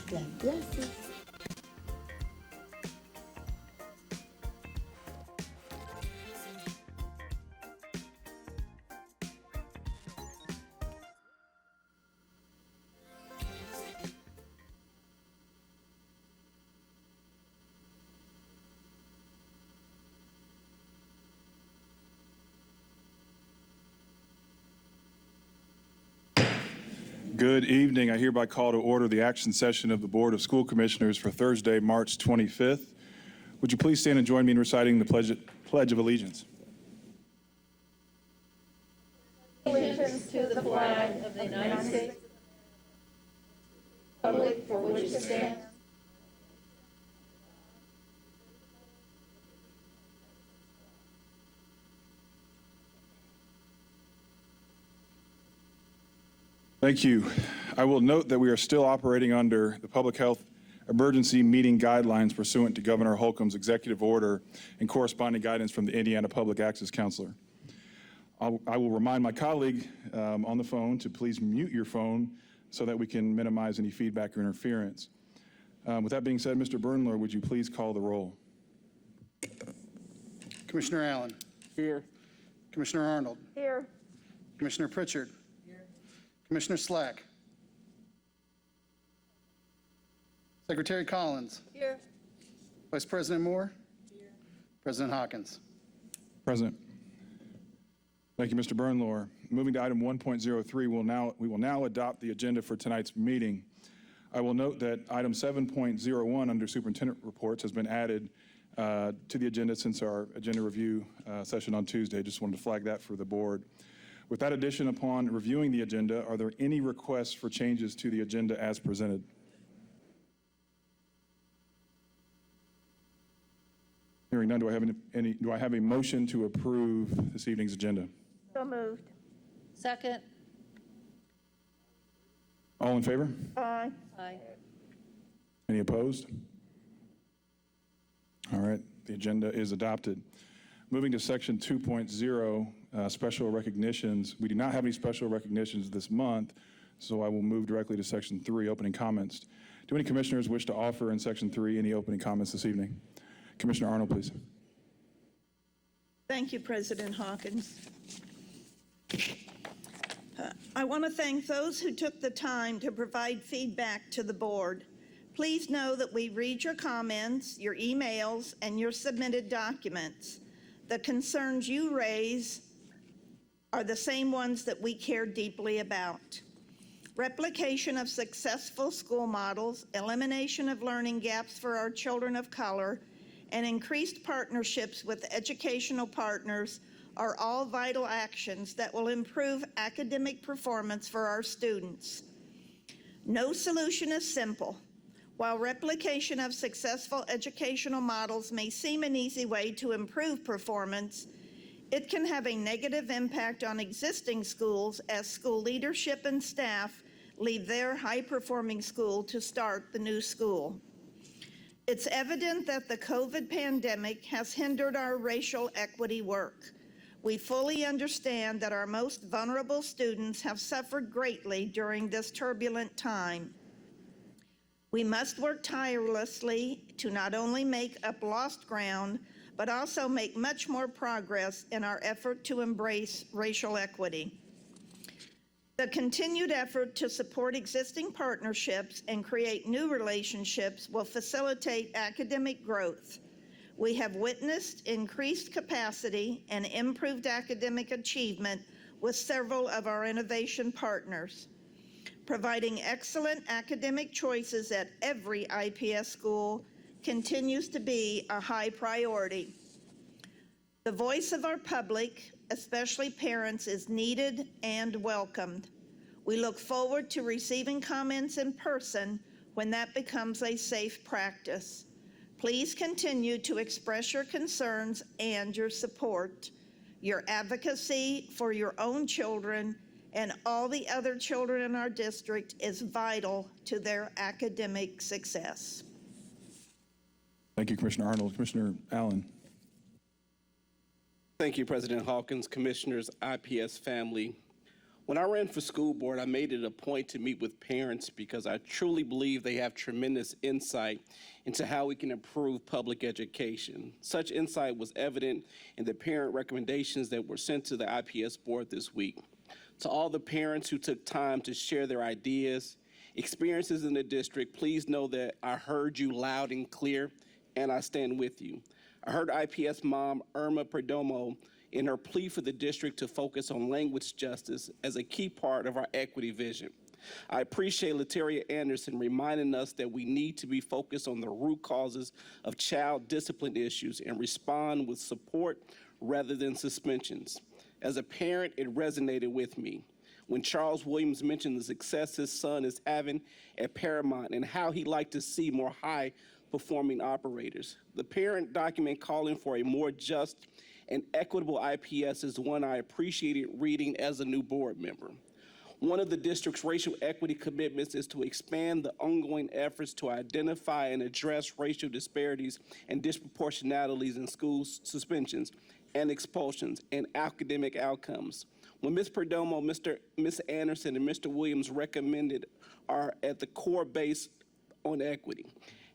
God bless you. Good evening. I hereby call to order the action session of the Board of School Commissioners for Thursday, March 25th. Would you please stand and join me in reciting the Pledge of Allegiance? Allegiance to the flag of the United States, republic for which it stands, Thank you. I will note that we are still operating under the Public Health Emergency Meeting Guidelines pursuant to Governor Holcomb's executive order and corresponding guidance from the Indiana Public Access Counselor. I will remind my colleague on the phone to please mute your phone so that we can minimize any feedback or interference. With that being said, Mr. Bernler, would you please call the roll? Commissioner Allen. Here. Commissioner Arnold. here, Commissioner Pritchard. Commissioner Slack. Secretary Collins. here, Vice President Moore. Here. President Hawkins. Present. Thank you, Mr. Bernlohr. Moving to item 1.03, we will now adopt the agenda for tonight's meeting. I will note that item 7.01 under superintendent reports has been added to the agenda since our agenda review session on Tuesday. Just wanted to flag that for the board. With that addition, upon reviewing the agenda, are there any requests for changes to the agenda as presented? Hearing none, do I have a motion to approve this evening's agenda? so moved. Second. All in favor? Aye. Aye. Any opposed? All right, the agenda is adopted. Moving to section 2.0, special recognitions. We do not have any special recognitions this month, so I will move directly to section 3, opening comments. Do any commissioners wish to offer in section 3 any opening comments this evening? Commissioner Arnold, please. Thank you, President Hawkins. I want to thank those who took the time to provide feedback to the board. Please know that we read your comments, your emails, and your submitted documents. The concerns you raise are the same ones that we care deeply about. Replication of successful school models, elimination of learning gaps for our children of color, and increased partnerships with educational partners are all vital actions that will improve academic performance for our students. No solution is simple. While replication of successful educational models may seem an easy way to improve performance, it can have a negative impact on existing schools as school leadership and staff leave their high-performing school to start the new school. It's evident that the COVID pandemic has hindered our racial equity work. We fully understand that our most vulnerable students have suffered greatly during this turbulent time. We must work tirelessly to not only make up lost ground, but also make much more progress in our effort to embrace racial equity. The continued effort to support existing partnerships and create new relationships will facilitate academic growth. We have witnessed increased capacity and improved academic achievement with several of our innovation partners. Providing excellent academic choices at every IPS school continues to be a high priority. The voice of our public, especially parents, is needed and welcomed. We look forward to receiving comments in person when that becomes a safe practice. Please continue to express your concerns and your support. Your advocacy for your own children and all the other children in our district is vital to their academic success. Thank you, Commissioner Arnold. Commissioner Allen. Thank you, President Hawkins, Commissioners, IPS family. When I ran for school board, I made it a point to meet with parents because I truly believe they have tremendous insight into how we can improve public education. Such insight was evident in the parent recommendations that were sent to the IPS board this week. To all the parents who took time to share their ideas, experiences in the district, please know that I heard you loud and clear, and I stand with you. I heard IPS mom Irma Perdomo in her plea for the district to focus on language justice as a key part of our equity vision. I appreciate Lataria Anderson reminding us that we need to be focused on the root causes of child discipline issues and respond with support rather than suspensions. As a parent, it resonated with me when Charles Williams mentioned the success his son is having at Paramount and how he'd like to see more high-performing operators. The parent document calling for a more just and equitable IPS is one I appreciated reading as a new board member. One of the district's racial equity commitments is to expand the ongoing efforts to identify and address racial disparities and disproportionalities in school suspensions and expulsions and academic outcomes. When Ms. Perdomo, Ms. Anderson, and Mr. Williams recommended are at the core base on equity.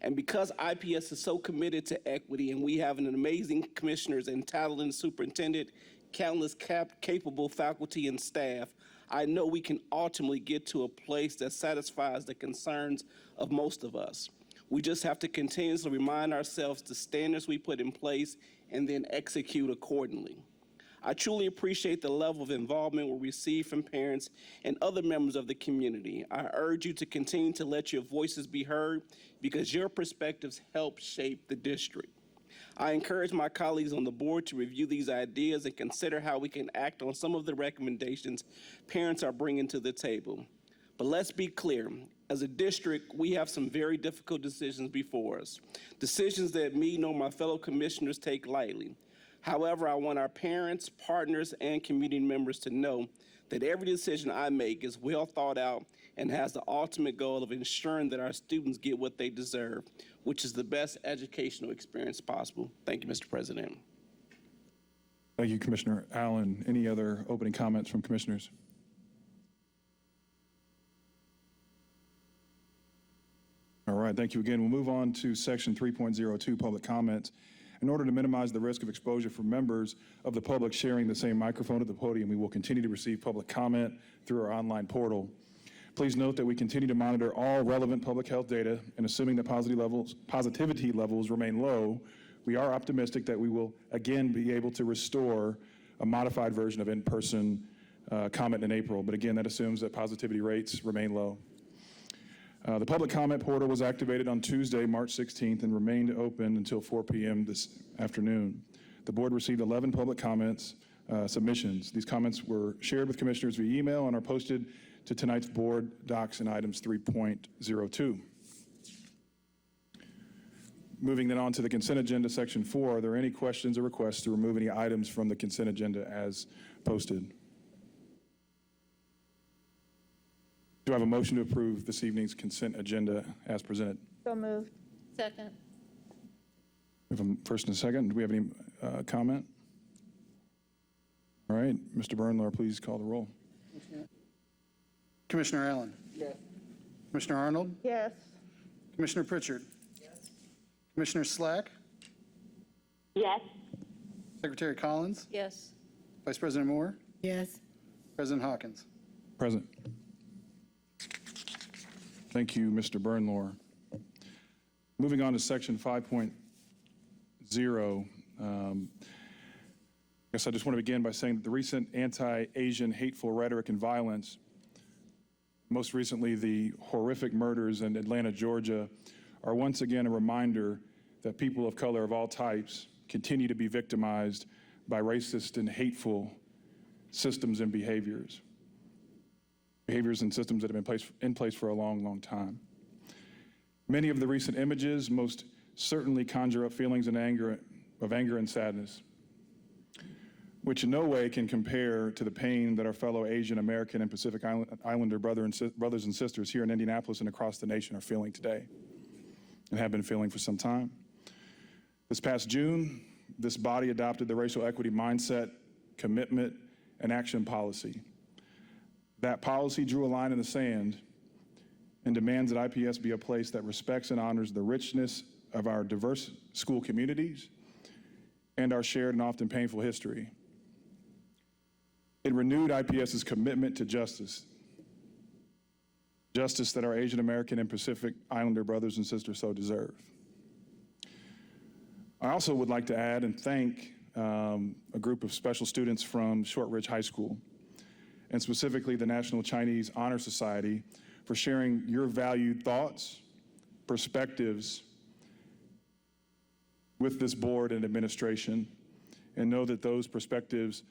And because IPS is so committed to equity and we have an amazing commissioners and talented superintendent, countless capable faculty and staff, I know we can ultimately get to a place that satisfies the concerns of most of us. We just have to continuously remind ourselves the standards we put in place and then execute accordingly. I truly appreciate the level of involvement we receive from parents and other members of the community. I urge you to continue to let your voices be heard because your perspectives help shape the district. I encourage my colleagues on the board to review these ideas and consider how we can act on some of the recommendations parents are bringing to the table. But let's be clear, as a district, we have some very difficult decisions before us, decisions that me nor my fellow commissioners take lightly. However, I want our parents, partners, and community members to know that every decision I make is well thought out and has the ultimate goal of ensuring that our students get what they deserve, which is the best educational experience possible. Thank you, Mr. President. Thank you, Commissioner Allen. Any other opening comments from commissioners? All right, thank you again. We'll move on to section 3.02, public comments. In order to minimize the risk of exposure for members of the public sharing the same microphone at the podium, we will continue to receive public comment through our online portal. Please note that we continue to monitor all relevant public health data, and assuming that positivity levels remain low, we are optimistic that we will again be able to restore a modified version of in-person comment in April. But again, that assumes that positivity rates remain low. The public comment portal was activated on Tuesday, March 16th, and remained open until 4 p.m. this afternoon. The board received 11 public comments submissions. These comments were shared with commissioners via email and are posted to tonight's board docs and items 3.02. Moving then on to the consent agenda, section 4. Are there any questions or requests to remove any items from the consent agenda as posted? Do I have a motion to approve this evening's consent agenda as presented? So moved. Second. We have a first and a second. Do we have any comment? All right, Mr. Bernlohr, please call the roll. Commissioner Allen? Yes. Commissioner Arnold? Yes. Commissioner Pritchard? Yes. Commissioner Slack? Yes. Secretary Collins? Yes. Vice President Moore? Yes. President Hawkins? Present. Thank you, Mr. Bernlohr. Moving on to section 5.0, I guess I just want to begin by saying that the recent anti-Asian hateful rhetoric and violence, most recently the horrific murders in Atlanta, Georgia, are once again a reminder that people of color of all types continue to be victimized by racist and hateful systems and behaviors and systems that have been in place for a long, long time. Many of the recent images most certainly conjure up feelings of anger and sadness, which in no way can compare to the pain that our fellow Asian American and Pacific Islander brothers and sisters here in Indianapolis and across the nation are feeling today and have been feeling for some time. This past June, this body adopted the racial equity mindset, commitment, and action policy. That policy drew a line in the sand and demands that IPS be a place that respects and honors the richness of our diverse school communities and our shared and often painful history. It renewed IPS's commitment to justice that our Asian American and Pacific Islander brothers and sisters so deserve. I also would like to add and thank a group of special students from Shortridge High School, and specifically the National Chinese Honor Society, for sharing your valued thoughts, perspectives with this board and administration, and know that those perspectives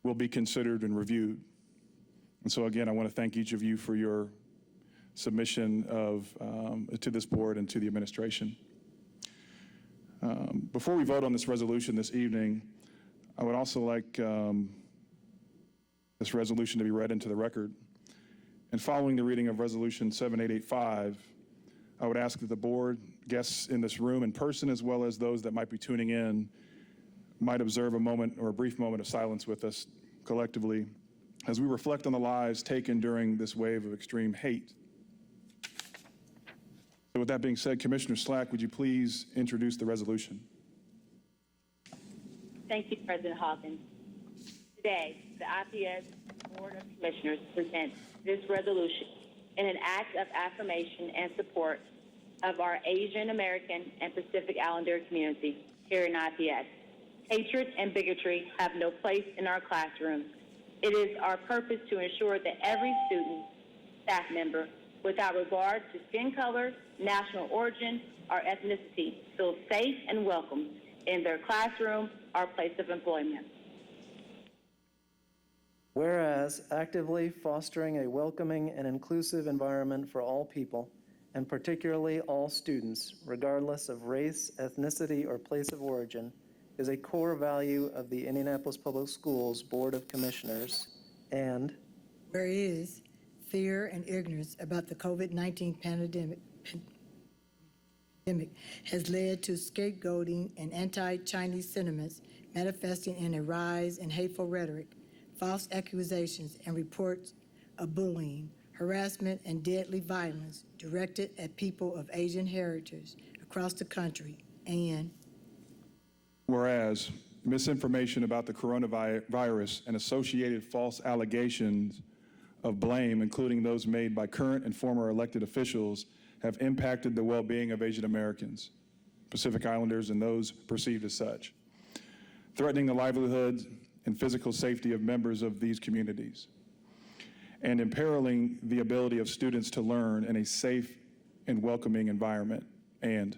will be considered and reviewed. And so again, I want to thank each of you for your submission to this board and to the administration. Before we vote on this resolution this evening, I would also like this resolution to be read into the record. And following the reading of Resolution 7885, I would ask that the board, guests in this room in person, as well as those that might be tuning in, might observe a moment or a brief moment of silence with us collectively as we reflect on the lives taken during this wave of extreme hate. So with that being said, Commissioner Slack, would you please introduce the resolution? Thank you, President Hawkins. Today, the IPS Board of Commissioners presents this resolution in an act of affirmation and support of our Asian American and Pacific Islander community here in IPS. Hatred and bigotry have no place in our classrooms. It is our purpose to ensure that every student, staff member, without regard to skin color, national origin, or ethnicity, feels safe and welcome in their classroom or place of employment. Whereas actively fostering a welcoming and inclusive environment for all people, and particularly all students, regardless of race, ethnicity, or place of origin, is a core value of the Indianapolis Public Schools Board of Commissioners, and whereas fear and ignorance about the COVID-19 pandemic has led to scapegoating and anti-Chinese sentiments manifesting in a rise in hateful rhetoric, false accusations, and reports of bullying, harassment, and deadly violence directed at people of Asian heritage across the country, and whereas misinformation about the coronavirus and associated false allegations of blame, including those made by current and former elected officials, have impacted the well-being of Asian Americans, Pacific Islanders, and those perceived as such, threatening the livelihoods and physical safety of members of these communities, and imperiling the ability of students to learn in a safe and welcoming environment. And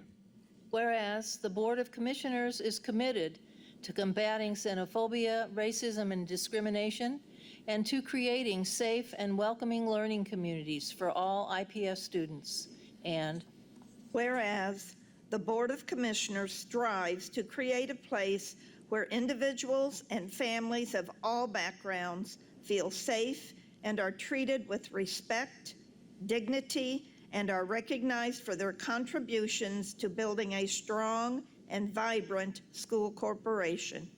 whereas the Board of Commissioners is committed to combating xenophobia, racism, and discrimination, and to creating safe and welcoming learning communities for all IPS students. And whereas the Board of Commissioners strives to create a place where individuals and families of all backgrounds feel safe and are treated with respect, dignity, and are recognized for their contributions to building a strong and vibrant school corporation.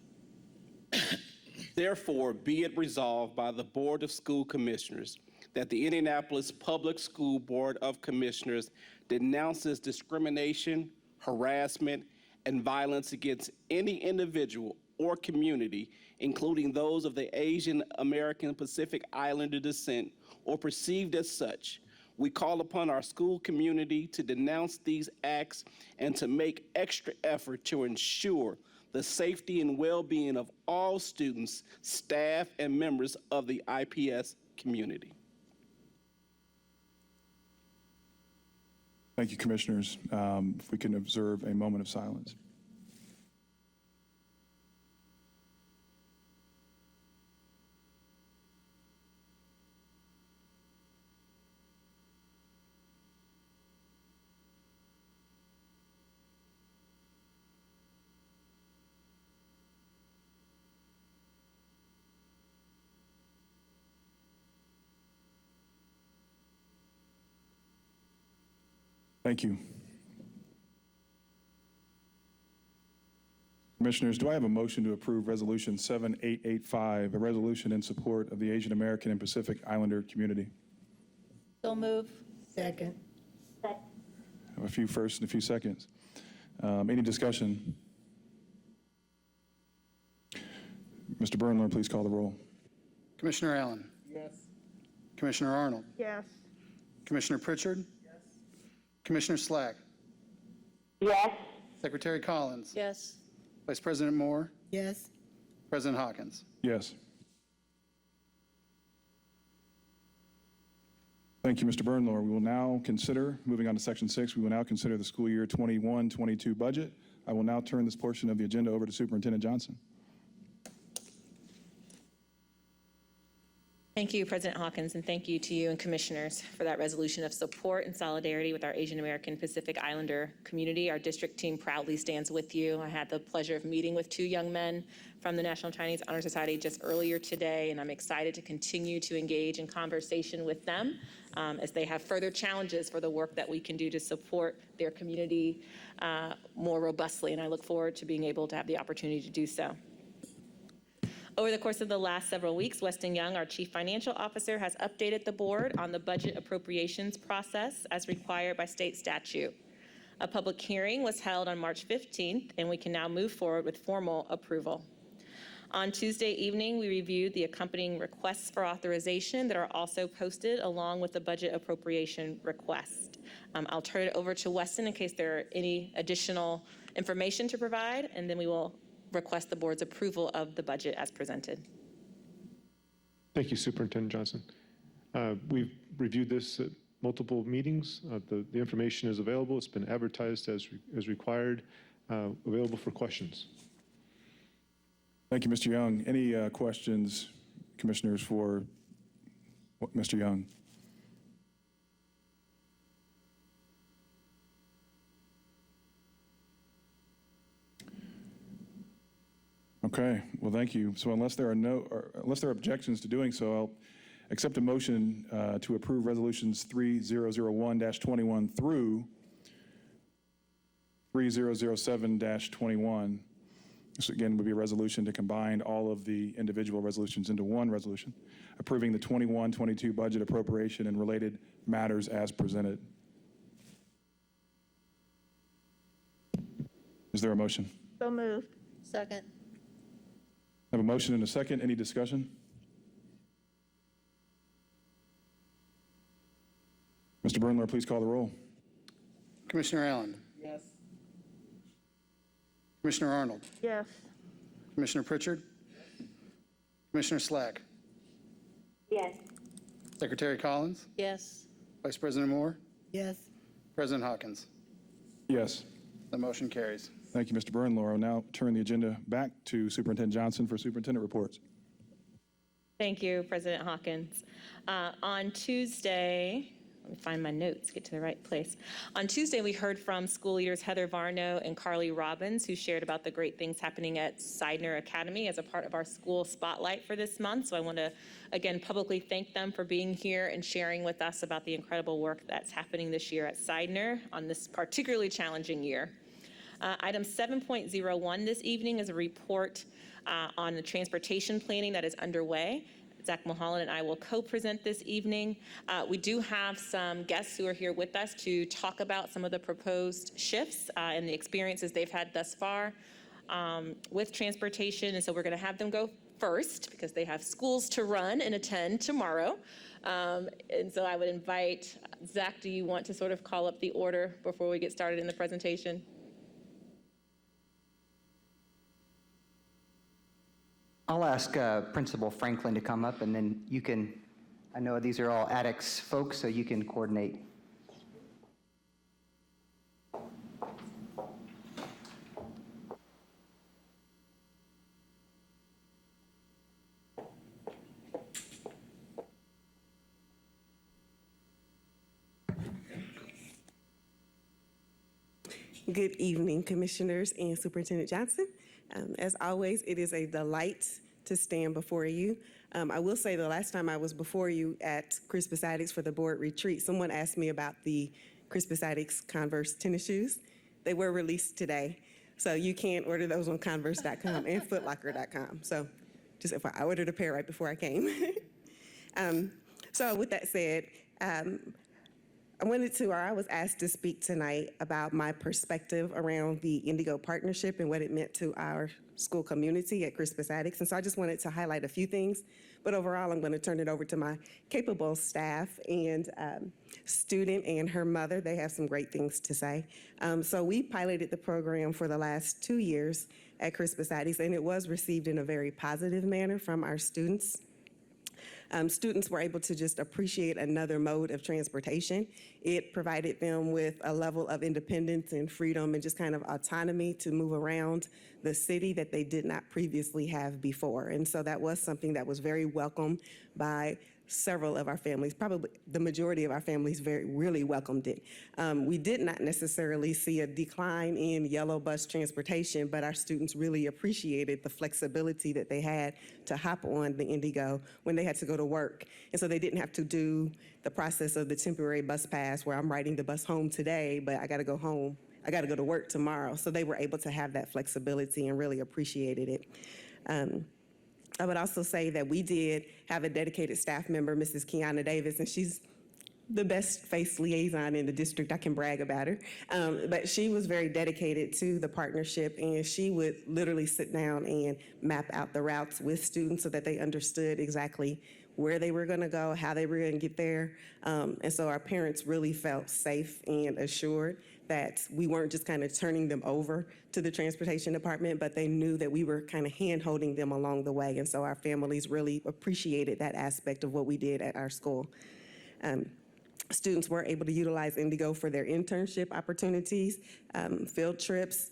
Therefore, be it resolved by the Board of School Commissioners that the Indianapolis Public School Board of Commissioners denounces discrimination, harassment, and violence against any individual or community, including those of the Asian American Pacific Islander descent or perceived as such. We call upon our school community to denounce these acts and to make extra effort to ensure the safety and well-being of all students, staff, and members of the IPS community. thank you, Commissioners. If we can observe a moment of silence. Thank you. Commissioners, do I have a motion to approve Resolution 7885, a resolution in support of the Asian American and Pacific Islander community? So move. Second. I have a few firsts and a few seconds. Any discussion? Mr. Burnlor, please call the roll. Commissioner Allen? Yes. Commissioner Arnold? Yes. Commissioner Pritchard? Yes. Commissioner Slack? Yes. Secretary Collins? Yes. Vice President Moore? Yes. President Hawkins? Yes. Thank you, Mr. Burnlor. We will now consider, moving on to Section 6, we will now consider the school year 21-22 budget. I will now turn this portion of the agenda over to Superintendent Johnson. Thank you, President Hawkins, and thank you to you and commissioners for that resolution of support and solidarity with our Asian American Pacific Islander community. Our district team proudly stands with you. I had the pleasure of meeting with 2 young men from the National Chinese Honor Society just earlier today, and I'm excited to continue to engage in conversation with them as they have further challenges for the work that we can do to support their community more robustly, and I look forward to being able to have the opportunity to do so. Over the course of the last several weeks, Weston Young, our Chief Financial Officer, has updated the board on the budget appropriations process as required by state statute. A public hearing was held on March 15th, and we can now move forward with formal approval. On Tuesday evening, we reviewed the accompanying requests for authorization that are also posted along with the budget appropriation request. I'll turn it over to Weston in case there are any additional information to provide, and then we will request the board's approval of the budget as presented. Thank you, Superintendent Johnson. We've reviewed this at multiple meetings. The information is available. It's been advertised as required, available for questions. Thank you, Mr. Young. Any questions, commissioners, for Mr. Young? Okay, well, thank you. So unless there are objections to doing so, I'll accept a motion to approve resolutions 3001-21 through 3007-21. This again would be a resolution to combine all of the individual resolutions into one resolution, approving the 21-22 budget appropriation and related matters as presented. Is there a motion? So moved. Second. I have a motion and a second. Any discussion? Mr. Burnlor, please call the roll. Commissioner Allen? Yes. Commissioner Arnold? Yes. Commissioner Pritchard? Commissioner Slack? Yes. Secretary Collins? Yes. Vice President Moore? Yes. President Hawkins? Yes. The motion carries. Thank you, Mr. Burnlor. I'll now turn the agenda back to Superintendent Johnson for superintendent reports. Thank you, President Hawkins. On Tuesday, let me find my notes, get to the right place. On Tuesday, we heard from school leaders Heather Varno and Carly Robbins, who shared about the great things happening at Seidner Academy as a part of our school spotlight for this month. So I want to, again, publicly thank them for being here and sharing with us about the incredible work that's happening this year at Seidner on this particularly challenging year. Item 7.01 this evening is a report on the transportation planning that is underway. Zach Mulholland and I will co-present this evening. We do have some guests who are here with us to talk about some of the proposed shifts and the experiences they've had thus far with transportation. And so we're going to have them go first because they have schools to run and attend tomorrow. And so I would invite, Zach, do you want to sort of call up the order before we get started in the presentation? I'll ask Principal Franklin to come up, and then you can, I know these are all addicts folks, so you can coordinate. Good evening, Commissioners and Superintendent Johnson. As always, it is a delight to stand before you. I will say the last time I was before you at Crispus Attucks for the board retreat, someone asked me about the Crispus Attucks Converse tennis shoes. They were released today. So you can order those on Converse.com and Footlocker.com. So just if I ordered a pair right before I came. So with that said, I was asked to speak tonight about my perspective around the Indigo partnership and what it meant to our school community at Crispus Attucks. And so I just wanted to highlight a few things, but overall, I'm going to turn it over to my capable staff and student and her mother. They have some great things to say. So we piloted the program for the last 2 years at Crispus Attucks, and it was received in a very positive manner from our students. Students were able to just appreciate another mode of transportation. It provided them with a level of independence and freedom and just kind of autonomy to move around the city that they did not previously have before. And so that was something that was very welcome by several of our families. Probably the majority of our families really welcomed it. We did not necessarily see a decline in yellow bus transportation, but our students really appreciated the flexibility that they had to hop on the Indigo when they had to go to work. And so they didn't have to do the process of the temporary bus pass where I'm riding the bus home today, but I got to go home. I got to go to work tomorrow. So they were able to have that flexibility and really appreciated it. I would also say that we did have a dedicated staff member, Mrs. Kiana Davis, and she's the best face liaison in the district. I can brag about her. But she was very dedicated to the partnership, and she would literally sit down and map out the routes with students so that they understood exactly where they were going to go, how they were going to get there. And so our parents really felt safe and assured that we weren't just kind of turning them over to the transportation department, but they knew that we were kind of hand-holding them along the way. And so our families really appreciated that aspect of what we did at our school. Students were able to utilize Indigo for their internship opportunities, field trips,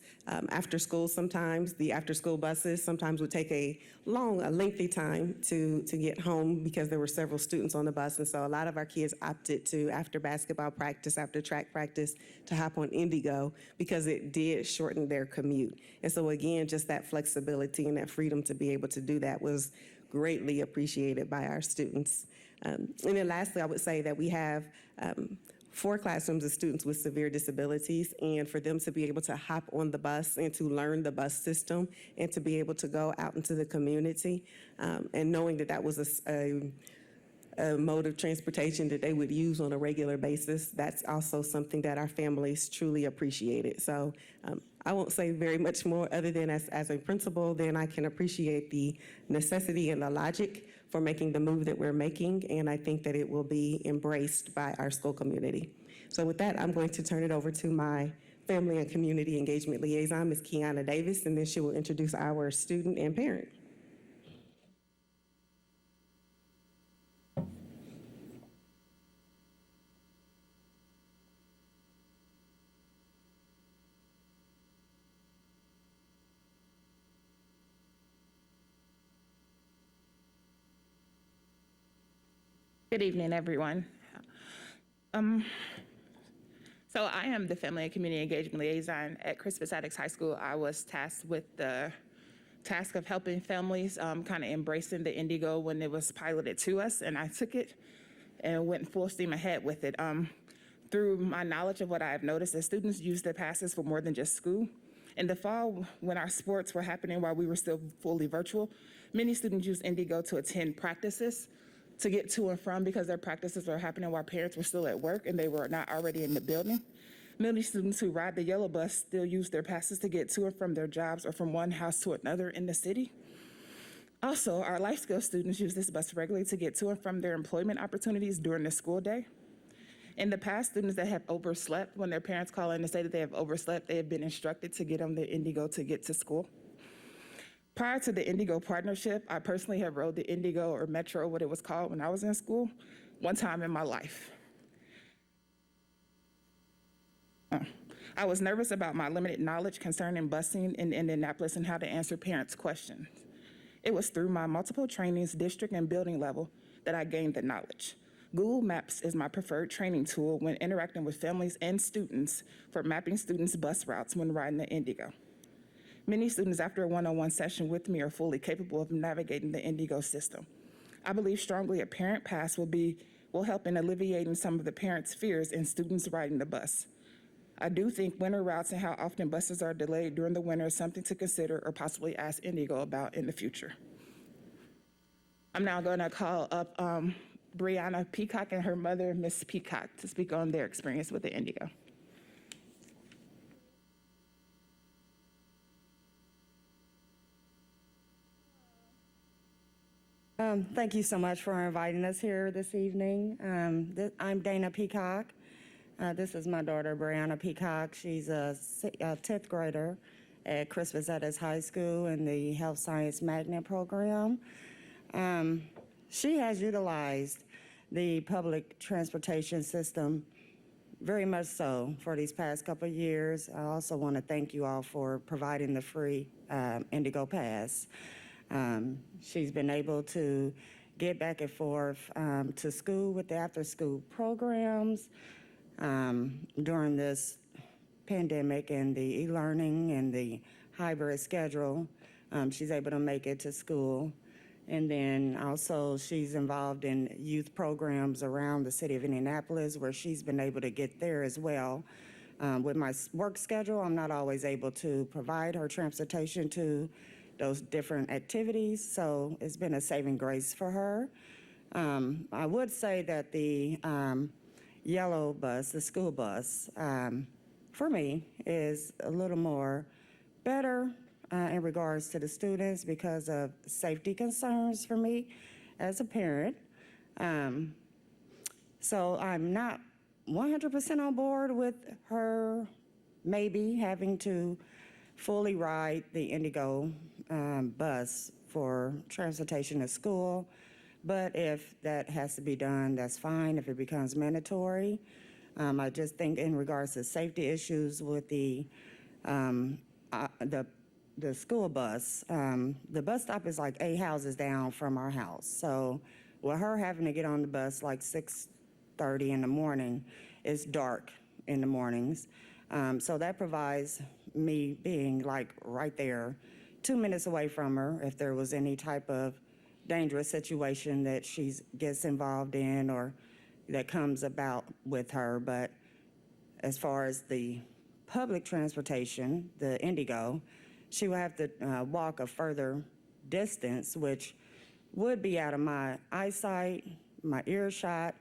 after school sometimes. The after-school buses sometimes would take a lengthy time to get home because there were several students on the bus. And so a lot of our kids opted to, after basketball practice, after track practice, to hop on Indigo because it did shorten their commute. And so again, just that flexibility and that freedom to be able to do that was greatly appreciated by our students. And then lastly, I would say that we have 4 classrooms of students with severe disabilities, and for them to be able to hop on the bus and to learn the bus system and to be able to go out into the community, and knowing that that was a mode of transportation that they would use on a regular basis, that's also something that our families truly appreciated. So I won't say very much more other than as a principal, then I can appreciate the necessity and the logic for making the move that we're making, and I think that it will be embraced by our school community. So with that, I'm going to turn it over to my Family and Community Engagement Liaison, Ms. Kiana Davis, and then she will introduce our student and parent. Good evening, everyone. So I am the Family and Community Engagement Liaison at Crispus Attucks High School. I was tasked with the task of helping families kind of embracing the Indigo when it was piloted to us, and I took it and went full steam ahead with it. Through my knowledge of what I have noticed, that students use their passes for more than just school. In the fall, when our sports were happening while we were still fully virtual, many students used Indigo to attend practices, to get to and from, because their practices were happening while parents were still at work and they were not already in the building. Many students who ride the yellow bus still use their passes to get to and from their jobs or from one house to another in the city. Also, our life skills students use this bus regularly to get to and from their employment opportunities during the school day. In the past, students that have overslept, when their parents call in and say that they have overslept, they have been instructed to get on the Indigo to get to school. Prior to the Indigo partnership, I personally have rode the Indigo or Metro, what it was called when I was in school, one time in my life. I was nervous about my limited knowledge concerning busing in Indianapolis and how to answer parents' questions. It was through my multiple trainings, district and building level, that I gained the knowledge. Google Maps is my preferred training tool when interacting with families and students for mapping students' bus routes when riding the Indigo. Many students, after a one-on-one session with me, are fully capable of navigating the Indigo system. I believe strongly a parent pass will help in alleviating some of the parents' fears in students riding the bus. I do think winter routes and how often buses are delayed during the winter is something to consider or possibly ask Indigo about in the future. I'm now going to call up Brianna Peacock and her mother, Miss Peacock, to speak on their experience with the Indigo. Thank you so much for inviting us here this evening. I'm Dana Peacock. This is my daughter, Brianna Peacock. She's a 10th grader at Crispus Attucks High School in the Health Science Magnet program. She has utilized the public transportation system very much so for these past couple of years. I also want to thank you all for providing the free Indigo Pass. She's been able to get back and forth to school with the after-school programs during this pandemic and the e-learning and the hybrid schedule. She's able to make it to school. And then also she's involved in youth programs around the city of Indianapolis where she's been able to get there as well. With my work schedule, I'm not always able to provide her transportation to those different activities, so it's been a saving grace for her. I would say that the yellow bus, the school bus, for me is a little more better in regards to the students because of safety concerns for me as a parent. So I'm not 100% on board with her maybe having to fully ride the Indigo bus for transportation to school. But if that has to be done, that's fine if it becomes mandatory. I just think in regards to safety issues with the school bus, the bus stop is like 8 houses down from our house. So with her having to get on the bus like 6:30 in the morning, it's dark in the mornings. So that provides me being like right there, 2 minutes away from her if there was any type of dangerous situation that she gets involved in or that comes about with her. But as far as the public transportation, the Indigo, she would have to walk a further distance, which would be out of my eyesight, my earshot,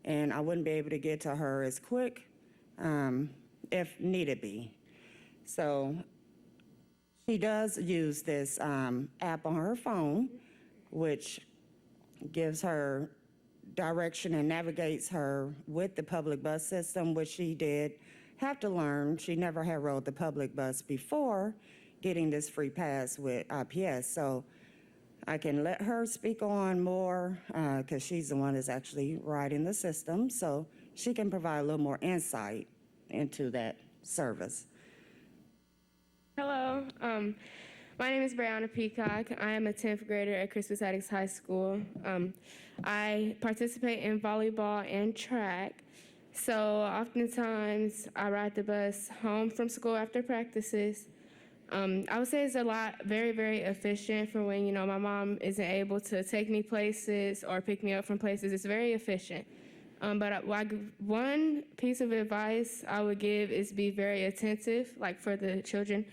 and I wouldn't be able to get to her as quick if needed be. So she does use this app on her phone, which gives her direction and navigates her with the public bus system, which she did have to learn. She never had rode the public bus before getting this free pass with IPS. So I can let her speak on more because she's the one that's actually riding the system. So she can provide a little more insight into that service. Hello, my name is Brianna Peacock. I am a 10th grader at Crispus Attucks High School. I participate in volleyball and track. So oftentimes I ride the bus home from school after practices. I would say it's a lot, very, very efficient for when, my mom isn't able to take me places or pick me up from places. It's very efficient. But one piece of advice I would give is be very attentive, like for the children.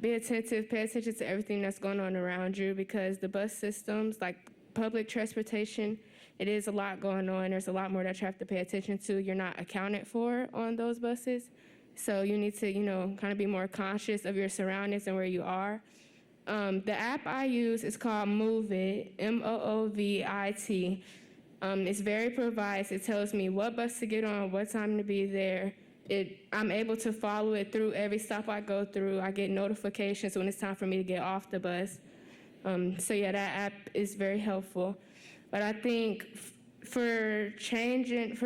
Be attentive, pay attention to everything that's going on around you because the bus systems, like public transportation, it is a lot going on. There's a lot more that you have to pay attention to. You're not accounted for on those buses. So you need to, kind of be more conscious of your surroundings and where you are. The app I use is called MOVIT, MOOVIT. It's very precise. It tells me what bus to get on, what time to be there. I'm able to follow it through every stop I go through. I get notifications when it's time for me to get off the bus. So yeah, that app is very helpful. But I think for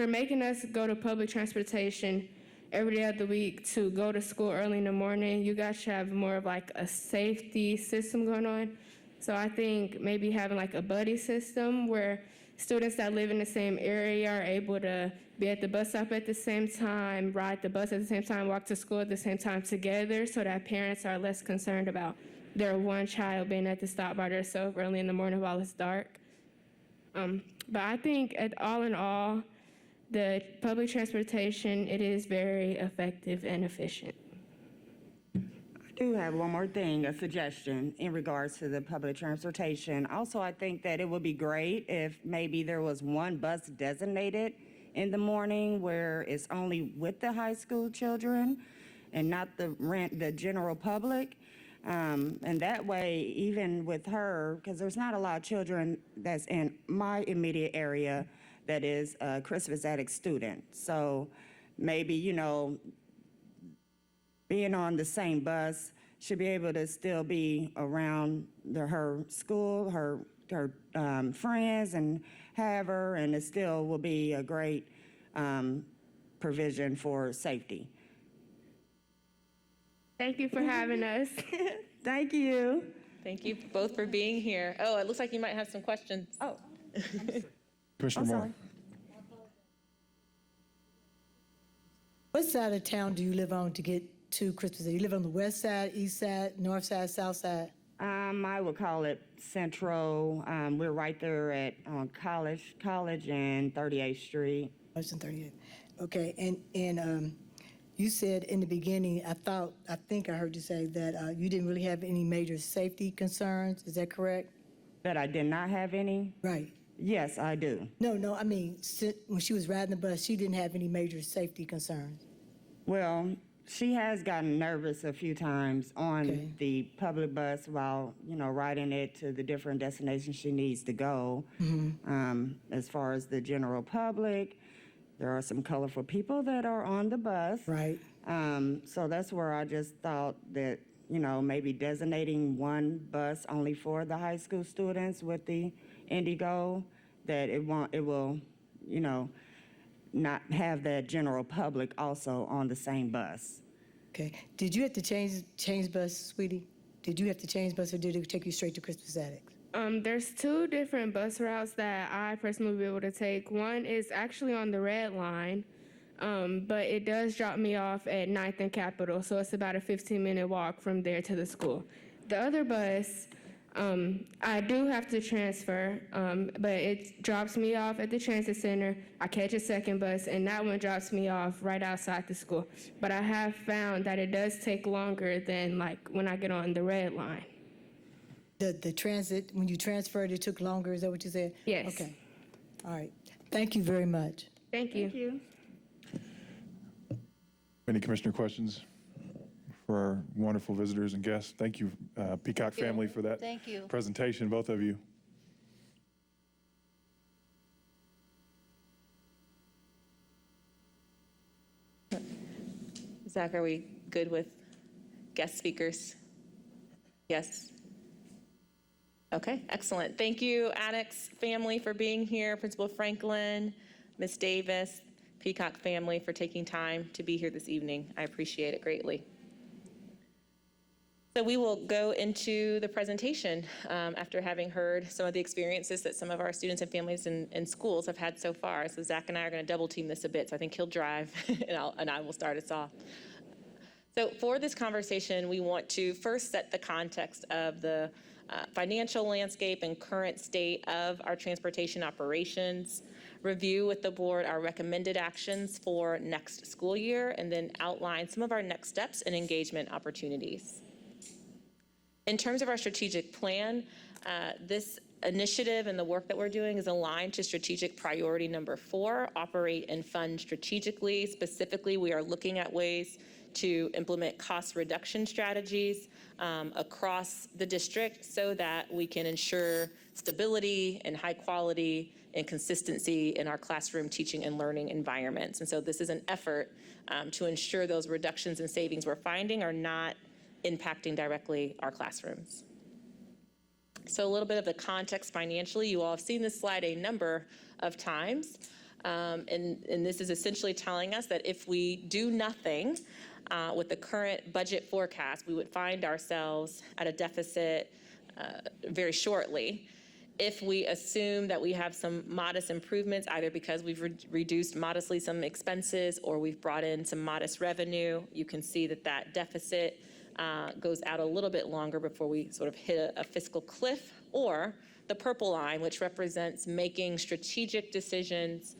making us go to public transportation every day of the week to go to school early in the morning, you guys should have more of like a safety system going on. So I think maybe having like a buddy system where students that live in the same area are able to be at the bus stop at the same time, ride the bus at the same time, walk to school at the same time together so that parents are less concerned about their one child being at the stop by themselves early in the morning while it's dark. But I think all in all, the public transportation, it is very effective and efficient. I do have one more thing, a suggestion in regards to the public transportation. Also, I think that it would be great if maybe there was one bus designated in the morning where it's only with the high school children and not the general public. And that way, even with her, because there's not a lot of children that's in my immediate area that is a Christmas Attic student. So maybe, you know, being on the same bus should be able to still be around her school, her friends, and have her, and it still will be a great provision for safety. Thank you for having us. Thank you. Thank you both for being here. Oh, it looks like you might have some questions. Oh. Commissioner Moore. What side of town do you live on to get to Christmas? You live on the west side, east side, north side, south side? I would call it Central. We're right there at College and 38th Street. College and 38th. Okay, and you said in the beginning, I think I heard you say that you didn't really have any major safety concerns. Is that correct? That I did not have any? Right. Yes, I do. No, I mean, when she was riding the bus, she didn't have any major safety concerns. Well, she has gotten nervous a few times on the public bus while, you know, riding it to the different destinations she needs to go. As far as the general public, there are some colorful people that are on the bus. Right. So that's where I just thought that, you know, maybe designating one bus only for the high school students with the Indigo, that it will, you know, not have that general public also on the same bus. Okay. Did you have to change bus, sweetie? Did you have to change bus, or did it take you straight to Christmas Attic? There's two different bus routes that I personally will be able to take. One is actually on the red line, but it does drop me off at 9th and Capitol, so it's about a 15-minute walk from there to the school. The other bus, I do have to transfer, but it drops me off at the transit center. I catch a second bus, and that one drops me off right outside the school. But I have found that it does take longer than like when I get on the red line. The transit, when you transferred, it took longer, is that what you said? Yes. Okay. All right. Thank you very much. Thank you. Thank you. Any commissioner questions for our wonderful visitors and guests? Thank you, Peacock family, for that Thank you. presentation, both of you. Zach, are we good with guest speakers? Yes. Okay, excellent. Thank you, Addicts family, for being here, Principal Franklin, Ms. Davis, Peacock family, for taking time to be here this evening. I appreciate it greatly. So we will go into the presentation after having heard some of the experiences that some of our students and families in schools have had so far. So Zach and I are going to double team this a bit, so I think he'll drive and I will start us off. So for this conversation, we want to first set the context of the financial landscape and current state of our transportation operations, review with the board our recommended actions for next school year, and then outline some of our next steps and engagement opportunities. In terms of our strategic plan, this initiative and the work that we're doing is aligned to strategic priority number 4, operate and fund strategically. Specifically, we are looking at ways to implement cost reduction strategies across the district so that we can ensure stability and high quality and consistency in our classroom teaching and learning environments. And so this is an effort to ensure those reductions and savings we're finding are not impacting directly our classrooms. So a little bit of the context financially. You all have seen this slide a number of times. And this is essentially telling us that if we do nothing with the current budget forecast, we would find ourselves at a deficit very shortly. If we assume that we have some modest improvements, either because we've reduced modestly some expenses or we've brought in some modest revenue, you can see that that deficit goes out a little bit longer before we sort of hit a fiscal cliff, or the purple line, which represents making strategic decisions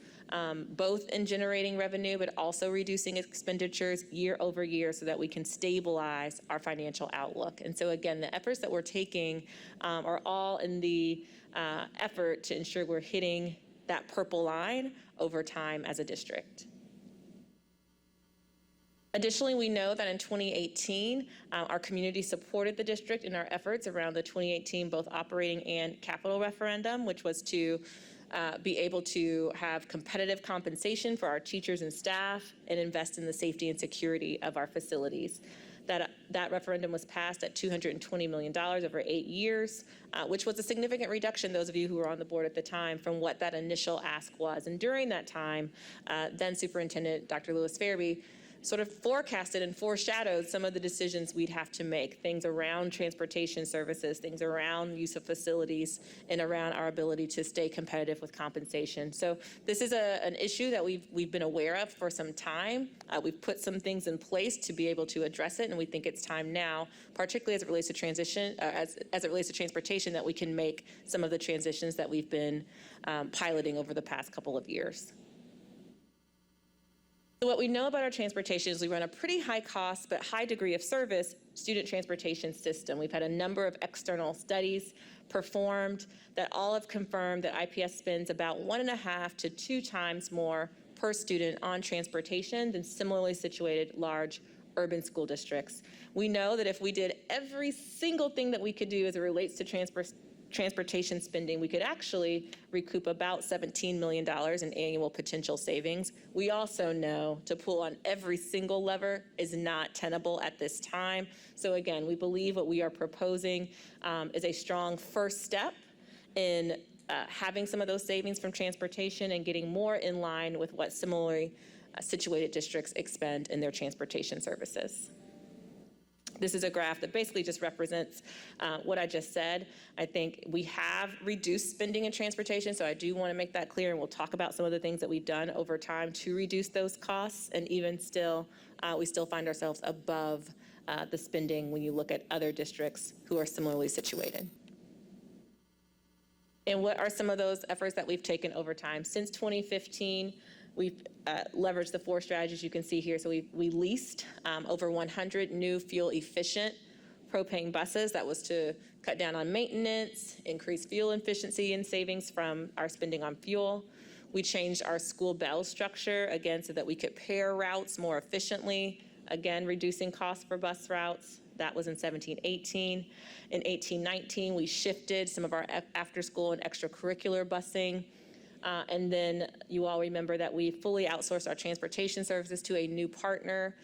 both in generating revenue, but also reducing expenditures year over year so that we can stabilize our financial outlook. And so again, the efforts that we're taking are all in the effort to ensure we're hitting that purple line over time as a district. Additionally, we know that in 2018, our community supported the district in our efforts around the 2018 both operating and capital referendum, which was to be able to have competitive compensation for our teachers and staff and invest in the safety and security of our facilities. That referendum was passed at $220 million over 8 years, which was a significant reduction, those of you who were on the board at the time, from what that initial ask was. And during that time, then Superintendent Dr. Lewis Fairby sort of forecasted and foreshadowed some of the decisions we'd have to make, things around transportation services, things around use of facilities, and around our ability to stay competitive with compensation. So this is an issue that we've been aware of for some time. We've put some things in place to be able to address it, and we think it's time now, particularly as it relates to transition, as it relates to transportation, that we can make some of the transitions that we've been piloting over the past couple of years. So what we know about our transportation is we run a pretty high cost but high degree of service student transportation system. We've had a number of external studies performed that all have confirmed that IPS spends about 1.5 to 2 times more per student on transportation than similarly situated large urban school districts. We know that if we did every single thing that we could do as it relates to transportation spending, we could actually recoup about $17 million in annual potential savings. We also know to pull on every single lever is not tenable at this time. So again, we believe what we are proposing is a strong first step in having some of those savings from transportation and getting more in line with what similarly situated districts expend in their transportation services. This is a graph that basically just represents what I just said. I think we have reduced spending in transportation, so I do want to make that clear, and we'll talk about some of the things that we've done over time to reduce those costs, and even still, we still find ourselves above the spending when you look at other districts who are similarly situated. And what are some of those efforts that we've taken over time? Since 2015, we've leveraged the 4 strategies you can see here. So we leased over 100 new fuel-efficient propane buses. That was to cut down on maintenance, increase fuel efficiency and savings from our spending on fuel. We changed our school bell structure, again, so that we could pair routes more efficiently, again, reducing costs for bus routes. That was in 17-18. In 18-19, we shifted some of our after-school and extracurricular busing. And then you all remember that we fully outsourced our transportation services to a new partner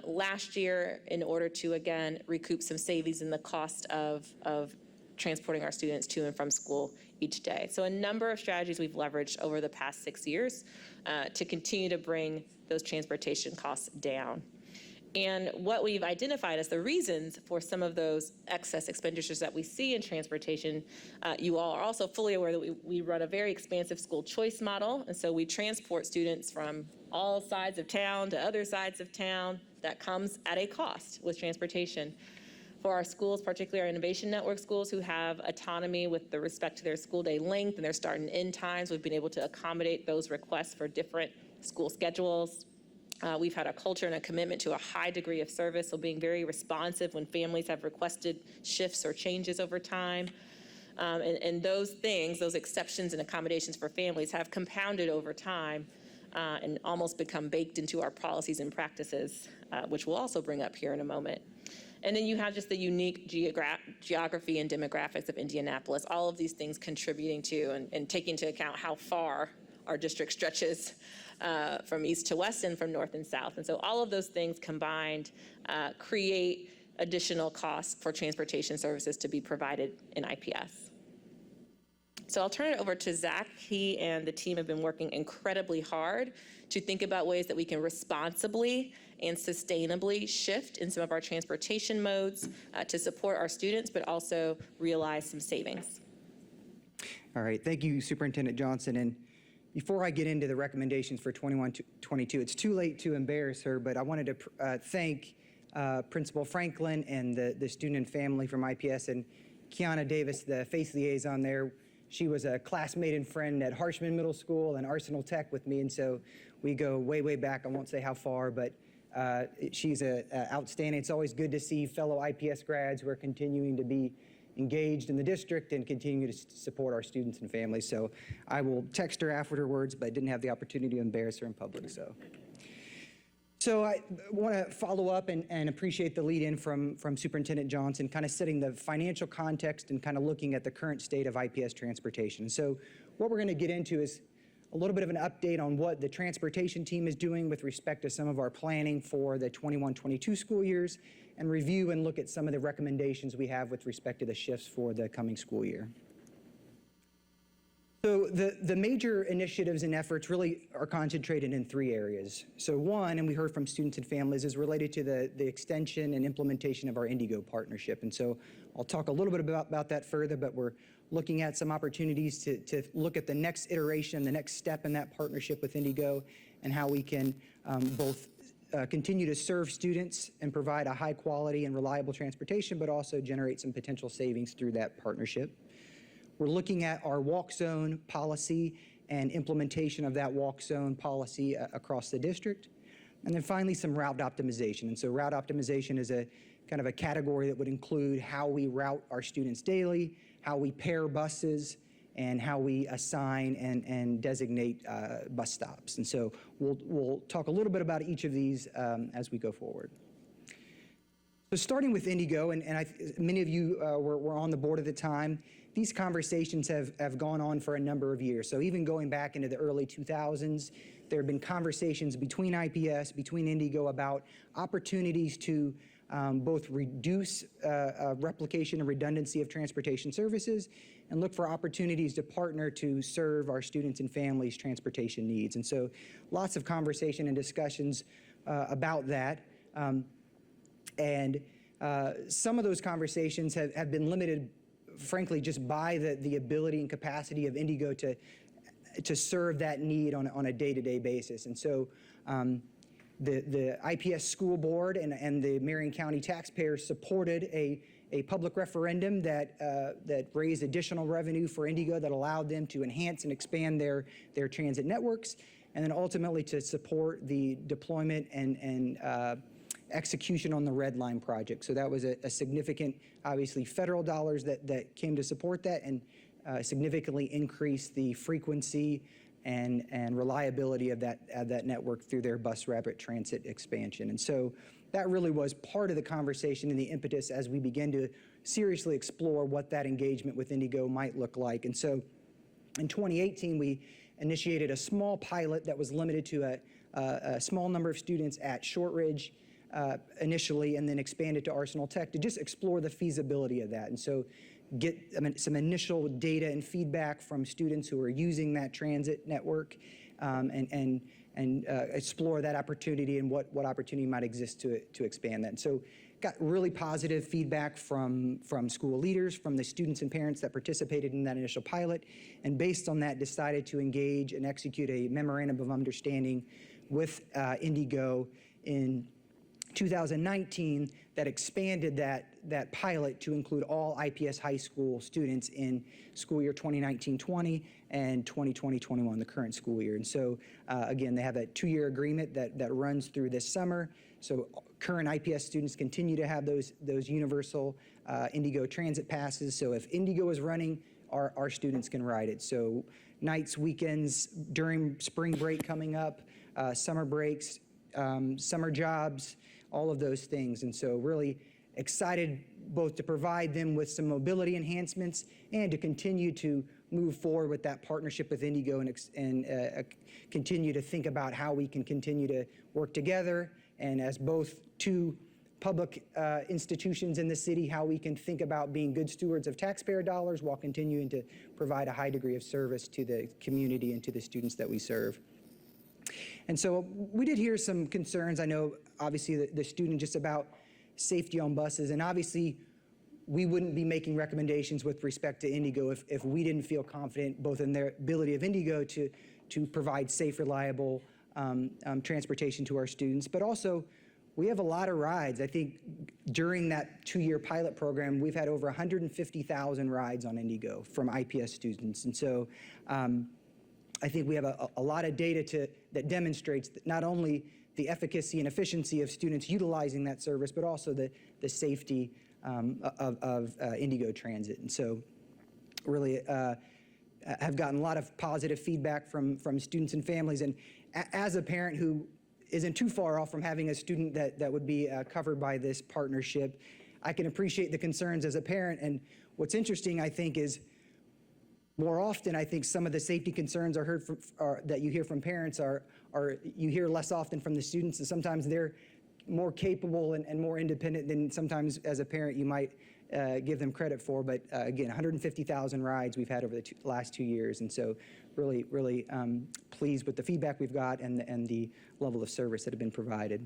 last year in order to, again, recoup some savings in the cost of transporting our students to and from school each day. So a number of strategies we've leveraged over the past 6 years to continue to bring those transportation costs down. And what we've identified as the reasons for some of those excess expenditures that we see in transportation, you all are also fully aware that we run a very expansive school choice model. And so we transport students from all sides of town to other sides of town. That comes at a cost with transportation. For our schools, particularly our Innovation Network schools who have autonomy with the respect to their school day length and their start and end times, we've been able to accommodate those requests for different school schedules. We've had a culture and a commitment to a high degree of service, so being very responsive when families have requested shifts or changes over time. And those things, those exceptions and accommodations for families have compounded over time and almost become baked into our policies and practices, which we'll also bring up here in a moment. And then you have just the unique geography and demographics of Indianapolis, all of these things contributing to and taking into account how far our district stretches from east to west and from north and south. And so all of those things combined create additional costs for transportation services to be provided in IPS. So I'll turn it over to Zach. He and the team have been working incredibly hard to think about ways that we can responsibly and sustainably shift in some of our transportation modes to support our students, but also realize some savings. All right, thank you, Superintendent Johnson. And before I get into the recommendations for 21-22, it's too late to embarrass her, but I wanted to thank Principal Franklin and the student and family from IPS and Kiana Davis, the FACE liaison there. She was a classmate and friend at Harshman Middle School and Arsenal Tech with me, and so we go way, way back. I won't say how far, but she's outstanding. It's always good to see fellow IPS grads who are continuing to be engaged in the district and continue to support our students and families. So I will text her afterwards, but I didn't have the opportunity to embarrass her in public. So I want to follow up and appreciate the lead-in from Superintendent Johnson, kind of setting the financial context and kind of looking at the current state of IPS transportation. And so what we're going to get into is a little bit of an update on what the transportation team is doing with respect to some of our planning for the 21-22 school years, and review and look at some of the recommendations we have with respect to the shifts for the coming school year. So the major initiatives and efforts really are concentrated in 3 areas. So one, and we heard from students and families, is related to the extension and implementation of our Indigo partnership. And so I'll talk a little bit about that further, but we're looking at some opportunities to look at the next iteration, the next step in that partnership with Indigo, and how we can both continue to serve students and provide a high quality and reliable transportation, but also generate some potential savings through that partnership. We're looking at our walk zone policy and implementation of that walk zone policy across the district. And then finally, some route optimization. And so route optimization is a kind of a category that would include how we route our students daily, how we pair buses, and how we assign and designate bus stops. And so we'll talk a little bit about each of these as we go forward. So starting with Indigo, and many of you were on the board at the time, these conversations have gone on for a number of years. So even going back into the early 2000s, there have been conversations between IPS, between Indigo, about opportunities to both reduce replication and redundancy of transportation services and look for opportunities to partner to serve our students and families' transportation needs. And so lots of conversation and discussions about that. Some of those conversations have been limited, frankly, just by the ability and capacity of Indigo to serve that need on a day-to-day basis. And so the IPS school board and the Marion County taxpayers supported a public referendum that raised additional revenue for Indigo that allowed them to enhance and expand their transit networks, and then ultimately to support the deployment and execution on the Red Line project. So that was a significant, obviously, federal dollars that came to support that and significantly increased the frequency and reliability of that network through their bus rapid transit expansion. And so that really was part of the conversation and the impetus as we began to seriously explore what that engagement with Indigo might look like. And so in 2018, we initiated a small pilot that was limited to a small number of students at Shortridge initially, and then expanded to Arsenal Tech to just explore the feasibility of that. And so get some initial data and feedback from students who are using that transit network, and explore that opportunity and what opportunity might exist to expand that. And so got really positive feedback from school leaders, from the students and parents that participated in that initial pilot, and based on that decided to engage and execute a memorandum of understanding with Indigo in 2019 that expanded that pilot to include all IPS high school students in school year 2019-20 and 2020-21, the current school year. And so again, they have a 2-year agreement that runs through this summer. So current IPS students continue to have those universal Indigo transit passes. So if Indigo is running, our students can ride it. So nights, weekends, during spring break coming up, summer breaks, summer jobs, all of those things. And so really excited both to provide them with some mobility enhancements and to continue to move forward with that partnership with Indigo and continue to think about how we can continue to work together, and as both two public institutions in the city, how we can think about being good stewards of taxpayer dollars while continuing to provide a high degree of service to the community and to the students that we serve. And so we did hear some concerns. I know, obviously, the student just about safety on buses, and obviously we wouldn't be making recommendations with respect to Indigo if we didn't feel confident both in their ability of Indigo to provide safe, reliable transportation to our students, but also we have a lot of rides. I think during that 2-year pilot program, we've had over 150,000 rides on Indigo from IPS students. And so I think we have a lot of data that demonstrates that not only the efficacy and efficiency of students utilizing that service, but also the safety of Indigo Transit. And so really have gotten a lot of positive feedback from students and families. And as a parent who isn't too far off from having a student that would be covered by this partnership, I can appreciate the concerns as a parent. And what's interesting, I think, is more often, I think some of the safety concerns that you hear from parents are you hear less often from the students, and sometimes they're more capable and more independent than sometimes as a parent you might give them credit for. But again, 150,000 rides we've had over the last 2 years, and so really, really pleased with the feedback we've got and the level of service that have been provided.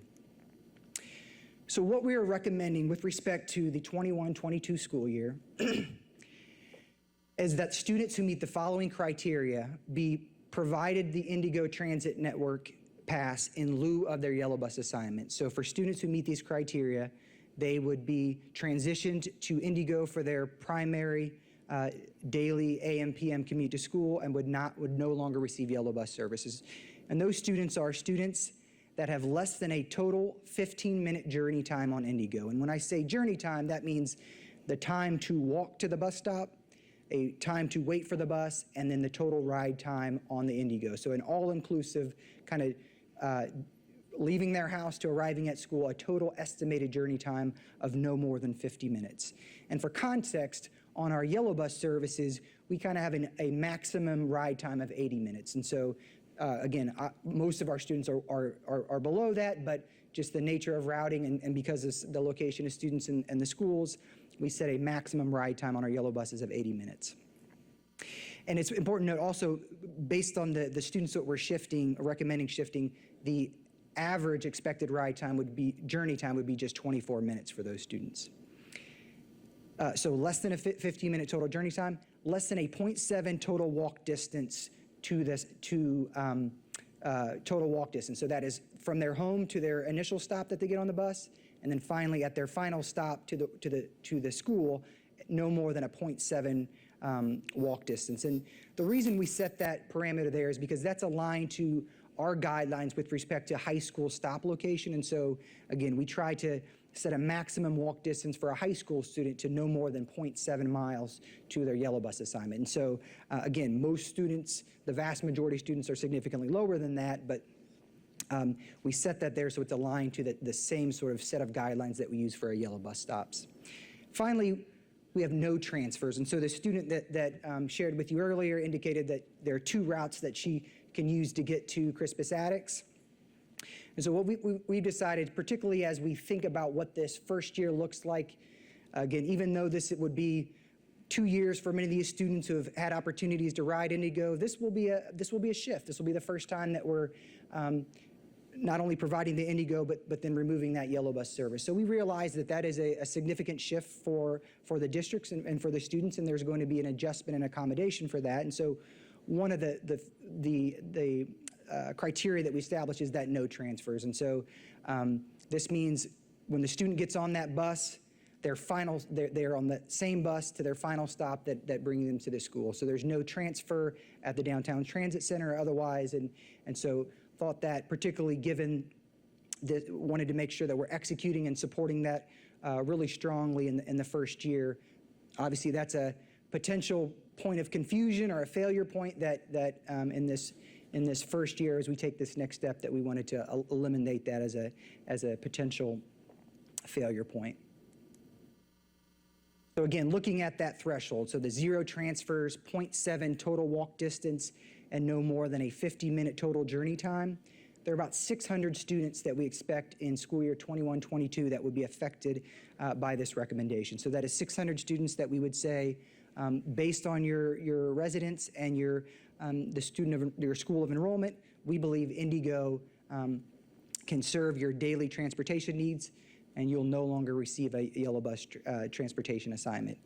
So what we are recommending with respect to the 21-22 school year is that students who meet the following criteria be provided the Indigo Transit Network pass in lieu of their yellow bus assignment. So for students who meet these criteria, they would be transitioned to Indigo for their primary daily AM/PM commute to school and would no longer receive yellow bus services. And those students are students that have less than a total 15-minute journey time on Indigo. And when I say journey time, that means the time to walk to the bus stop, a time to wait for the bus, and then the total ride time on the Indigo. So an all-inclusive kind of leaving their house to arriving at school, a total estimated journey time of no more than 50 minutes. And for context, on our yellow bus services, we kind of have a maximum ride time of 80 minutes. And so, again, most of our students are below that, but just the nature of routing and because of the location of students and the schools, we set a maximum ride time on our yellow buses of 80 minutes. And it's important to note also, based on the students that we're recommending shifting, the average expected journey time would be just 24 minutes for those students. So less than a 15-minute total journey time, less than a 0.7 total walk distance total walk distance. So that is from their home to their initial stop that they get on the bus, and then finally at their final stop to the school, no more than a 0.7 walk distance. And the reason we set that parameter there is because that's aligned to our guidelines with respect to high school stop location. And so, again, we try to set a maximum walk distance for a high school student to no more than 0.7 miles to their yellow bus assignment. And so, again, most students, the vast majority of students are significantly lower than that, but we set that there so it's aligned to the same sort of set of guidelines that we use for our yellow bus stops. Finally, we have no transfers. And so the student that shared with you earlier indicated that there are 2 routes that she can use to get to Crispus Attucks. And so what we decided, particularly as we think about what this first year looks like, again, even though it would be 2 years for many of these students who have had opportunities to ride Indigo, this will be a shift. This will be the first time that we're not only providing the Indigo, but then removing that yellow bus service. So we realize that is a significant shift for the districts and for the students, and there's going to be an adjustment and accommodation for that. And so one of the criteria that we established is that no transfers. And so this means when the student gets on that bus, they're on the same bus to their final stop that brings them to the school. So there's no transfer at the downtown transit center or otherwise. And so thought that particularly given wanted to make sure that we're executing and supporting that really strongly in the first year. Obviously, that's a potential point of confusion or a failure point that in this first year, as we take this next step, that we wanted to eliminate that as a potential failure point. So again, looking at that threshold, so the 0 transfers, 0.7 total walk distance, and no more than a 50-minute total journey time, there are about 600 students that we expect in school year 21-22 that would be affected by this recommendation. So that is 600 students that we would say, based on your residence and your school of enrollment, we believe Indigo can serve your daily transportation needs, and you'll no longer receive a yellow bus transportation assignment.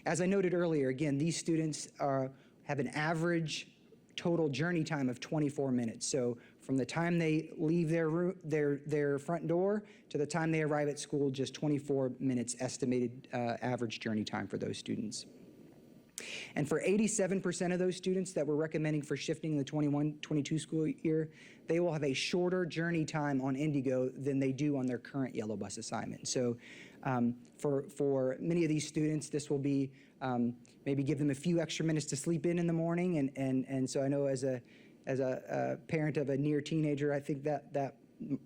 As I noted earlier, again, these students have an average total journey time of 24 minutes. So from the time they leave their front door to the time they arrive at school, just 24 minutes estimated average journey time for those students. And for 87% of those students that we're recommending for shifting the 21-22 school year, they will have a shorter journey time on Indigo than they do on their current yellow bus assignment. So for many of these students, this will be maybe give them a few extra minutes to sleep in the morning. And so I know as a parent of a near teenager, I think that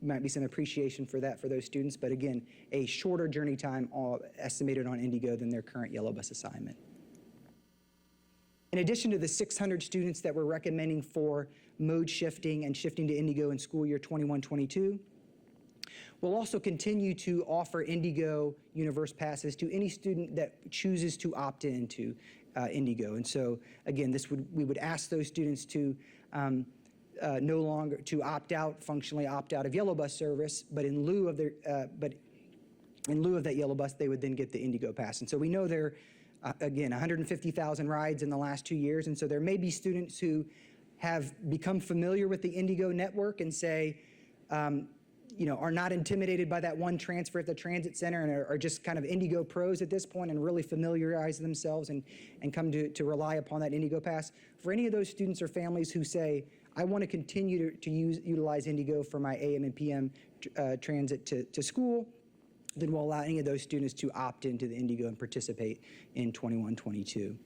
might be some appreciation for that for those students. But again, a shorter journey time estimated on Indigo than their current yellow bus assignment. In addition to the 600 students that we're recommending for mode shifting and shifting to Indigo in school year 21-22, we'll also continue to offer Indigo Universe Passes to any student that chooses to opt into Indigo. And so, again, we would ask those students to no longer to functionally opt out of yellow bus service, but in lieu of that yellow bus, they would then get the Indigo Pass. And so we know there. Again, 150,000 rides in the last 2 years, and so there may be students who have become familiar with the Indigo network and say, are not intimidated by that one transfer at the transit center and are just kind of Indigo pros at this point and really familiarize themselves and come to rely upon that Indigo Pass. For any of those students or families who say, I want to continue to utilize Indigo for my AM and PM transit to school, then we'll allow any of those students to opt into the Indigo and participate in 21-22.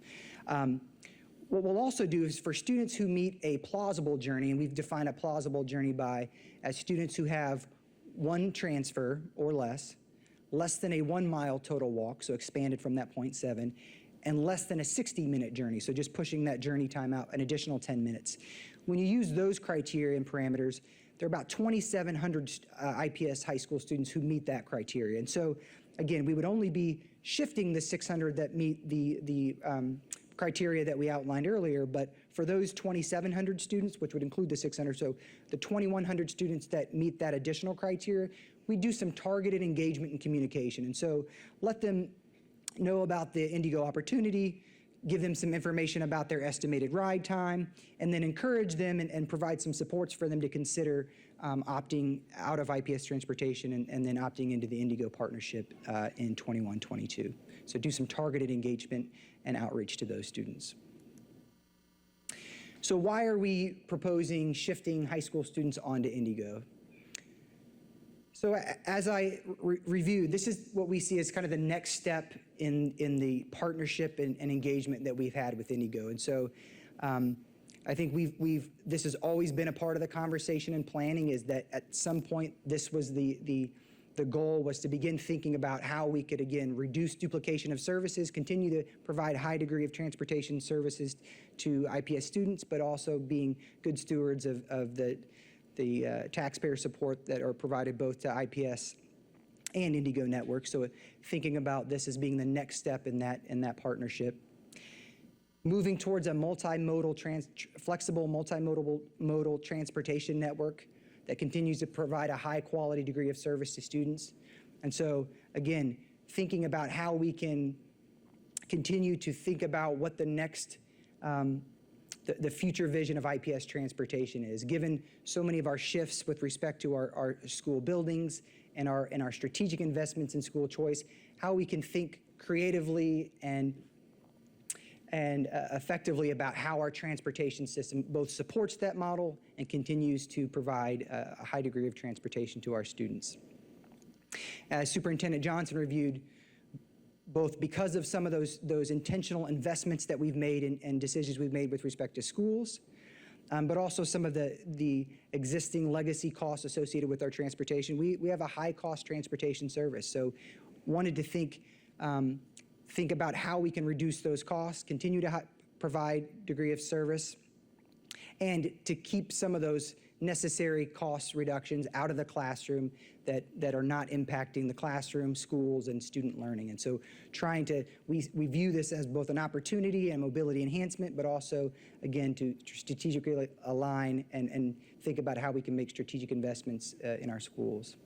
What we'll also do is for students who meet a plausible journey, and we've defined a plausible journey as students who have one transfer or less than a 1 mile total walk, so expanded from that 0.7, and less than a 60-minute journey, so just pushing that journey time out an additional 10 minutes. When you use those criteria and parameters, there are about 2,700 IPS high school students who meet that criteria. And so, again, we would only be shifting the 600 that meet the criteria that we outlined earlier, but for those 2,700 students, which would include the 600, so the 2,100 students that meet that additional criteria, we do some targeted engagement and communication. And so let them know about the Indigo opportunity, give them some information about their estimated ride time, and then encourage them and provide some supports for them to consider opting out of IPS transportation and then opting into the Indigo partnership in 21-22. So do some targeted engagement and outreach to those students. So why are we proposing shifting high school students onto Indigo? So as I reviewed, this is what we see as kind of the next step in the partnership and engagement that we've had with Indigo. And so I think this has always been a part of the conversation and planning, is that at some point this was the goal was to begin thinking about how we could, again, reduce duplication of services, continue to provide a high degree of transportation services to IPS students, but also being good stewards of the taxpayer support that are provided both to IPS and Indigo Network. So thinking about this as being the next step in that partnership. Moving towards a flexible multimodal transportation network that continues to provide a high quality degree of service to students. And so again, thinking about how we can continue to think about what the next the future vision of IPS transportation is, given so many of our shifts with respect to our school buildings and our strategic investments in school choice, how we can think creatively and effectively about how our transportation system both supports that model and continues to provide a high degree of transportation to our students. As Superintendent Johnson reviewed, both because of some of those intentional investments that we've made and decisions we've made with respect to schools, but also some of the existing legacy costs associated with our transportation. We have a high-cost transportation service, so wanted to think about how we can reduce those costs, continue to provide degree of service, and to keep some of those necessary cost reductions out of the classroom that are not impacting the classroom, schools, and student learning. And so we view this as both an opportunity and mobility enhancement, but also, again, to strategically align and think about how we can make strategic investments in our schools.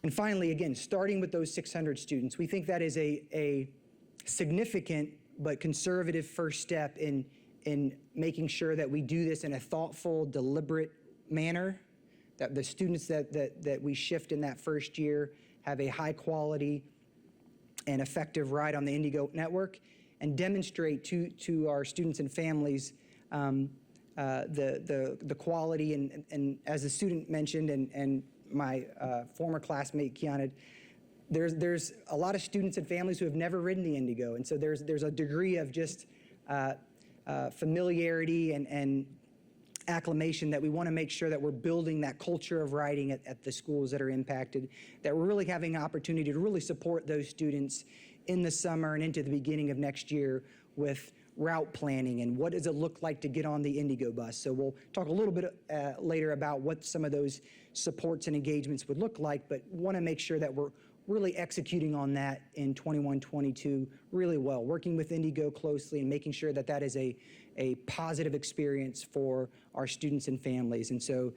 And finally, again, starting with those 600 students, we think that is a significant but conservative first step in in making sure that we do this in a thoughtful, deliberate manner, that the students that we shift in that first year have a high quality and effective ride on the Indigo network, and demonstrate to our students and families the quality and as the student mentioned and my former classmate Kiana, there's a lot of students and families who have never ridden the Indigo, and so there's a degree of just familiarity and acclimation that we want to make sure that we're building that culture of riding at the schools that are impacted, that we're really having an opportunity to really support those students in the summer and into the beginning of next year with route planning and what does it look like to get on the Indigo bus. So we'll talk a little bit later about what some of those supports and engagements would look like, but want to make sure that we're really executing on that in 21-22 really well, working with Indigo closely and making sure that that is a positive experience for our students and families. And so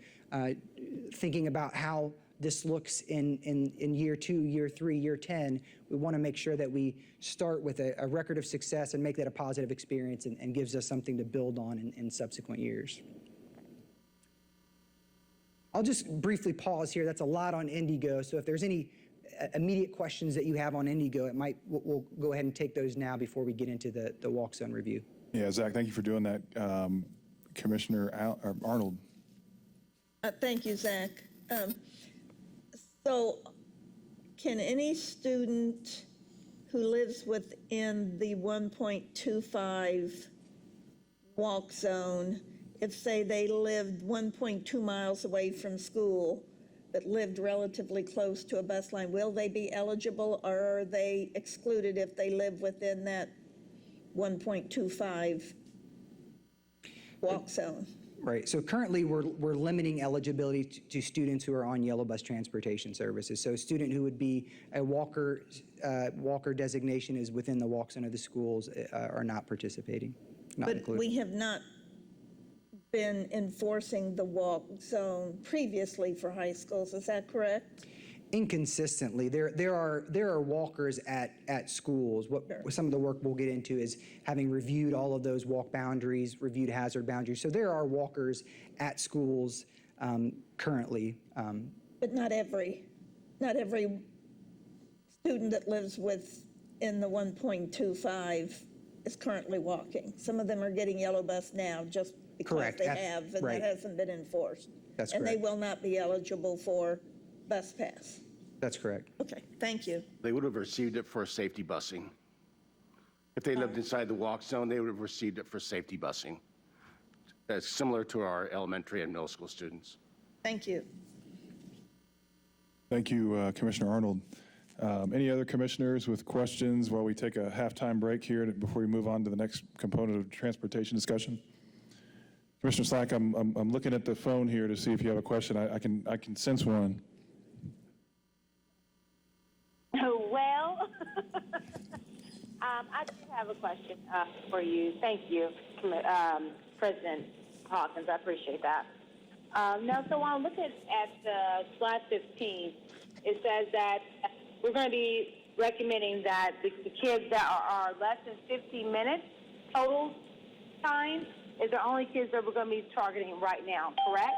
thinking about how this looks in year 2, year 3, year 10, we want to make sure that we start with a record of success and make that a positive experience and gives us something to build on in subsequent years. I'll just briefly pause here. That's a lot on Indigo, so if there's any immediate questions that you have on Indigo, we'll go ahead and take those now before we get into the walk zone review. Yeah, Zach, thank you for doing that. Commissioner Arnold. Thank you, Zach. So can any student who lives within the 1.25 walk zone, if say they lived 1.2 miles away from school, but lived relatively close to a bus line, will they be eligible, or are they excluded if they live within that 1.25 walk zone? Right. So currently, we're limiting eligibility to students who are on yellow bus transportation services. So a student who would be a walker designation is within the walk zone of the schools are not participating. Not But included. we have not been enforcing the walk zone previously for high schools. Is that correct? Inconsistently, there are walkers at schools. Some of the work we'll get into is having reviewed all of those walk boundaries, reviewed hazard boundaries. So there are walkers at schools currently. But not every student that lives within the 1.25 is currently walking. Some of them are getting yellow bus now just because Correct. they have, and Right. that hasn't been enforced. That's And they correct. will not be eligible for bus pass. That's correct. Okay, thank you. They would have received it for safety busing. If they lived inside the walk zone, they would have received it for safety busing. That's similar to our elementary and middle school students. Thank you. Thank you, Commissioner Arnold. Any other commissioners with questions while we take a halftime break here before we move on to the next component of transportation discussion? Commissioner Slack, I'm looking at the phone here to see if you have a question. I can sense one. Well, I do have a question for you. Thank you, President Hawkins. I appreciate that. Now, so while I'm looking at slide 15, it says that we're going to be recommending that the kids that are less than 15 minutes total time is the only kids that we're going to be targeting right now, correct?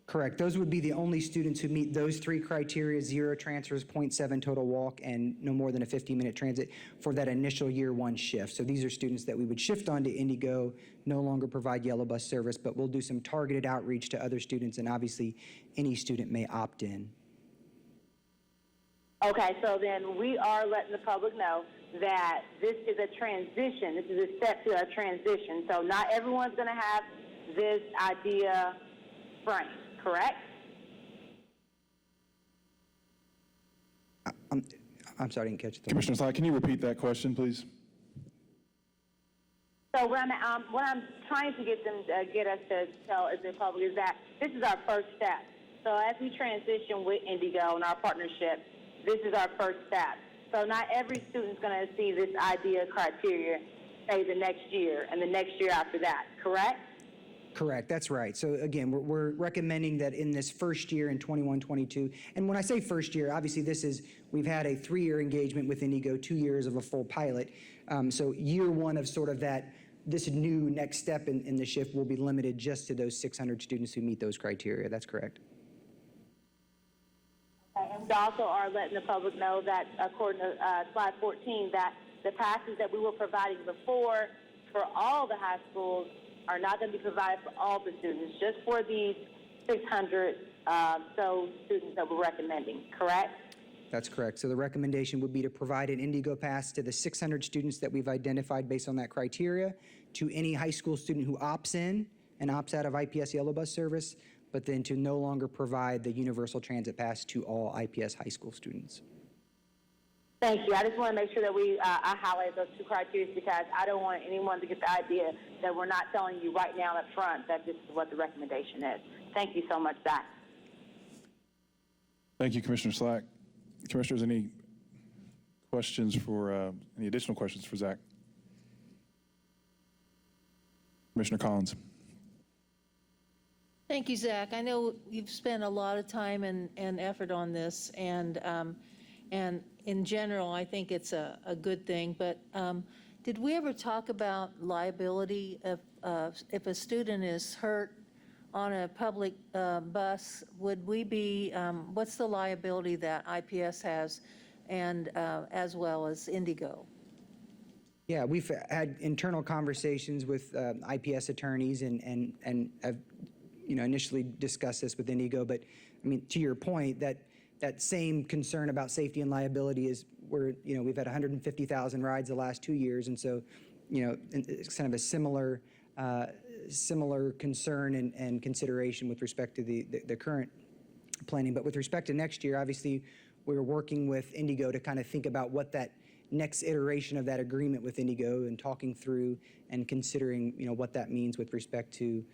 Correct. Those would be the only students who meet those three criteria: 0 transfers, 0.7 total walk, and no more than a 15-minute transit for that initial year 1 shift. So these are students that we would shift onto Indigo, no longer provide yellow bus service, but we'll do some targeted outreach to other students, and obviously any student may opt in. Okay, so then we are letting the public know that this is a transition. This is a step to a transition. So not everyone's going to have this idea framed, correct? I'm sorry, I didn't catch that. Commissioner Slack, can you repeat that question, please? So what I'm trying to get us to tell the public is that this is our first step. So as we transition with Indigo and our partnership, this is our first step. So not every student's going to see this idea criteria, say, the next year and the next year after that, correct? Correct, that's right. So again, we're recommending that in this first year in 21-22, and when I say first year, obviously we've had a 3-year engagement with Indigo, 2 years of a full pilot. So year 1 of sort of that this new next step in the shift will be limited just to those 600 students who meet those criteria. That's correct. And we also are letting the public know that, according to slide 14, that the passes that we were providing before for all the high schools are not going to be provided for all the students, just for these 600 students that we're recommending, correct? That's correct. So the recommendation would be to provide an Indigo Pass to the 600 students that we've identified based on that criteria, to any high school student who opts in and opts out of IPS Yellow Bus service, but then to no longer provide the Universal Transit Pass to all IPS high school students. Thank you. I just want to make sure that I highlight those two criteria, because I don't want anyone to get the idea that we're not telling you right now up front that this is what the recommendation is. Thank you so much, Zach. Thank you, Commissioner Slack. Commissioners, any questions for, any additional questions for Zach? Commissioner Collins. Thank you, Zach. I know you've spent a lot of time and effort on this, and in general, I think it's a good thing. But did we ever talk about liability if a student is hurt on a public bus? Would we be, what's the liability that IPS has, and as well as Indigo? Yeah, we've had internal conversations with IPS attorneys and have, initially discussed this with Indigo. But I mean, to your point, that same concern about safety and liability is where, we've had 150,000 rides the last 2 years. And so, it's kind of a similar concern and consideration with respect to the current planning. But with respect to next year, obviously, we're working with Indigo to kind of think about what that next iteration of that agreement with Indigo, and talking through and considering, what that means with respect to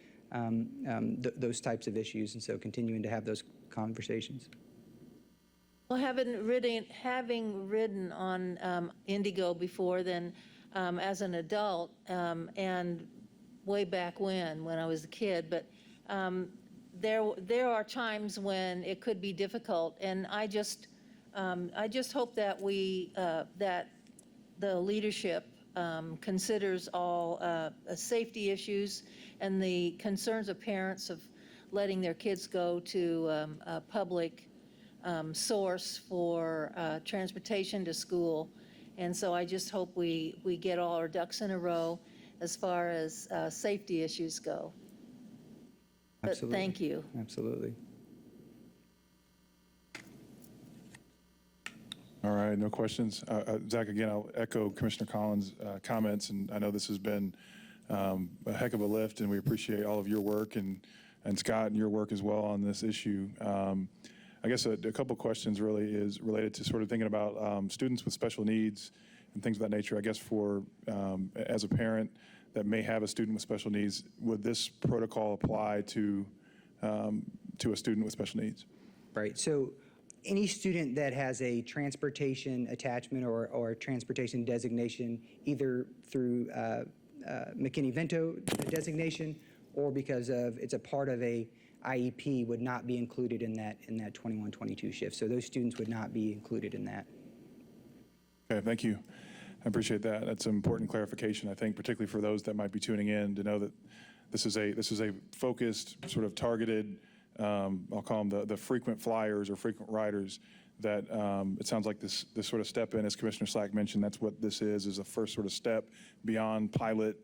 those types of issues. And so continuing to have those conversations. Well, having ridden on Indigo before, then as an adult, and way back when I was a kid, but there are times when it could be difficult, and I just hope that that the leadership considers all safety issues and the concerns of parents of letting their kids go to a public source for transportation to school. And so I just hope we get all our ducks in a row as far as safety issues go. But thank you. Absolutely. All right, no questions. Zach, again, I'll echo Commissioner Collins' comments, and I know this has been a heck of a lift, and we appreciate all of your work, and Scott, and your work as well on this issue. I guess a couple questions really is related to sort of thinking about students with special needs and things of that nature. I guess for, as a parent that may have a student with special needs, would this protocol apply to a student with special needs? Right. So any student that has a transportation attachment or a transportation designation, either through McKinney-Vento designation or because of it's a part of a IEP, would not be included in that 21-22 shift. So those students would not be included in that. Okay, thank you. I appreciate that. That's an important clarification, I think, particularly for those that might be tuning in, to know that this is a focused, sort of targeted, I'll call them the frequent flyers or frequent riders, that it sounds like this sort of step in, as Commissioner Slack mentioned, that's what this is a first sort of step beyond pilot,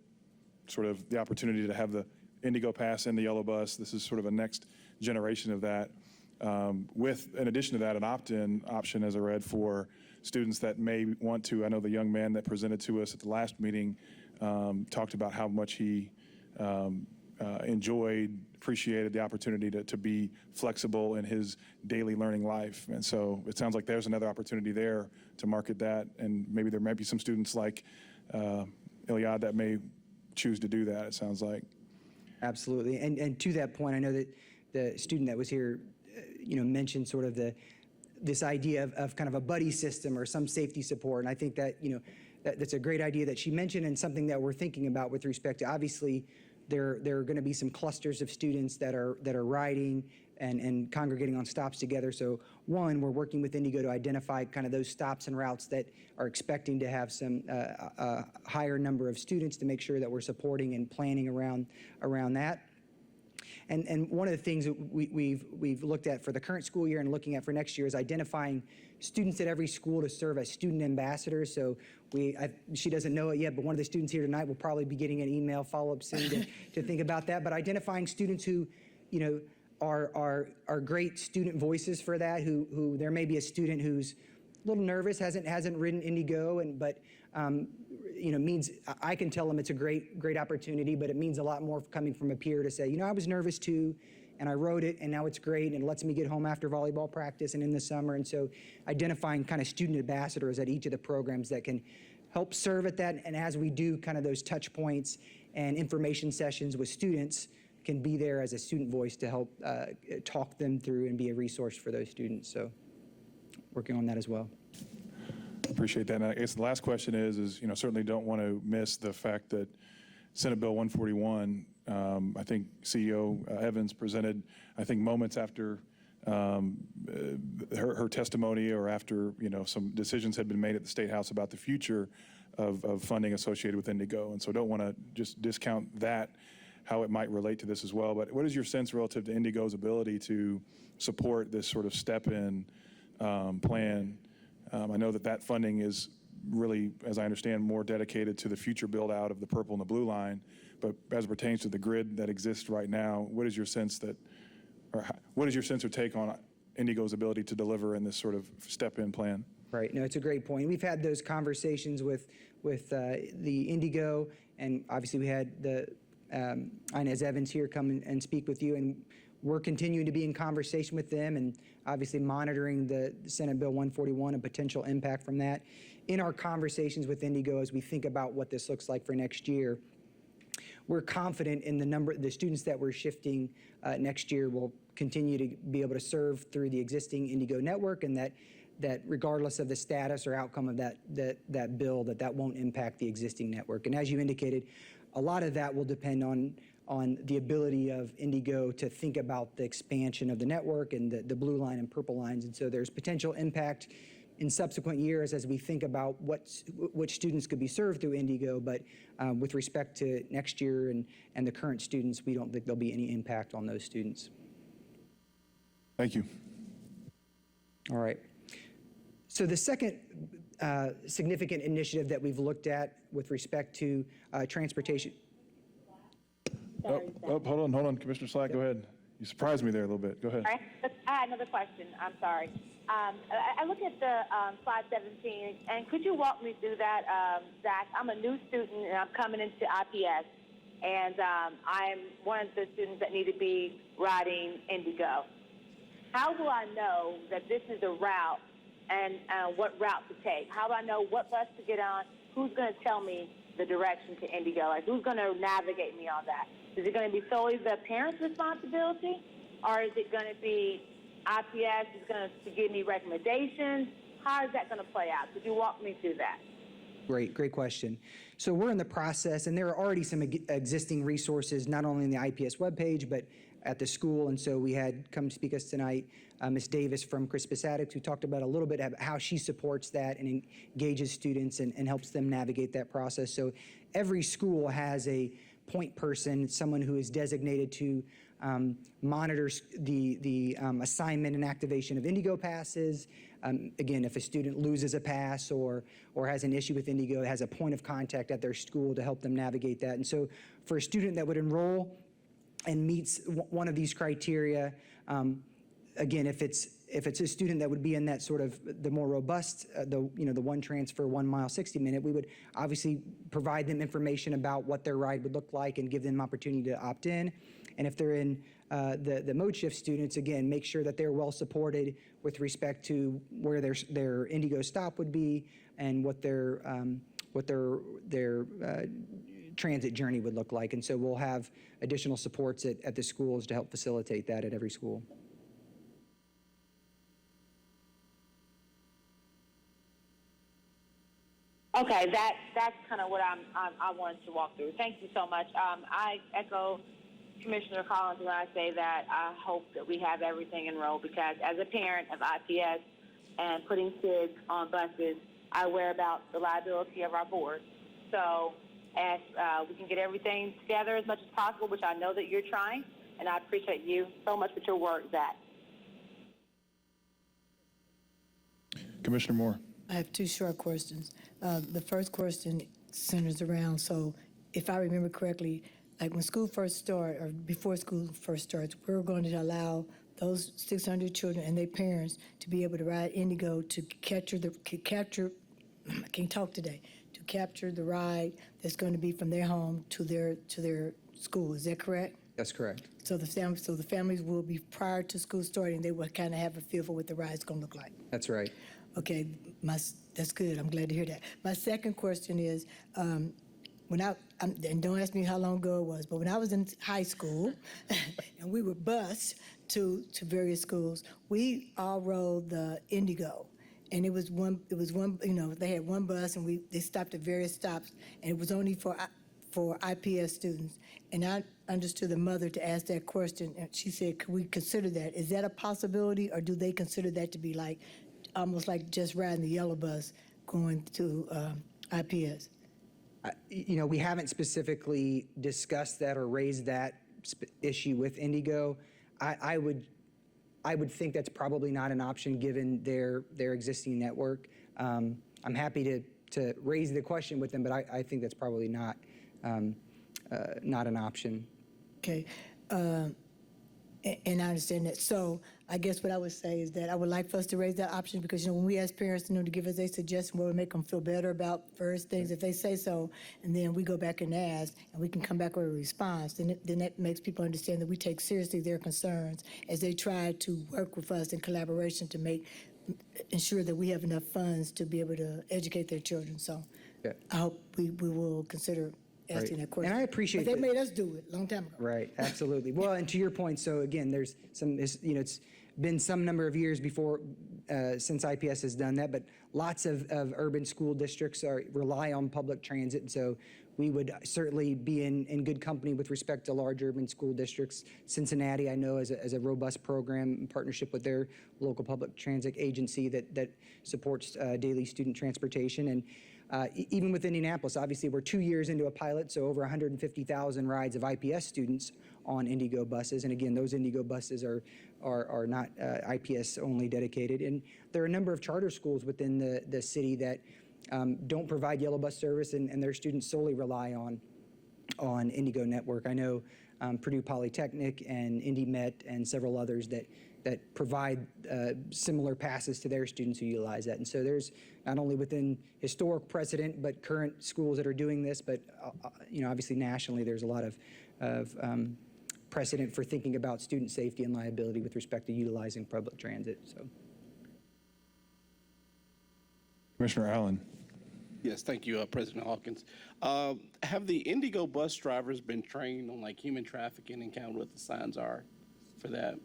sort of the opportunity to have the Indigo Pass and the Yellow Bus. This is sort of a next generation of that. With, in addition to that, an opt-in option, as I read, for students that may want to. I know the young man that presented to us at the last meeting talked about how much he enjoyed, appreciated the opportunity to be flexible in his daily learning life. And so it sounds like there's another opportunity there to market that, and maybe there might be some students like Iliad that may choose to do that, it sounds like. Absolutely. And to that point, I know that the student that was here, mentioned sort of this idea of kind of a buddy system or some safety support. And I think that, that's a great idea that she mentioned, and something that we're thinking about with respect to, obviously, there are going to be some clusters of students that are riding and congregating on stops together. So one, we're working with Indigo to identify kind of those stops and routes that are expecting to have some higher number of students to make sure that we're supporting and planning around that. And one of the things that we've looked at for the current school year and looking at for next year is identifying students at every school to serve as student ambassadors. So she doesn't know it yet, but one of the students here tonight will probably be getting an email follow-up soon to think about that. But identifying students who, you know, are great student voices for that. Who there may be a student who's a little nervous, hasn't ridden Indigo, but you know, means I can tell them it's a great opportunity, but it means a lot more coming from a peer to say, you know, I was nervous too, and I rode it, and now it's great, and it lets me get home after volleyball practice and in the summer. And so identifying kind of student ambassadors at each of the programs that can help serve at that, and as we do kind of those touch points and information sessions with students, can be there as a student voice to help talk them through and be a resource for those students. So working on that as well. Appreciate that. And I guess the last question is, you know, certainly don't want to miss the fact that Senate Bill 141, I think CEO Evans presented, I think moments after her testimony or after, you know, some decisions had been made at the State House about the future of funding associated with Indigo. And so don't want to just discount that, how it might relate to this as well. But what is your sense relative to Indigo's ability to support this sort of step-in plan? I know that funding is really, as I understand, more dedicated to the future build-out of the purple and the blue line. But as it pertains to the grid that exists right now, what is your sense or take on Indigo's ability to deliver in this sort of step-in plan? Right. No, it's a great point. We've had those conversations with the Indigo, and obviously we had the Inez Evans here come and speak with you, and we're continuing to be in conversation with them and obviously monitoring the Senate Bill 141 and potential impact from that. In our conversations with Indigo, as we think about what this looks like for next year, we're confident in the students that we're shifting next year will continue to be able to serve through the existing Indigo network, and that regardless of the status or outcome of that bill, that won't impact the existing network. And as you indicated, a lot of that will depend on the ability of Indigo to think about the expansion of the network and the blue line and purple lines. And so there's potential impact in subsequent years as we think about which students could be served through Indigo. But with respect to next year and the current students, we don't think there'll be any impact on those students. Thank you. All right. So the second significant initiative that we've looked at with respect to transportation. Hold on, Commissioner Slack, go ahead. You surprised me there a little bit. Go ahead. All right. I had another question. I'm sorry. I look at the slide 17, and could you walk me through that, Zach? I'm a new student, and I'm coming into IPS, and I'm one of the students that need to be riding Indigo. How do I know that this is a route and what route to take? How do I know what bus to get on? Who's going to tell me the direction to Indigo? Like, who's going to navigate me on that? Is it going to be solely the parent's responsibility, or is it going to be IPS is going to give me recommendations? How is that going to play out? Could you walk me through that? Great question. So we're in the process, and there are already some existing resources, not only in the IPS webpage, but at the school. And so we had come speak us tonight, Ms. Davis from Crispus Attucks, who talked about a little bit about how she supports that and engages students and helps them navigate that process. So every school has a point person, someone who is designated to monitor the assignment and activation of Indigo passes. Again, if a student loses a pass or has an issue with Indigo, it has a point of contact at their school to help them navigate that. And so for a student that would enroll and meets one of these criteria, again, if it's a student that would be in that sort of the more robust, the one transfer, 1 mile, 60 minute, we would obviously provide them information about what their ride would look like and give them opportunity to opt in. And if they're in the mode shift students, again, make sure that they're well supported with respect to where their Indigo stop would be and what their transit journey would look like. And so we'll have additional supports at the schools to help facilitate that at every school. Okay, that's kind of what I wanted to walk through. Thank you so much. I echo Commissioner Collins when I say that I hope that we have everything enrolled, because as a parent of IPS and putting kids on buses, I worry about the liability of our board. So as we can get everything together as much as possible, which I know that you're trying, and I appreciate you so much with your work, Zach. Commissioner Moore. I have two short questions. The first question centers around, so if I remember correctly, like when school first started, or before school first starts, we're going to allow those 600 children and their parents to be able to ride Indigo to capture, I can't talk today, to capture the ride that's going to be from their home to their school. Is that correct? That's correct. So the families will be, prior to school starting, they will kind of have a feel for what the ride's going to look like. That's right. Okay, that's good. I'm glad to hear that. My second question is, and don't ask me how long ago it was, but when I was in high school and we were bused to various schools, we all rode the Indigo. And it was one, they had one bus and they stopped at various stops, and it was only for IPS students. And I understood the mother to ask that question, and she said, could we consider that? Is that a possibility, or do they consider that to be like, almost like just riding the yellow bus going to IPS? We haven't specifically discussed that or raised that issue with Indigo. I would think that's probably not an option given their existing network. I'm happy to raise the question with them, but I think that's probably not an option. Okay. And I understand that. So I guess what I would say is that I would like for us to raise that option, because, when we ask parents, to give us a suggestion what would make them feel better about first things, if they say so, and then we go back and ask, and we can come back with a response, then that makes people understand that we take seriously their concerns as they try to work with us in collaboration to ensure that we have enough funds to be able to educate their children. So Yeah. I hope we will consider asking that question. And I appreciate But they that. made us do it a long time ago. Right, absolutely. Well, and to your point, so again, there's it's been some number of years since IPS has done that, but lots of urban school districts rely on public transit, and so we would certainly be in good company with respect to large urban school districts. Cincinnati, I know, as a robust program in partnership with their local public transit agency that supports daily student transportation. And even with Indianapolis, obviously, we're 2 years into a pilot, so over 150,000 rides of IPS students on Indigo buses. And again, those Indigo buses are not IPS only dedicated. And there are a number of charter schools within the city that don't provide yellow bus service, and their students solely rely on Indigo network. I know Purdue Polytechnic and IndyMet and several others that provide similar passes to their students who utilize that. And so there's not only within historic precedent, but current schools that are doing this, but obviously nationally there's a lot of precedent for thinking about student safety and liability with respect to utilizing public transit. So, Commissioner Allen. Yes, thank you, President Hawkins. Have the Indigo bus drivers been trained on human trafficking and kind of what the signs are for that?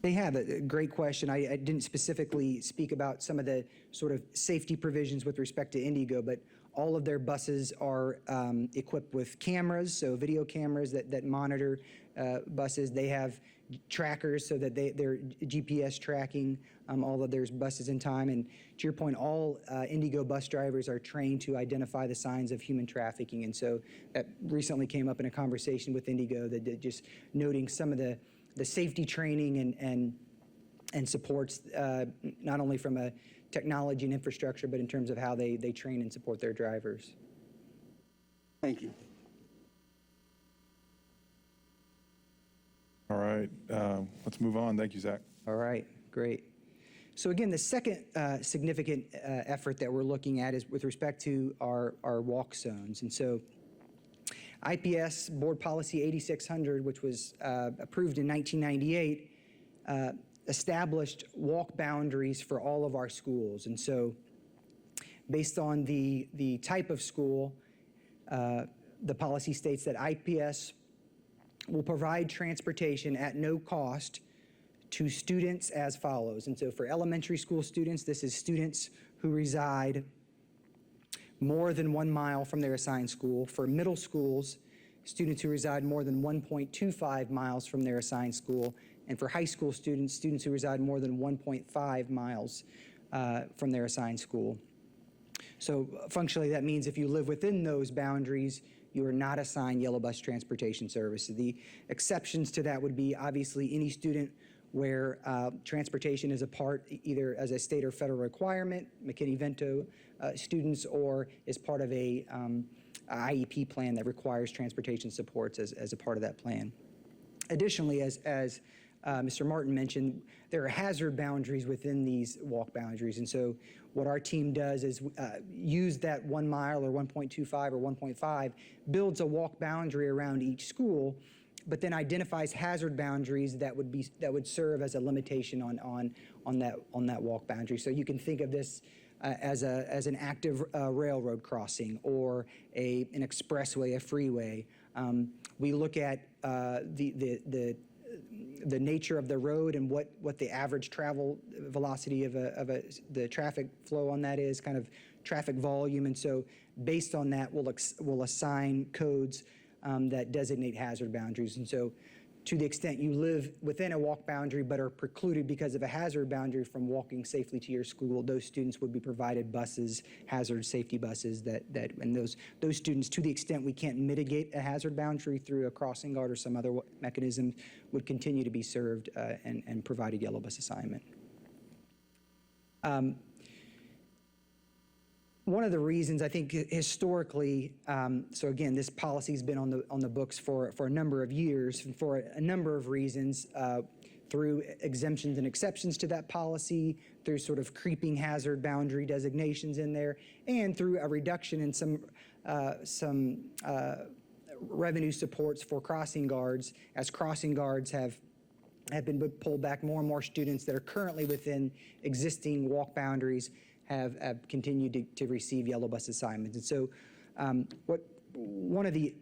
they have a great question. I didn't specifically speak about some of the sort of safety provisions with respect to Indigo, but all of their buses are equipped with cameras, so video cameras that monitor buses. They have trackers so that they're GPS tracking all of their buses in time. And to your point, all Indigo bus drivers are trained to identify the signs of human trafficking. And so that recently came up in a conversation with Indigo, that just noting some of the safety training and supports, not only from a technology and infrastructure, but in terms of how they train and support their drivers. Thank you. All right, let's move on. Thank you, Zach. All right, great. So again, the second significant effort that we're looking at is with respect to our walk zones. And so IPS Board Policy 8600, which was approved in 1998, established walk boundaries for all of our schools. And so based on the type of school, the policy states that IPS will provide transportation at no cost to students as follows. And so for elementary school students, this is students who reside more than 1 mile from their assigned school. For middle schools, students who reside more than 1.25 miles from their assigned school, and for high school students, students who reside more than 1.5 miles from their assigned school. So functionally, that means if you live within those boundaries, you are not assigned yellow bus transportation service. The exceptions to that would be obviously any student where transportation is a part either as a state or federal requirement, McKinney-Vento students, or is part of a IEP plan that requires transportation supports as a part of that plan. Additionally, as Mr. Martin mentioned, there are hazard boundaries within these walk boundaries. And so what our team does is use that 1 mile or 1.25 or 1.5, builds a walk boundary around each school, but then identifies hazard boundaries that would serve as a limitation on that walk boundary. So you can think of this as an active railroad crossing or an expressway, a freeway. We look at the nature of the road and what the average travel velocity of the traffic flow on that is, kind of traffic volume. And so based on that, we'll assign codes that designate hazard boundaries. And so to the extent you live within a walk boundary but are precluded because of a hazard boundary from walking safely to your school, those students would be provided buses, hazard safety buses, and those students, to the extent we can't mitigate a hazard boundary through a crossing guard or some other mechanism, would continue to be served and provided yellow bus assignment. One of the reasons I think historically, so again, this policy has been on the books for a number of years, for a number of reasons, through exemptions and exceptions to that policy, through sort of creeping hazard boundary designations in there, and through a reduction in some revenue supports for crossing guards, as crossing guards have been pulled back. More and more students that are currently within existing walk boundaries have continued to receive yellow bus assignments. And so one of the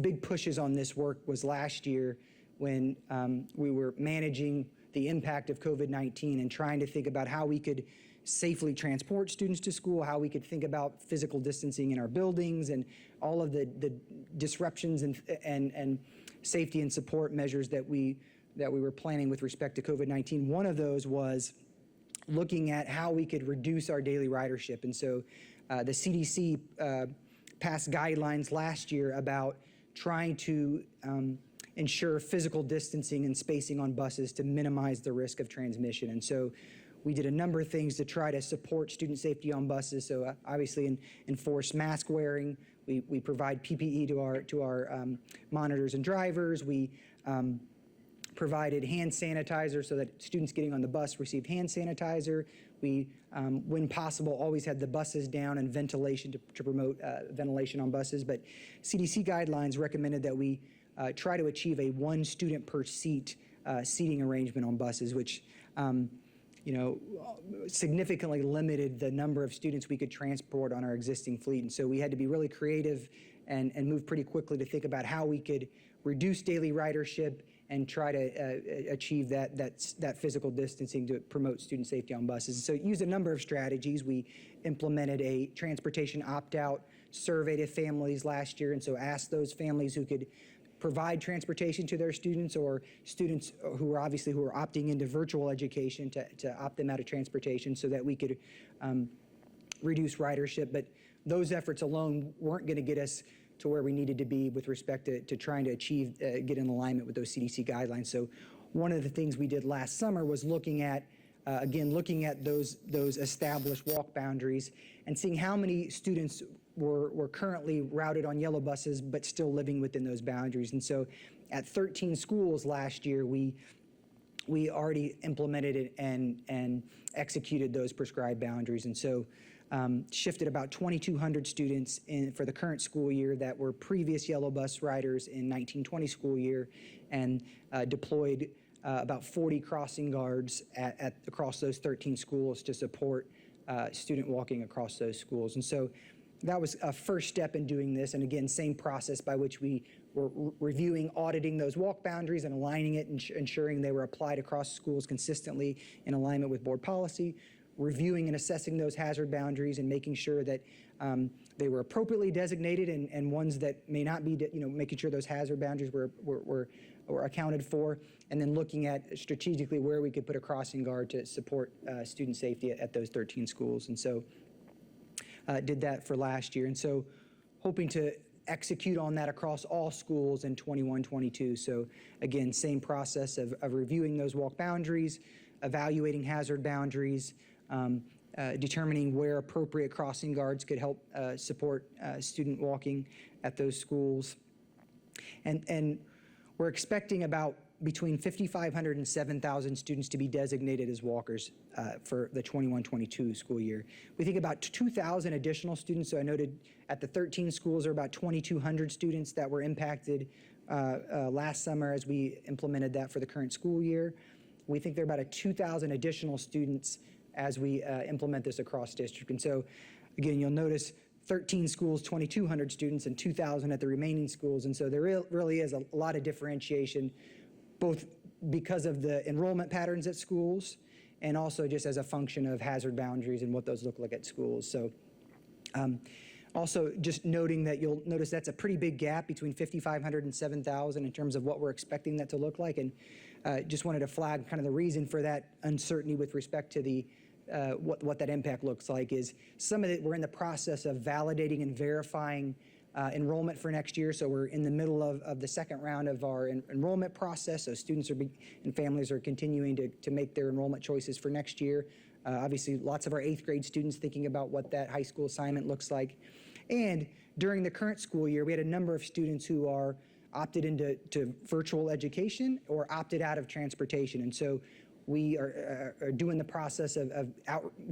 big pushes on this work was last year when we were managing the impact of COVID-19 and trying to think about how we could safely transport students to school, how we could think about physical distancing in our buildings, and all of the disruptions and safety and support measures that we were planning with respect to COVID-19. One of those was looking at how we could reduce our daily ridership. And so the CDC passed guidelines last year about trying to ensure physical distancing and spacing on buses to minimize the risk of transmission. And so we did a number of things to try to support student safety on buses. So obviously enforce mask wearing. We provide PPE to our monitors and drivers. We provided hand sanitizer so that students getting on the bus received hand sanitizer. We, when possible, always had the buses down and ventilation to promote ventilation on buses. But CDC guidelines recommended that we try to achieve a 1 student per seat seating arrangement on buses, which significantly limited the number of students we could transport on our existing fleet. And so we had to be really creative and move pretty quickly to think about how we could reduce daily ridership and try to achieve that physical distancing to promote student safety on buses. So used a number of strategies. We implemented a transportation opt-out survey to families last year, and so asked those families who could provide transportation to their students, or students who are opting into virtual education, to opt them out of transportation so that we could reduce ridership. But those efforts alone weren't going to get us to where we needed to be with respect to trying to achieve, get in alignment with those CDC guidelines. So one of the things we did last summer was looking at those established walk boundaries and seeing how many students were currently routed on yellow buses but still living within those boundaries. And so at 13 schools last year, we already implemented it and executed those prescribed boundaries. And so shifted about 2,200 students for the current school year that were previous yellow bus riders in 1920 school year, and deployed about 40 crossing guards across those 13 schools to support student walking across those schools. And so that was a first step in doing this. And again, same process by which we were reviewing, auditing those walk boundaries and aligning it and ensuring they were applied across schools consistently in alignment with board policy. reviewing and assessing those hazard boundaries and making sure that they were appropriately designated and ones that may not be, making sure those hazard boundaries were accounted for, and then looking at strategically where we could put a crossing guard to support student safety at those 13 schools. And so did that for last year. And so hoping to execute on that across all schools in 21-22. So again, same process of reviewing those walk boundaries, evaluating hazard boundaries, determining where appropriate crossing guards could help support student walking at those schools. And we're expecting about between 5,500 and 7,000 students to be designated as walkers for the 21-22 school year. We think about 2,000 additional students. So I noted at the 13 schools there are about 2,200 students that were impacted last summer as we implemented that for the current school year. We think there are about 2,000 additional students as we implement this across district. And so again, you'll notice 13 schools, 2,200 students, and 2,000 at the remaining schools. And so there really is a lot of differentiation, both because of the enrollment patterns at schools and also just as a function of hazard boundaries and what those look like at schools. So also just noting that you'll notice that's a pretty big gap between 5,500 and 7,000 in terms of what we're expecting that to look like. And just wanted to flag kind of the reason for that uncertainty with respect to the what that impact looks like is some of it, we're in the process of validating and verifying enrollment for next year. So we're in the middle of the second round of our enrollment process. So students and families are continuing to make their enrollment choices for next year. Obviously, lots of our 8th grade students thinking about what that high school assignment looks like. And during the current school year, we had a number of students who are opted into virtual education or opted out of transportation. And so we are doing the process of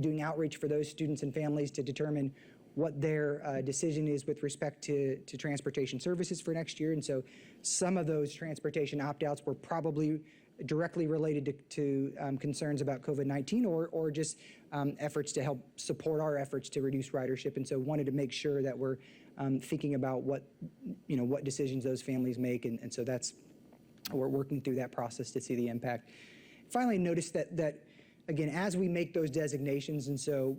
doing outreach for those students and families to determine what their decision is with respect to transportation services for next year. And so some of those transportation opt-outs were probably directly related to concerns about COVID-19 or just efforts to help support our efforts to reduce ridership. And so wanted to make sure that we're thinking about what decisions those families make. And so we're working through that process to see the impact. Finally, notice that again, as we make those designations, and so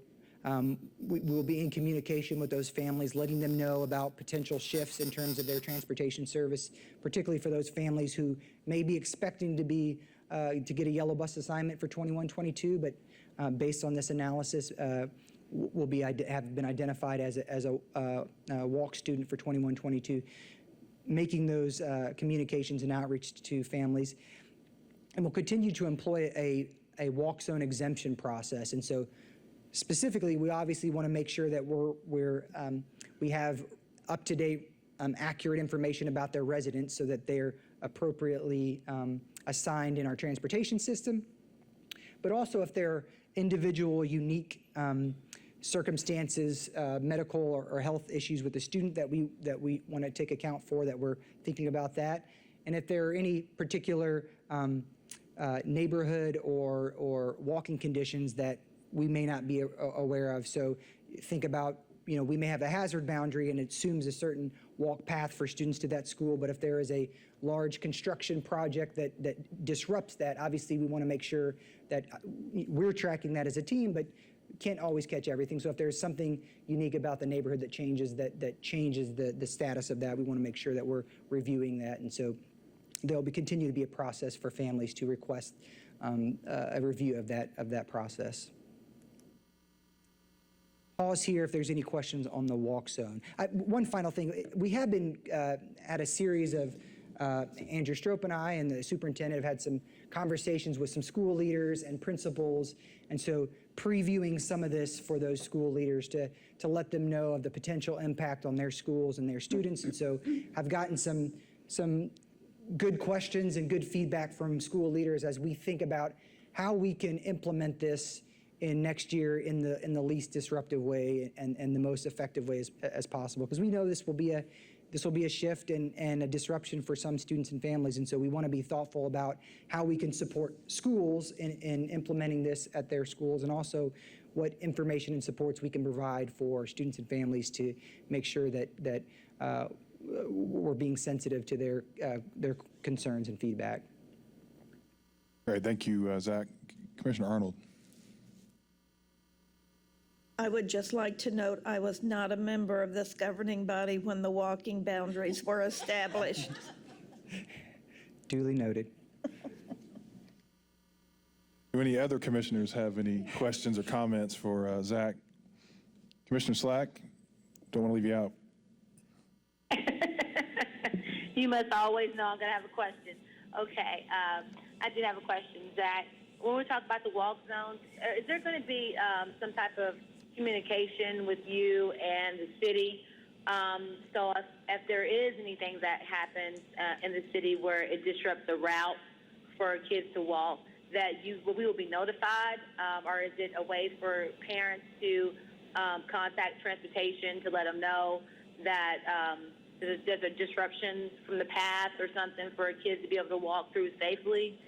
we will be in communication with those families, letting them know about potential shifts in terms of their transportation service, particularly for those families who may be expecting to get a yellow bus assignment for 21-22, but based on this analysis, have been identified as a walk student for 21-22, making those communications and outreach to families. And we'll continue to employ a walk zone exemption process. And so specifically, we obviously want to make sure that we have up-to-date, accurate information about their residents so that they're appropriately assigned in our transportation system. But also if there are individual, unique circumstances, medical or health issues with the student that we want to take account for, that we're thinking about that. And if there are any particular neighborhood or walking conditions that we may not be aware of. So think about, we may have a hazard boundary and it assumes a certain walk path for students to that school, but if there is a large construction project that disrupts that, obviously we want to make sure that we're tracking that as a team, but can't always catch everything. So if there's something unique about the neighborhood that changes the status of that, we want to make sure that we're reviewing that. And so there'll continue to be a process for families to request a review of that process. Pause here if there's any questions on the walk zone. One final thing, we have been at a series of, Andrew Strope and I and the superintendent have had some conversations with some school leaders and principals, and so previewing some of this for those school leaders to let them know of the potential impact on their schools and their students. And so I've gotten some good questions and good feedback from school leaders as we think about how we can implement this in next year in the least disruptive way and the most effective way as possible. Because we know this will be a shift and a disruption for some students and families, and so we want to be thoughtful about how we can support schools in implementing this at their schools, and also what information and supports we can provide for students and families to make sure that we're being sensitive to their concerns and feedback. All right, thank you, Zach. Commissioner Arnold. I would just like to note I was not a member of this governing body when the walking boundaries were established. Duly noted. Do any other commissioners have any questions or comments for Zach? Commissioner Slack, don't want to leave you out. You must always know I'm going to have a question. Okay, I did have a question, Zach. When we talk about the walk zones, is there going to be some type of communication with you and the city? So if there is anything that happens in the city where it disrupts the route for kids to walk, that we will be notified, or is it a way for parents to contact transportation to let them know that there's a disruption from the path or something for kids to be able to walk through safely?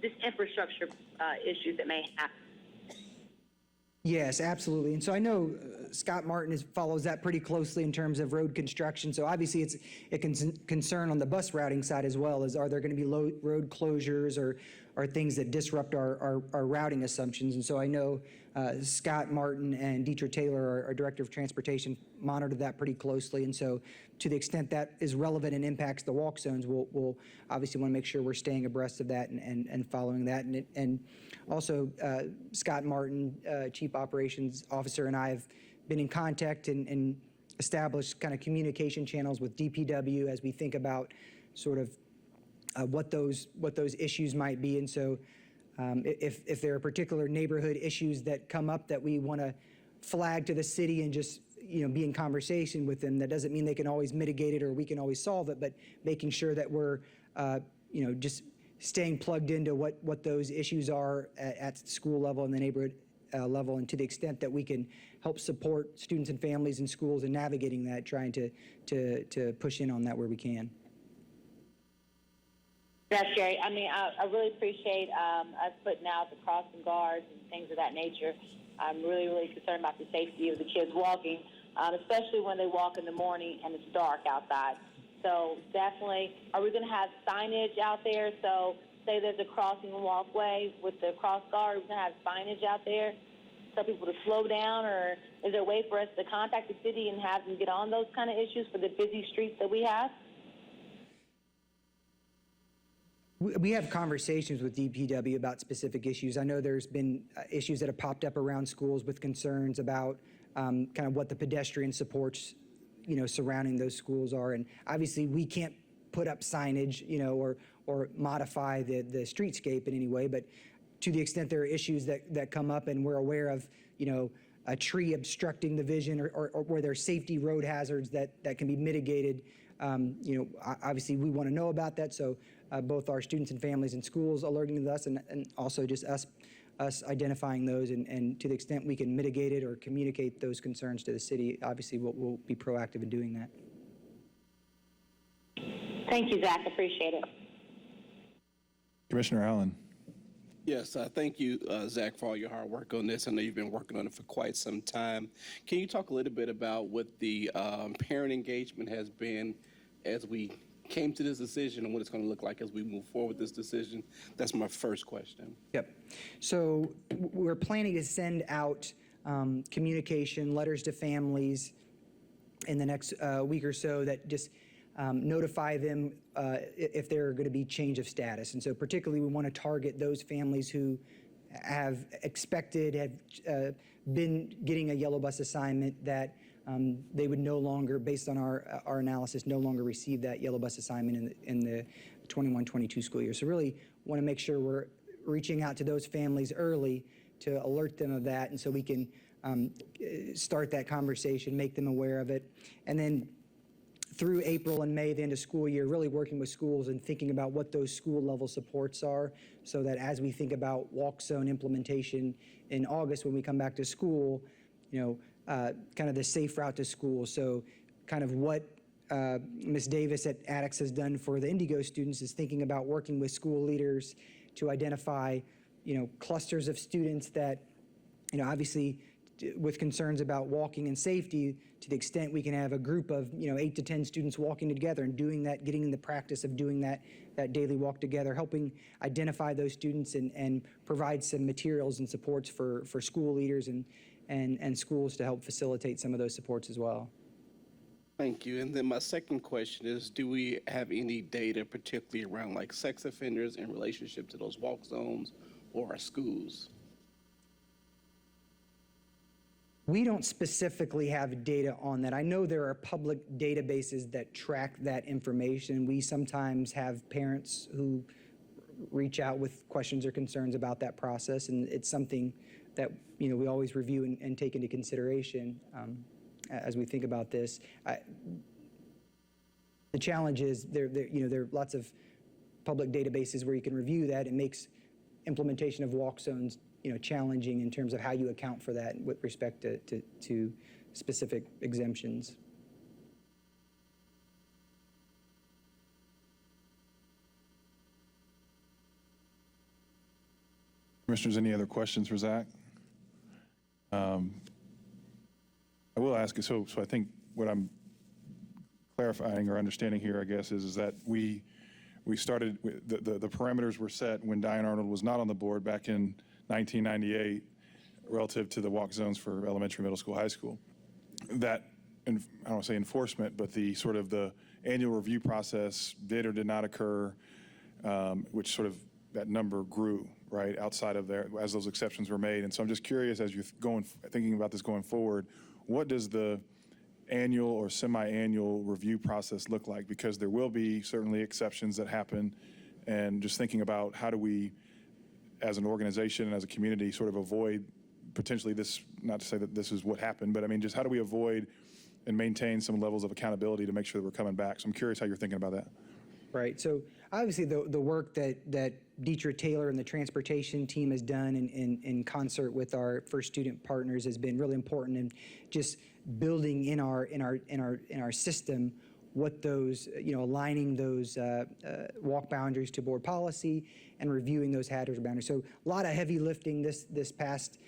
Just infrastructure issues that may happen. Yes, absolutely. And so I know Scott Martin follows that pretty closely in terms of road construction. So obviously it's a concern on the bus routing side as well, as are there going to be road closures or things that disrupt our routing assumptions. And so I know Scott Martin and Dietrich Taylor, our Director of Transportation, monitor that pretty closely. And so to the extent that is relevant and impacts the walk zones, we'll obviously want to make sure we're staying abreast of that and following that. And also Scott Martin, Chief Operations Officer, and I have been in contact and established kind of communication channels with DPW as we think about sort of what those issues might be. And so if there are particular neighborhood issues that come up that we want to flag to the city and just be in conversation with them, that doesn't mean they can always mitigate it or we can always solve it, but making sure that we're just staying plugged into what those issues are at the school level and the neighborhood level, and to the extent that we can help support students and families in schools in navigating that, trying to push in on that where we can. That's great. I mean, I really appreciate us putting out the crossing guards and things of that nature. I'm really, really concerned about the safety of the kids walking, especially when they walk in the morning and it's dark outside. So definitely, are we going to have signage out there? So say there's a crossing walkway with the cross guard, we're going to have signage out there, tell people to slow down, or is there a way for us to contact the city and have them get on those kind of issues for the busy streets that we have? We have conversations with DPW about specific issues. I know there's been issues that have popped up around schools with concerns about kind of what the pedestrian supports, surrounding those schools are. And obviously we can't put up signage, or modify the streetscape in any way, but to the extent there are issues that come up and we're aware of, a tree obstructing the vision or where there's safety road hazards that can be mitigated, obviously we want to know about that. So both our students and families in schools alerting us and also just us identifying those, and to the extent we can mitigate it or communicate those concerns to the city, obviously we'll be proactive in doing that. Thank you, Zach. Appreciate it. Commissioner Allen. Yes, thank you, Zach, for all your hard work on this. I know you've been working on it for quite some time. Can you talk a little bit about what the parent engagement has been as we came to this decision and what it's going to look like as we move forward with this decision? That's my first question. Yep. So we're planning to send out communication, letters to families in the next week or so that just notify them if there are going to be change of status. And so particularly we want to target those families who have been getting a yellow bus assignment that they would no longer, based on our analysis, no longer receive that yellow bus assignment in the 21-22 school year. So really want to make sure we're reaching out to those families early to alert them of that, and so we can start that conversation, make them aware of it. And then through April and May, the end of school year, really working with schools and thinking about what those school level supports are, so that as we think about walk zone implementation in August when we come back to school, kind of the safe route to school. So kind of what Ms. Davis at ADDIX has done for the Indigo students is thinking about working with school leaders to identify, clusters of students that, obviously with concerns about walking and safety, to the extent we can have a group of, 8 to 10 students walking together and doing that, getting in the practice of doing that daily walk together, helping identify those students and provide some materials and supports for school leaders and and schools to help facilitate some of those supports as well. Thank you. And then my second question is, do we have any data particularly around like sex offenders in relationship to those walk zones or our schools? We don't specifically have data on that. I know there are public databases that track that information. We sometimes have parents who reach out with questions or concerns about that process, and it's something that we always review and take into consideration as we think about this. The challenge is there are lots of public databases where you can review that. It makes implementation of walk zones challenging in terms of how you account for that with respect to specific exemptions. Commissioners, any other questions for Zach? I will ask you, so I think what I'm clarifying or understanding here, I guess, is that we started, the parameters were set when Diane Arnold was not on the board back in 1998 relative to the walk zones for elementary, middle school, high school. That, I don't want to say enforcement, but the sort of the annual review process did or did not occur, which sort of that number grew, right, outside of there as those exceptions were made. And so I'm just curious, as you're thinking about this going forward, what does the annual or semi-annual review process look like? Because there will be certainly exceptions that happen, and just thinking about how do we, as an organization and as a community, sort of avoid potentially this, not to say that this is what happened, but I mean, just how do we avoid and maintain some levels of accountability to make sure that we're coming back? So I'm curious how you're thinking about that. Right. So obviously the work that Deidre Taylor and the transportation team has done in concert with our first student partners has been really important in just building in our system what those, aligning those walk boundaries to board policy and reviewing those hazard boundaries. So a lot of heavy lifting this past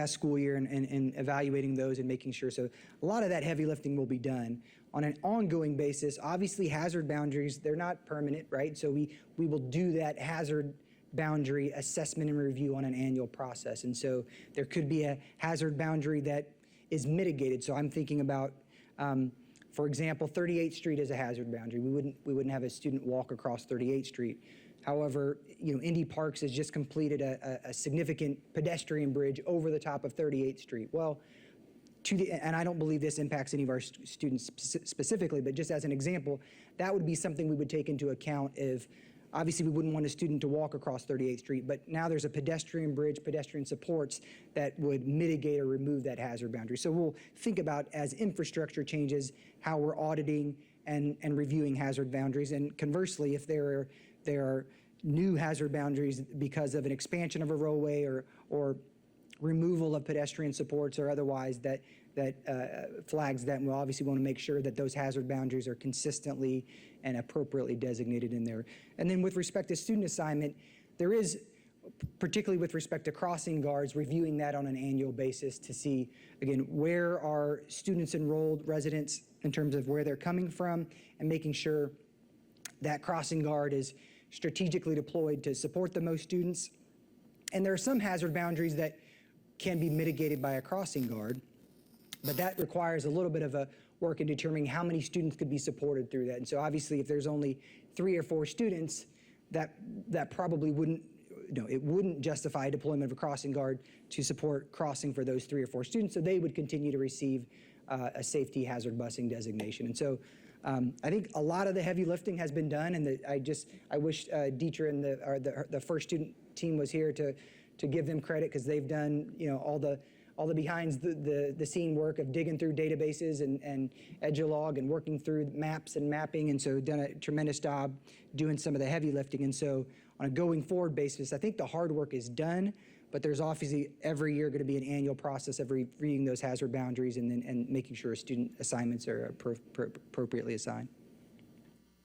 school year and evaluating those and making sure. So a lot of that heavy lifting will be done. On an ongoing basis, obviously hazard boundaries, they're not permanent, right? So we will do that hazard boundary assessment and review on an annual process. And so there could be a hazard boundary that is mitigated. So I'm thinking about, for example, 38th Street is a hazard boundary. We wouldn't have a student walk across 38th Street. However, Indy Parks has just completed a significant pedestrian bridge over the top of 38th Street. Well, and I don't believe this impacts any of our students specifically, but just as an example, that would be something we would take into account if, obviously we wouldn't want a student to walk across 38th Street, but now there's a pedestrian bridge, pedestrian supports that would mitigate or remove that hazard boundary. So we'll think about, as infrastructure changes, how we're auditing and reviewing hazard boundaries. And conversely, if there are new hazard boundaries because of an expansion of a roadway or removal of pedestrian supports or otherwise that flags that, and we'll obviously want to make sure that those hazard boundaries are consistently and appropriately designated in there. And then with respect to student assignment, there is, particularly with respect to crossing guards, reviewing that on an annual basis to see, again, where are students enrolled, residents, in terms of where they're coming from, and making sure that crossing guard is strategically deployed to support the most students. And there are some hazard boundaries that can be mitigated by a crossing guard, but that requires a little bit of a work in determining how many students could be supported through that. And so obviously if there's only 3 or 4 students, that probably wouldn't, it wouldn't justify deployment of a crossing guard to support crossing for those 3 or 4 students, so they would continue to receive a safety hazard busing designation. And so I think a lot of the heavy lifting has been done, and I wish Deidre and the first student team was here to give them credit, because they've done all the behind the scene work of digging through databases and Edulog and working through maps and mapping, and so done a tremendous job doing some of the heavy lifting. And so on a going forward basis, I think the hard work is done, but there's obviously every year going to be an annual process of reading those hazard boundaries and making sure student assignments are appropriately assigned.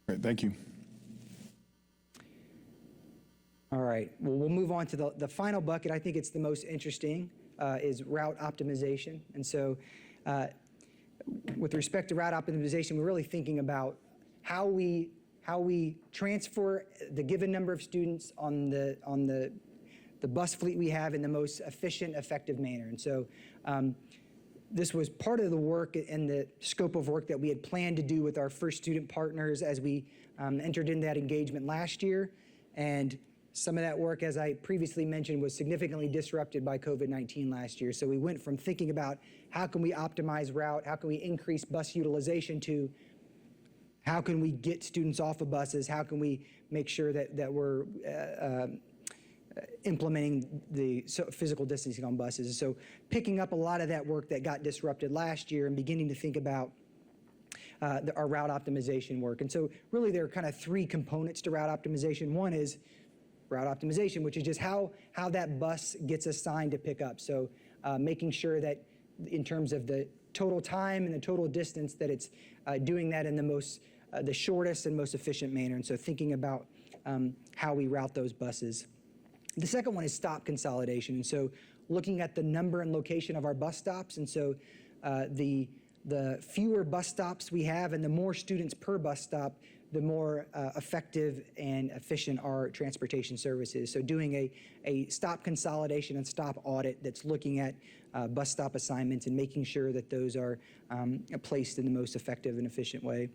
Great, thank you. All right, well, we'll move on to the final bucket. I think it's the most interesting, is route optimization. And so with respect to route optimization, we're really thinking about how we transfer the given number of students on the bus fleet we have in the most efficient, effective manner. And so this was part of the work and the scope of work that we had planned to do with our first student partners as we entered into that engagement last year. And some of that work, as I previously mentioned, was significantly disrupted by COVID-19 last year. So we went from thinking about how can we optimize route, how can we increase bus utilization, to how can we get students off of buses, how can we make sure that we're implementing the physical distancing on buses. And so picking up a lot of that work that got disrupted last year and beginning to think about our route optimization work. And so really there are kind of three components to route optimization. One is route optimization, which is just how that bus gets assigned to pick up. So making sure that in terms of the total time and the total distance that it's doing that in the shortest and most efficient manner. And so thinking about how we route those buses. The second one is stop consolidation. And so looking at the number and location of our bus stops. And so the fewer bus stops we have and the more students per bus stop, the more effective and efficient our transportation service is. So doing a stop consolidation and stop audit that's looking at bus stop assignments and making sure that those are placed in the most effective and efficient way.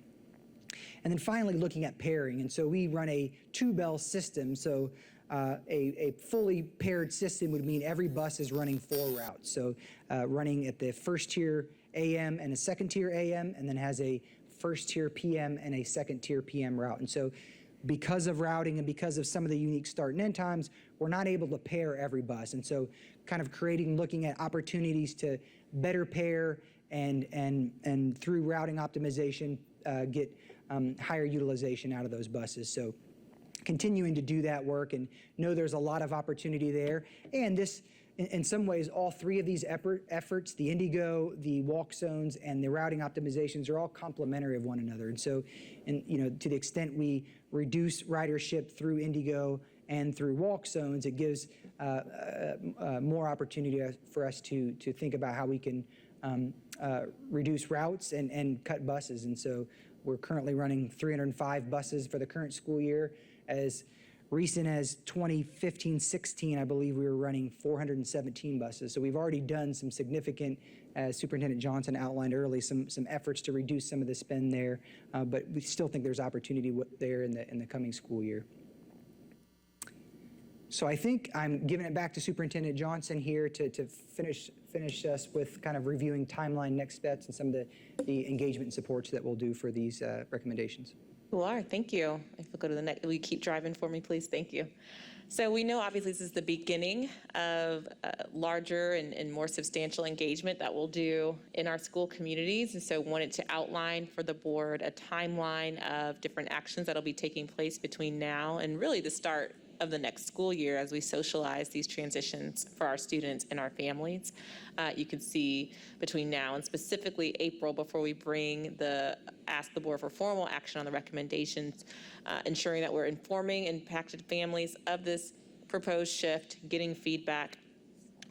And then finally looking at pairing. And so we run a two-bell system. So a fully paired system would mean every bus is running 4 routes. So running at the first tier AM and a second tier AM, and then has a first tier PM and a second tier PM route. And so because of routing and because of some of the unique start and end times, we're not able to pair every bus. And so kind of looking at opportunities to better pair and through routing optimization, get higher utilization out of those buses. So continuing to do that work and know there's a lot of opportunity there. And this, in some ways, all three of these efforts, the Indigo, the walk zones, and the routing optimizations are all complementary of one another. And so, to the extent we reduce ridership through Indigo and through walk zones, it gives more opportunity for us to think about how we can reduce routes and cut buses. And so we're currently running 305 buses for the current school year. As recent as 2015-16, I believe we were running 417 buses. So we've already done some significant, as Superintendent Johnson outlined early, some efforts to reduce some of the spend there, but we still think there's opportunity there in the coming school year. So I think I'm giving it back to Superintendent Johnson here to finish us with kind of reviewing timeline, next steps, and some of the engagement and supports that we'll do for these recommendations. You are, thank you. If we go to the next, will you keep driving for me, please? Thank you. So we know obviously this is the beginning of larger and more substantial engagement that we'll do in our school communities. And so wanted to outline for the board a timeline of different actions that'll be taking place between now and really the start of the next school year as we socialize these transitions for our students and our families. You can see between now and specifically April, before we ask the board for formal action on the recommendations, ensuring that we're informing impacted families of this proposed shift, getting feedback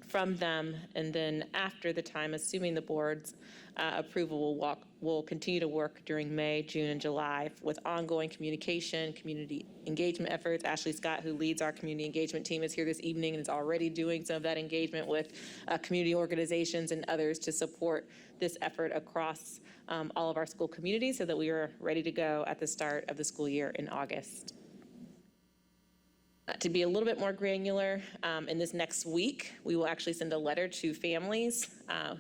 from them, and then after the time, assuming the board's approval, we'll continue to work during May, June, and July with ongoing communication, community engagement efforts. Ashley Scott, who leads our community engagement team, is here this evening and is already doing some of that engagement with community organizations and others to support this effort across all of our school communities so that we are ready to go at the start of the school year in August. To be a little bit more granular, in this next week, we will actually send a letter to families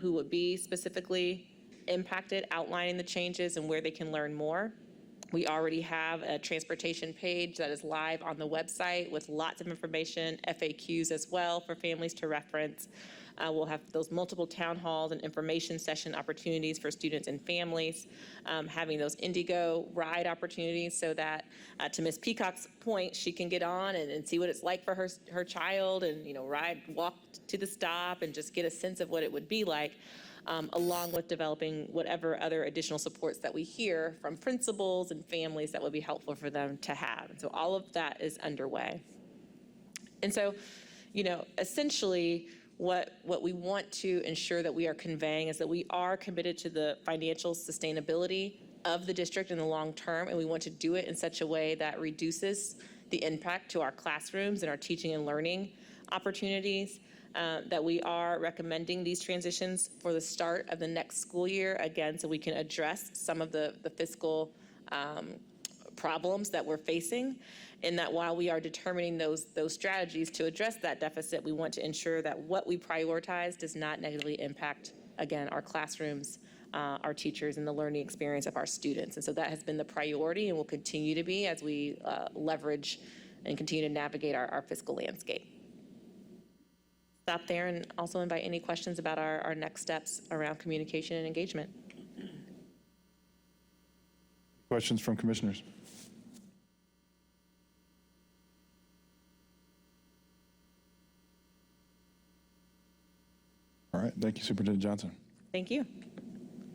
who would be specifically impacted, outlining the changes and where they can learn more. We already have a transportation page that is live on the website with lots of information, FAQs as well for families to reference. We'll have those multiple town halls and information session opportunities for students and families, having those Indigo ride opportunities so that, to Ms. Peacock's point, she can get on and see what it's like for her child and, walk to the stop and just get a sense of what it would be like, along with developing whatever other additional supports that we hear from principals and families that would be helpful for them to have. And so all of that is underway. And so, essentially, what we want to ensure that we are conveying is that we are committed to the financial sustainability of the district in the long term, and we want to do it in such a way that reduces the impact to our classrooms and our teaching and learning opportunities, that we are recommending these transitions for the start of the next school year, again, so we can address some of the fiscal problems that we're facing, and that while we are determining those strategies to address that deficit, we want to ensure that what we prioritize does not negatively impact, again, our classrooms, our teachers, and the learning experience of our students. And so that has been the priority and will continue to be as we leverage and continue to navigate our fiscal landscape. Stop there and also invite any questions about our next steps around communication and engagement. Questions from commissioners? All right, thank you, Superintendent Johnson. Thank you.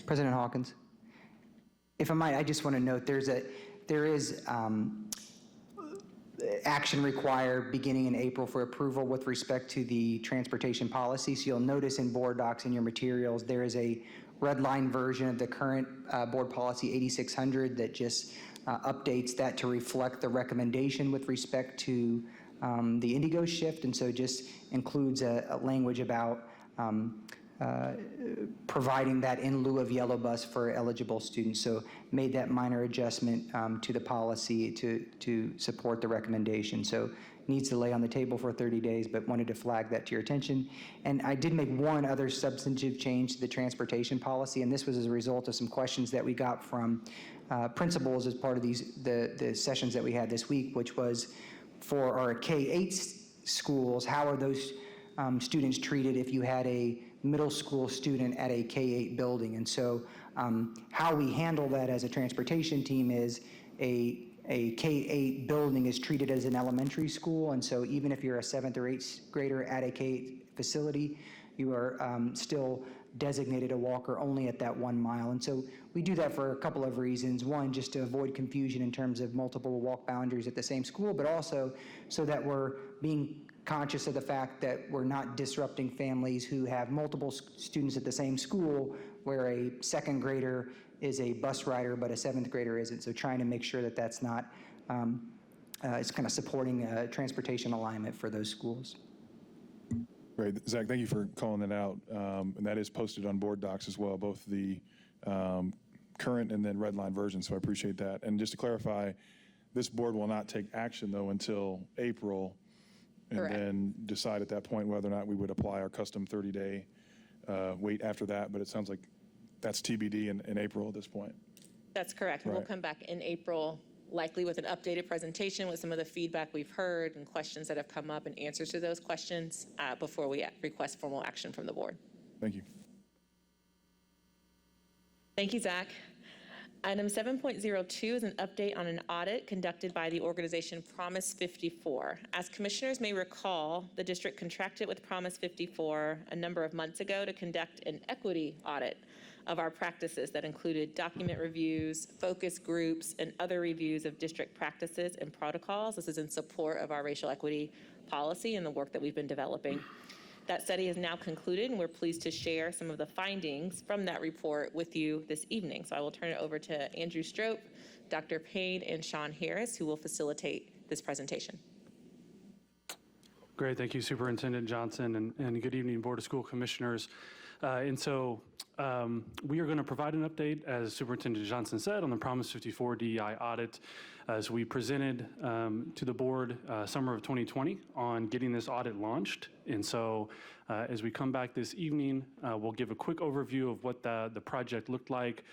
President Hawkins, if I might, I just want to note there is action required beginning in April for approval with respect to the transportation policy. So you'll notice in board docs in your materials, there is a red line version of the current board policy 8600 that just updates that to reflect the recommendation with respect to the Indigo shift, and so just includes a language about providing that in lieu of yellow bus for eligible students. So made that minor adjustment to the policy to support the recommendation. So needs to lay on the table for 30 days, but wanted to flag that to your attention. And I did make one other substantive change to the transportation policy, and this was as a result of some questions that we got from principals as part of the sessions that we had this week, which was for our K-8 schools, how are those students treated if you had a middle school student at a K-8 building? And so how we handle that as a transportation team is a K-8 building is treated as an elementary school, and so even if you're a 7th or 8th grader at a K facility, you are still designated a walker only at that 1 mile. And so we do that for a couple of reasons. One, just to avoid confusion in terms of multiple walk boundaries at the same school, but also so that we're being conscious of the fact that we're not disrupting families who have multiple students at the same school where a 2nd grader is a bus rider but a 7th grader isn't. So trying to make sure that that's not, it's kind of supporting transportation alignment for those schools. Great. Zach, thank you for calling that out. And that is posted on board docs as well, both the current and then red line version, so I appreciate that. And just to clarify, this board will not take action though until April, and Correct. Then decide at that point whether or not we would apply our custom 30-day wait after that, but it sounds like that's TBD in April at this point. That's correct. And we'll Right. come back in April, likely with an updated presentation with some of the feedback we've heard and questions that have come up and answers to those questions before we request formal action from the board. Thank you. Thank you, Zach. Item 7.02 is an update on an audit conducted by the organization Promise 54. As commissioners may recall, the district contracted with Promise 54 a number of months ago to conduct an equity audit of our practices that included document reviews, focus groups, and other reviews of district practices and protocols. This is in support of our racial equity policy and the work that we've been developing. That study is now concluded, and we're pleased to share some of the findings from that report with you this evening. So I will turn it over to Andrew Strope, Dr. Payne, and Sean Harris, who will facilitate this presentation. Great, thank you, Superintendent Johnson, and good evening, Board of School Commissioners. We are going to provide an update, as Superintendent Johnson said, on the Promise 54 DEI audit. As we presented to the board summer of 2020 on getting this audit launched. And so as we come back this evening, we'll give a quick overview of what the project looked like.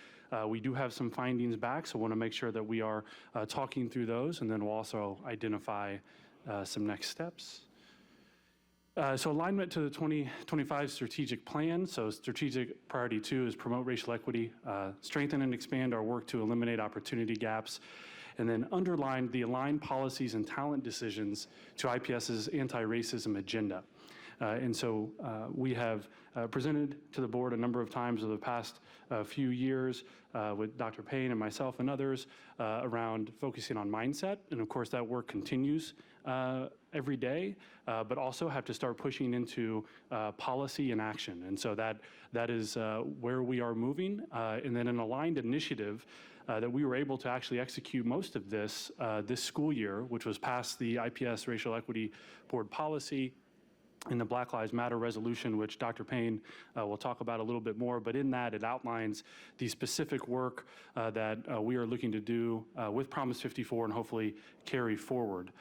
We do have some findings back, so I want to make sure that we are talking through those, and then we'll also identify some next steps. So alignment to the 2025 strategic plan. So strategic priority 2 is promote racial equity, strengthen and expand our work to eliminate opportunity gaps, and then underline the aligned policies and talent decisions to IPS's anti-racism agenda. We have presented to the board a number of times over the past few years with Dr. Payne and myself and others around focusing on mindset. And of course, that work continues every day, but also have to start pushing into policy and action. And so that is where we are moving. And then an aligned initiative that we were able to actually execute most of this this school year, which was past the IPS Racial Equity Board policy, in the Black Lives Matter resolution, which Dr. Payne will talk about a little bit more. But in that, it outlines the specific work that we are looking to do with Promise 54 and hopefully carry forward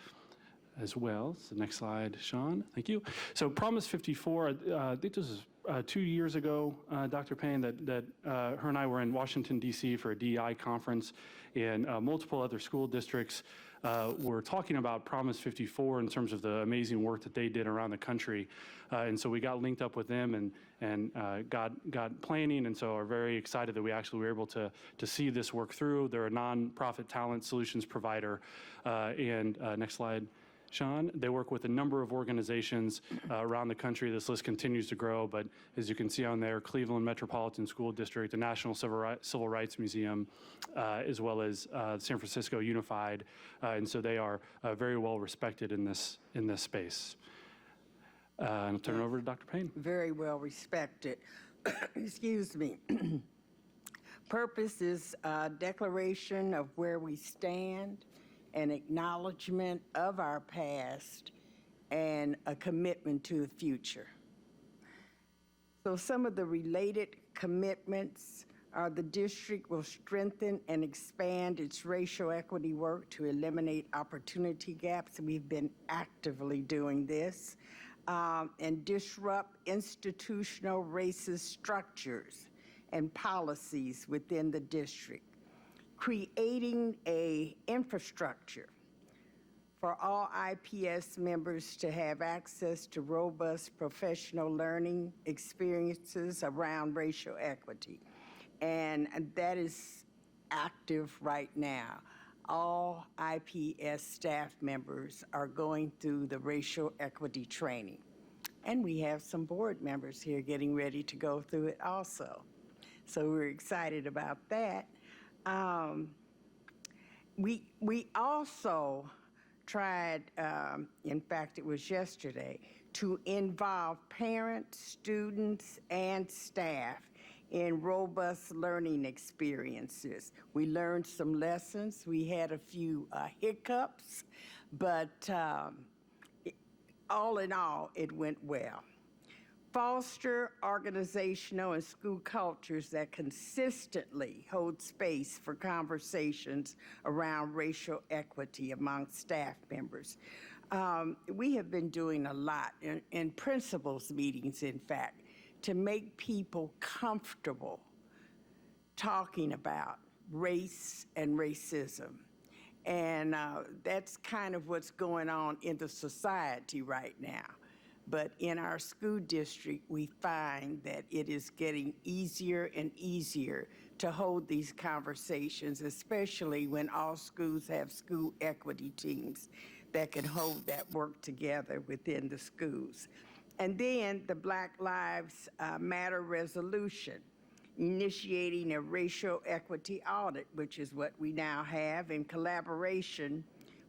as well. So next slide, Sean. Thank you. So Promise 54, I think this is 2 years ago, Dr. Payne, that her and I were in Washington, D.C. for a DEI conference, and multiple other school districts were talking about Promise 54 in terms of the amazing work that they did around the country. And so we got linked up with them and got planning, and so are very excited that we actually were able to see this work through. They're a nonprofit talent solutions provider. And next slide, Sean. They work with a number of organizations around the country. This list continues to grow, but as you can see on there, Cleveland Metropolitan School District, the National Civil Rights Museum, as well as San Francisco Unified, and so they are very well respected in this space. And I'll turn it over to Dr. Payne. Very well respected. Excuse me. Purpose is a declaration of where we stand, an acknowledgement of our past, and a commitment to the future. So some of the related commitments are the district will strengthen and expand its racial equity work to eliminate opportunity gaps. We've been actively doing this, and disrupt institutional racist structures and policies within the district. Creating a infrastructure for all IPS members to have access to robust professional learning experiences around racial equity. And that is active right now. All IPS staff members are going through the racial equity training. And we have some board members here getting ready to go through it also. So we're excited about that. We also tried, in fact, it was yesterday, to involve parents, students, and staff in robust learning experiences. We learned some lessons. We had a few hiccups, but all in all, it went well. Foster organizational and school cultures that consistently hold space for conversations around racial equity among staff members. We have been doing a lot in principals meetings, in fact, to make people comfortable talking about race and racism. And that's kind of what's going on in the society right now. But in our school district, we find that it is getting easier and easier to hold these conversations, especially when all schools have school equity teams that can hold that work together within the schools. And then the Black Lives Matter resolution, initiating a racial equity audit, which is what we now have in collaboration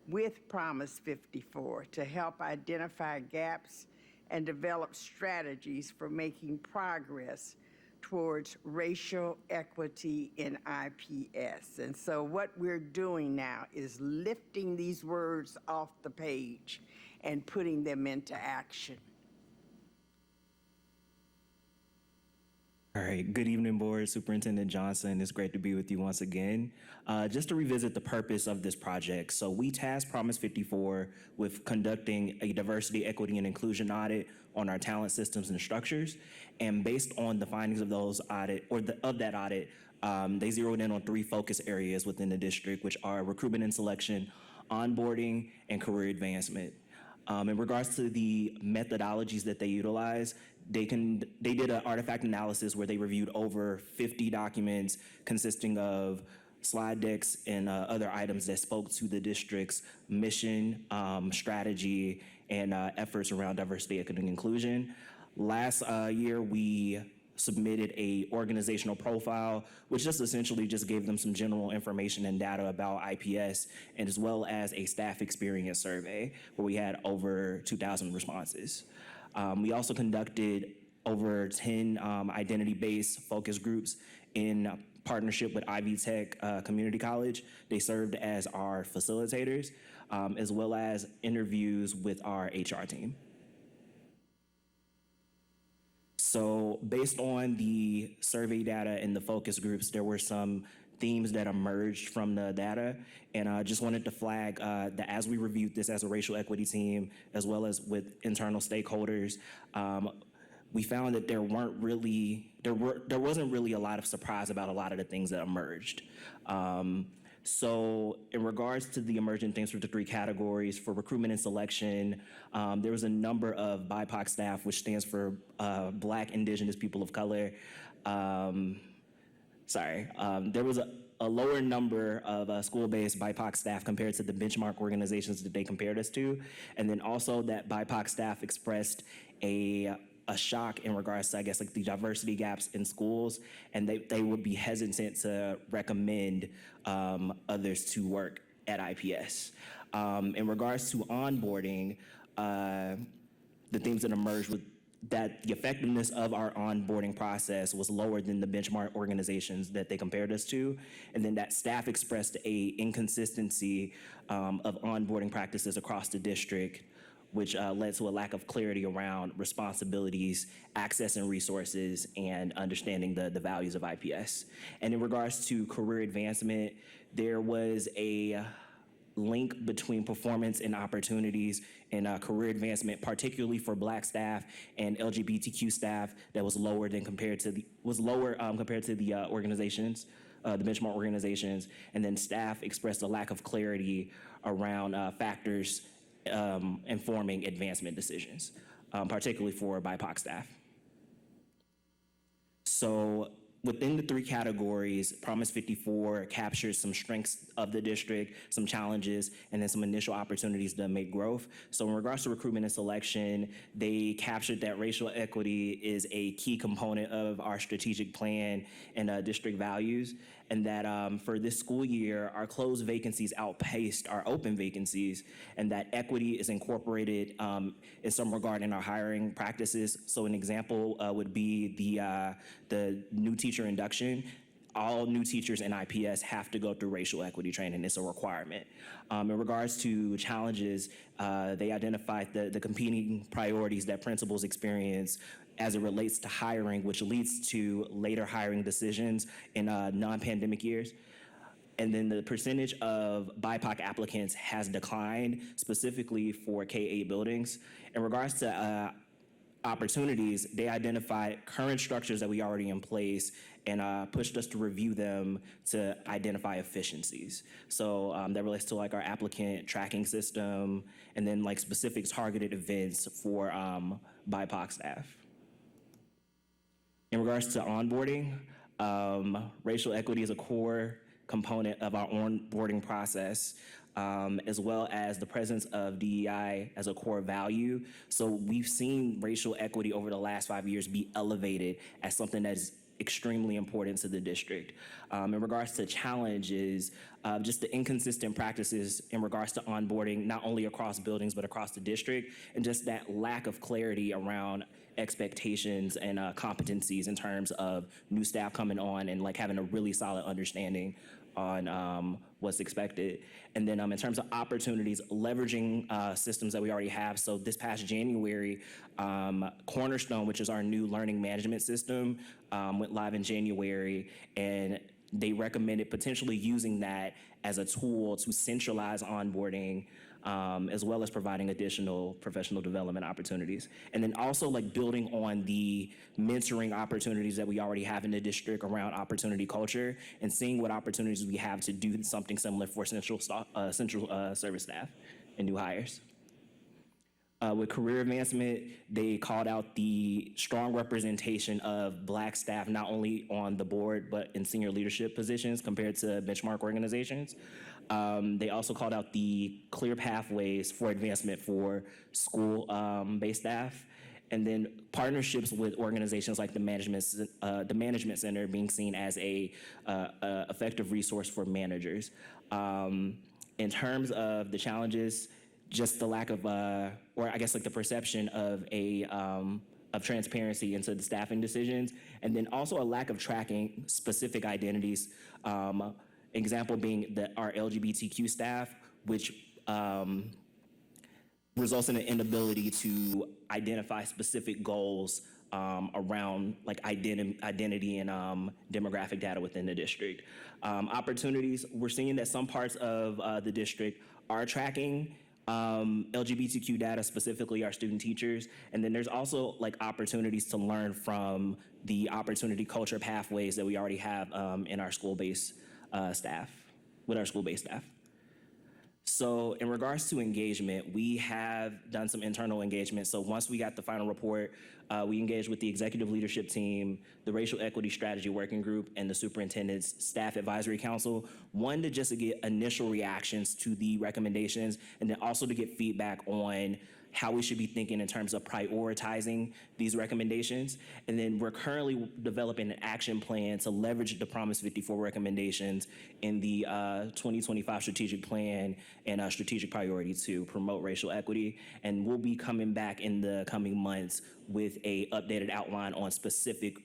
with Promise 54 to help identify gaps and develop strategies for making progress towards racial equity in IPS. And so what we're doing now is lifting these words off the page and putting them into action. All right, good evening, Board. Superintendent Johnson, it's great to be with you once again. Just to revisit the purpose of this project. So we tasked Promise 54 with conducting a diversity, equity, and inclusion audit on our talent systems and structures. And based on the findings of those audit, of that audit, they zeroed in on 3 focus areas within the district, which are recruitment and selection, onboarding, and career advancement. In regards to the methodologies that they utilize, they did an artifact analysis where they reviewed over 50 documents consisting of slide decks and other items that spoke to the district's mission, strategy, and efforts around diversity, equity, and inclusion. Last year, we submitted a organizational profile, which just essentially just gave them some general information and data about IPS, and as well as a staff experience survey where we had over 2,000 responses. We also conducted over 10 identity-based focus groups in partnership with Ivy Tech Community College. They served as our facilitators, as well as interviews with our HR team. So based on the survey data and the focus groups, there were some themes that emerged from the data. And I just wanted to flag that as we reviewed this as a racial equity team, as well as with internal stakeholders, we found that there wasn't really a lot of surprise about a lot of the things that emerged. So in regards to the emergent things for the three categories, for recruitment and selection, there was a number of BIPOC staff, which stands for Black, Indigenous, People of Color. There was a lower number of school-based BIPOC staff compared to the benchmark organizations that they compared us to. And then also that BIPOC staff expressed a shock in regards to, I guess, like the diversity gaps in schools, and they would be hesitant to recommend others to work at IPS. In regards to onboarding, the things that emerged with that the effectiveness of our onboarding process was lower than the benchmark organizations that they compared us to, and then that staff expressed a inconsistency of onboarding practices across the district, which led to a lack of clarity around responsibilities, access and resources, and understanding the values of IPS. And in regards to career advancement, there was a link between performance and opportunities and career advancement, particularly for Black staff and LGBTQ staff, that was lower compared to the organizations, the benchmark organizations. And then staff expressed a lack of clarity around factors informing advancement decisions, particularly for BIPOC staff. So within the three categories, Promise 54 captures some strengths of the district, some challenges, and then some initial opportunities to make growth. So in regards to recruitment and selection, they captured that racial equity is a key component of our strategic plan and district values, and that for this school year, our closed vacancies outpaced our open vacancies, and that equity is incorporated in some regard in our hiring practices. So an example would be the new teacher induction. All new teachers in IPS have to go through racial equity training. It's a requirement. In regards to challenges, they identified the competing priorities that principals experience as it relates to hiring, which leads to later hiring decisions in non-pandemic years. And then the percentage of BIPOC applicants has declined, specifically for K-8 buildings. In regards to opportunities, they identified current structures that we already in place and pushed us to review them to identify efficiencies. So that relates to like our applicant tracking system, and then like specific targeted events for BIPOC staff. In regards to onboarding, racial equity is a core component of our onboarding process, as well as the presence of DEI as a core value. So we've seen racial equity over the last 5 years be elevated as something that is extremely important to the district. In regards to challenges, just the inconsistent practices in regards to onboarding, not only across buildings, but across the district, and just that lack of clarity around expectations and competencies in terms of new staff coming on and like having a really solid understanding on what's expected. And then in terms of opportunities, leveraging systems that we already have. So this past January, Cornerstone, which is our new learning management system, went live in January, and they recommended potentially using that as a tool to centralize onboarding, as well as providing additional professional development opportunities. And then also like building on the mentoring opportunities that we already have in the district around opportunity culture, and seeing what opportunities we have to do something similar for central service staff and new hires. With career advancement, they called out the strong representation of Black staff, not only on the board, but in senior leadership positions compared to benchmark organizations. They also called out the clear pathways for advancement for school-based staff, and then partnerships with organizations like the Management Center being seen as a effective resource for managers. In terms of the challenges, just the lack of, or I guess like the perception of transparency into the staffing decisions, and then also a lack of tracking specific identities. Example being our LGBTQ staff, which results in an inability to identify specific goals around like identity and demographic data within the district. Opportunities, we're seeing that some parts of the district are tracking LGBTQ data, specifically our student teachers. And then there's also like opportunities to learn from the opportunity culture pathways that we already have in our school-based staff, with our school-based staff. So in regards to engagement, we have done some internal engagement. So once we got the final report, we engaged with the executive leadership team, the Racial Equity Strategy Working Group, and the Superintendent's Staff Advisory Council. One, to just get initial reactions to the recommendations, and then also to get feedback on how we should be thinking in terms of prioritizing these recommendations. And then we're currently developing an action plan to leverage the Promise 54 recommendations in the 2025 strategic plan and strategic priority to promote racial equity. And we'll be coming back in the coming months with a updated outline on specific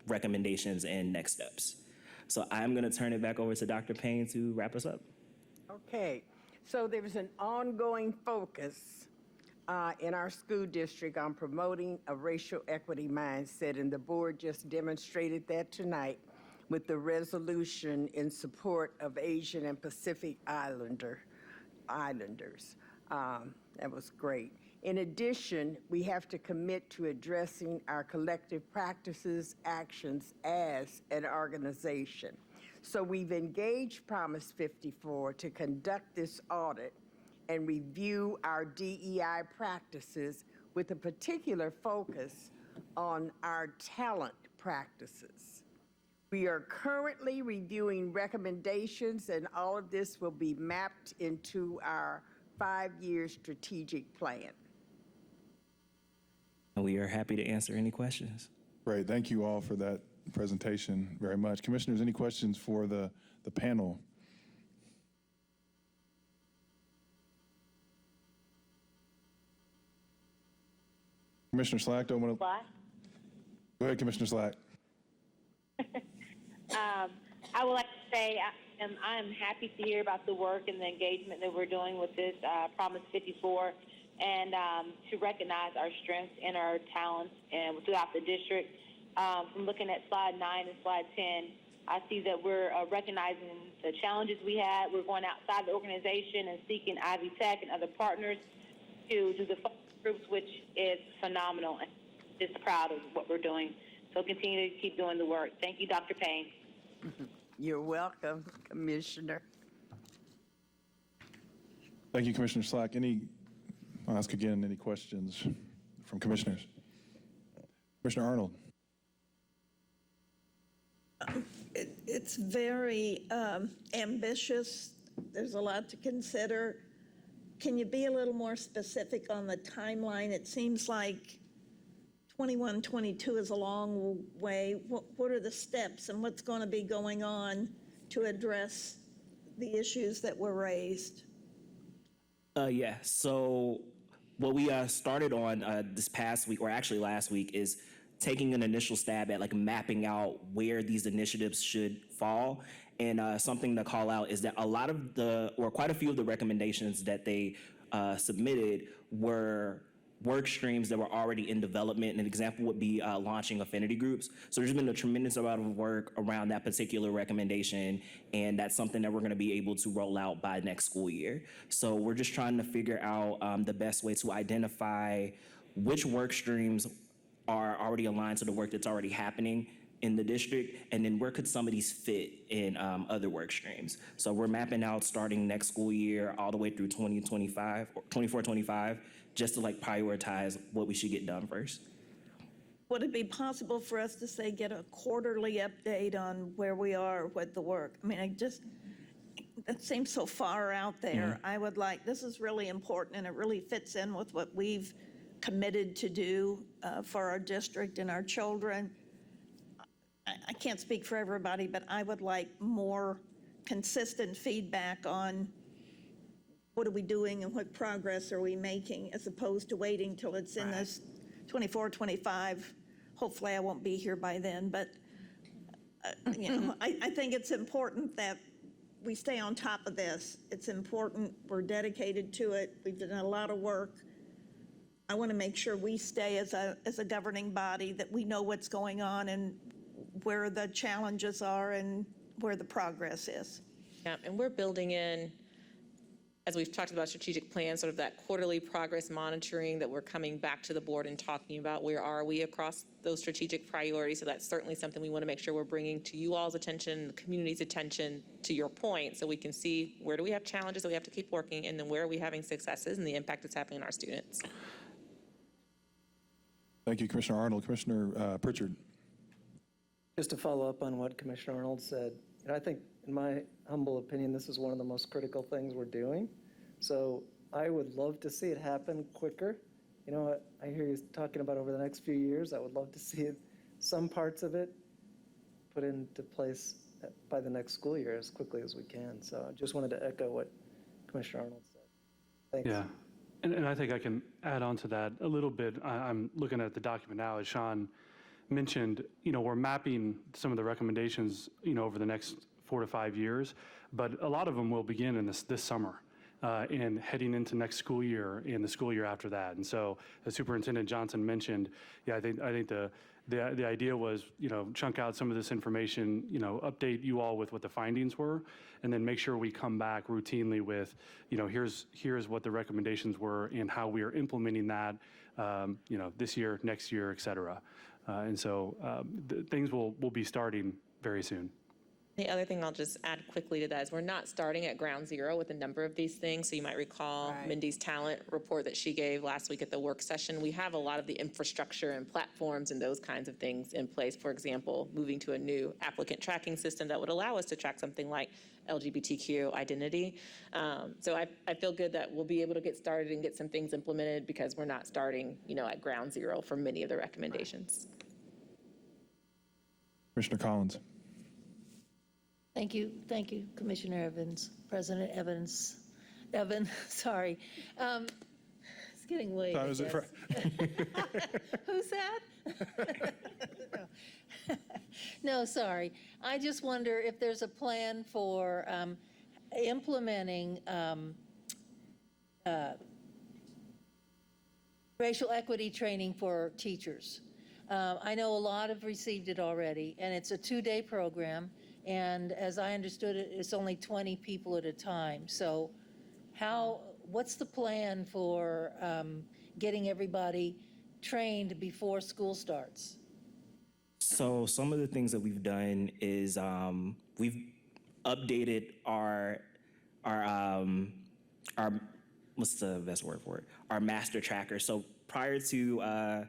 recommendations and next steps. So I'm gonna turn it back over to Dr. Payne to wrap us up. Okay, so there's an ongoing focus in our school district on promoting a racial equity mindset, and the board just demonstrated that tonight with the resolution in support of Asian and Pacific Islanders. That was great. In addition, we have to commit to addressing our collective practices, actions as an organization. So we've engaged Promise 54 to conduct this audit and review our DEI practices with a particular focus on our talent practices. We are currently reviewing recommendations, and all of this will be mapped into our 5-year strategic plan. And we are happy to answer any questions. Great, thank you all for that presentation very much. Commissioners, any questions for the panel? Commissioner Slack, don't want to. Go ahead, Commissioner Slack. I would like to say I am happy to hear about the work and the engagement that we're doing with this Promise 54, and to recognize our strengths and our talents and throughout the district. From looking at slide 9 and slide 10, I see that we're recognizing the challenges we had. We're going outside the organization and seeking Ivy Tech and other partners to do the focus groups, which is phenomenal, and just proud of what we're doing. So continue to keep doing the work. Thank you, Dr. Payne. You're welcome, Commissioner. Thank you, Commissioner Slack. I'll ask again, any questions from commissioners? Commissioner Arnold. It's very ambitious. There's a lot to consider. Can you be a little more specific on the timeline? It seems like 21, 22 is a long way. What are the steps and what's going to be going on to address the issues that were raised? Yeah, so what we started on this past week, or actually last week, is taking an initial stab at like mapping out where these initiatives should fall. And something to call out is that quite a few of the recommendations that they submitted were work streams that were already in development. An example would be launching affinity groups. So there's been a tremendous amount of work around that particular recommendation, and that's something that we're gonna be able to roll out by next school year. So we're just trying to figure out the best way to identify which work streams are already aligned to the work that's already happening in the district, and then where could some of these fit in other work streams. So we're mapping out starting next school year all the way through 2025, or 24-25, just to like prioritize what we should get done first. Would it be possible for us to say, get a quarterly update on where we are with the work? I mean, that seems so far out there. I would like, this is really important, and it really fits in with what we've committed to do for our district and our children. I can't speak for everybody, but I would like more consistent feedback on what are we doing and what progress are we making, as opposed to waiting till it's in this 24, 25. Hopefully I won't be here by then, but I think it's important that we stay on top of this. It's important. We're dedicated to it. We've done a lot of work. I want to make sure we stay as a governing body, that we know what's going on and where the challenges are and where the progress is. Yeah, and we're building in, as we've talked about strategic plans, sort of that quarterly progress monitoring that we're coming back to the board and talking about where are we across those strategic priorities. So that's certainly something we want to make sure we're bringing to you all's attention, the community's attention, to your point, so we can see where do we have challenges that we have to keep working, and then where are we having successes and the impact it's having on our students. Thank you, Commissioner Arnold. Commissioner Pritchard. Just to follow up on what Commissioner Arnold said, I think, in my humble opinion, this is one of the most critical things we're doing. So I would love to see it happen quicker. You know, I hear you talking about over the next few years. I would love to see it, some parts of it put into place by the next school year as quickly as we can. So I just wanted to echo what Commissioner Arnold said. Thanks. Yeah, and I think I can add on to that a little bit. I'm looking at the document now, as Sean mentioned, we're mapping some of the recommendations, over the next 4 to 5 years, but a lot of them will begin in this summer and heading into next school year and the school year after that. And so, as Superintendent Johnson mentioned, I think the idea was, chunk out some of this information, update you all with what the findings were, and then make sure we come back routinely with, here's what the recommendations were and how we are implementing that, this year, next year, et cetera. And so things will be starting very soon. The other thing I'll just add quickly to that is we're not starting at ground zero with a number of these things. So you might recall Mindy's talent report that she gave last week at the work session. We have a lot of the infrastructure and platforms and those kinds of things in place. For example, moving to a new applicant tracking system that would allow us to track something like LGBTQ identity. So I feel good that we'll be able to get started and get some things implemented because we're not starting, at ground zero for many of the recommendations. Commissioner Collins. Thank you, Commissioner Evans, President Evans, sorry. It's getting late. I guess. Who's that? No, sorry. I just wonder if there's a plan for implementing racial equity training for teachers. I know a lot have received it already, and it's a 2-day program. And as I understood it, it's only 20 people at a time. So what's the plan for getting everybody trained before school starts? So some of the things that we've done is we've updated our what's the best word for it? Our master tracker. So prior to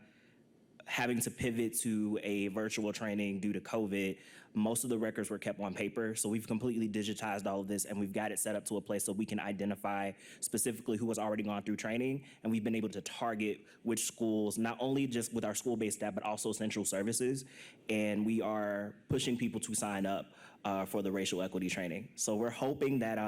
having to pivot to a virtual training due to COVID, most of the records were kept on paper. So we've completely digitized all of this, and we've got it set up to a place so we can identify specifically who has already gone through training. And we've been able to target which schools, not only just with our school-based staff, but also central services. And we are pushing people to sign up for the racial equity training. So we're hoping that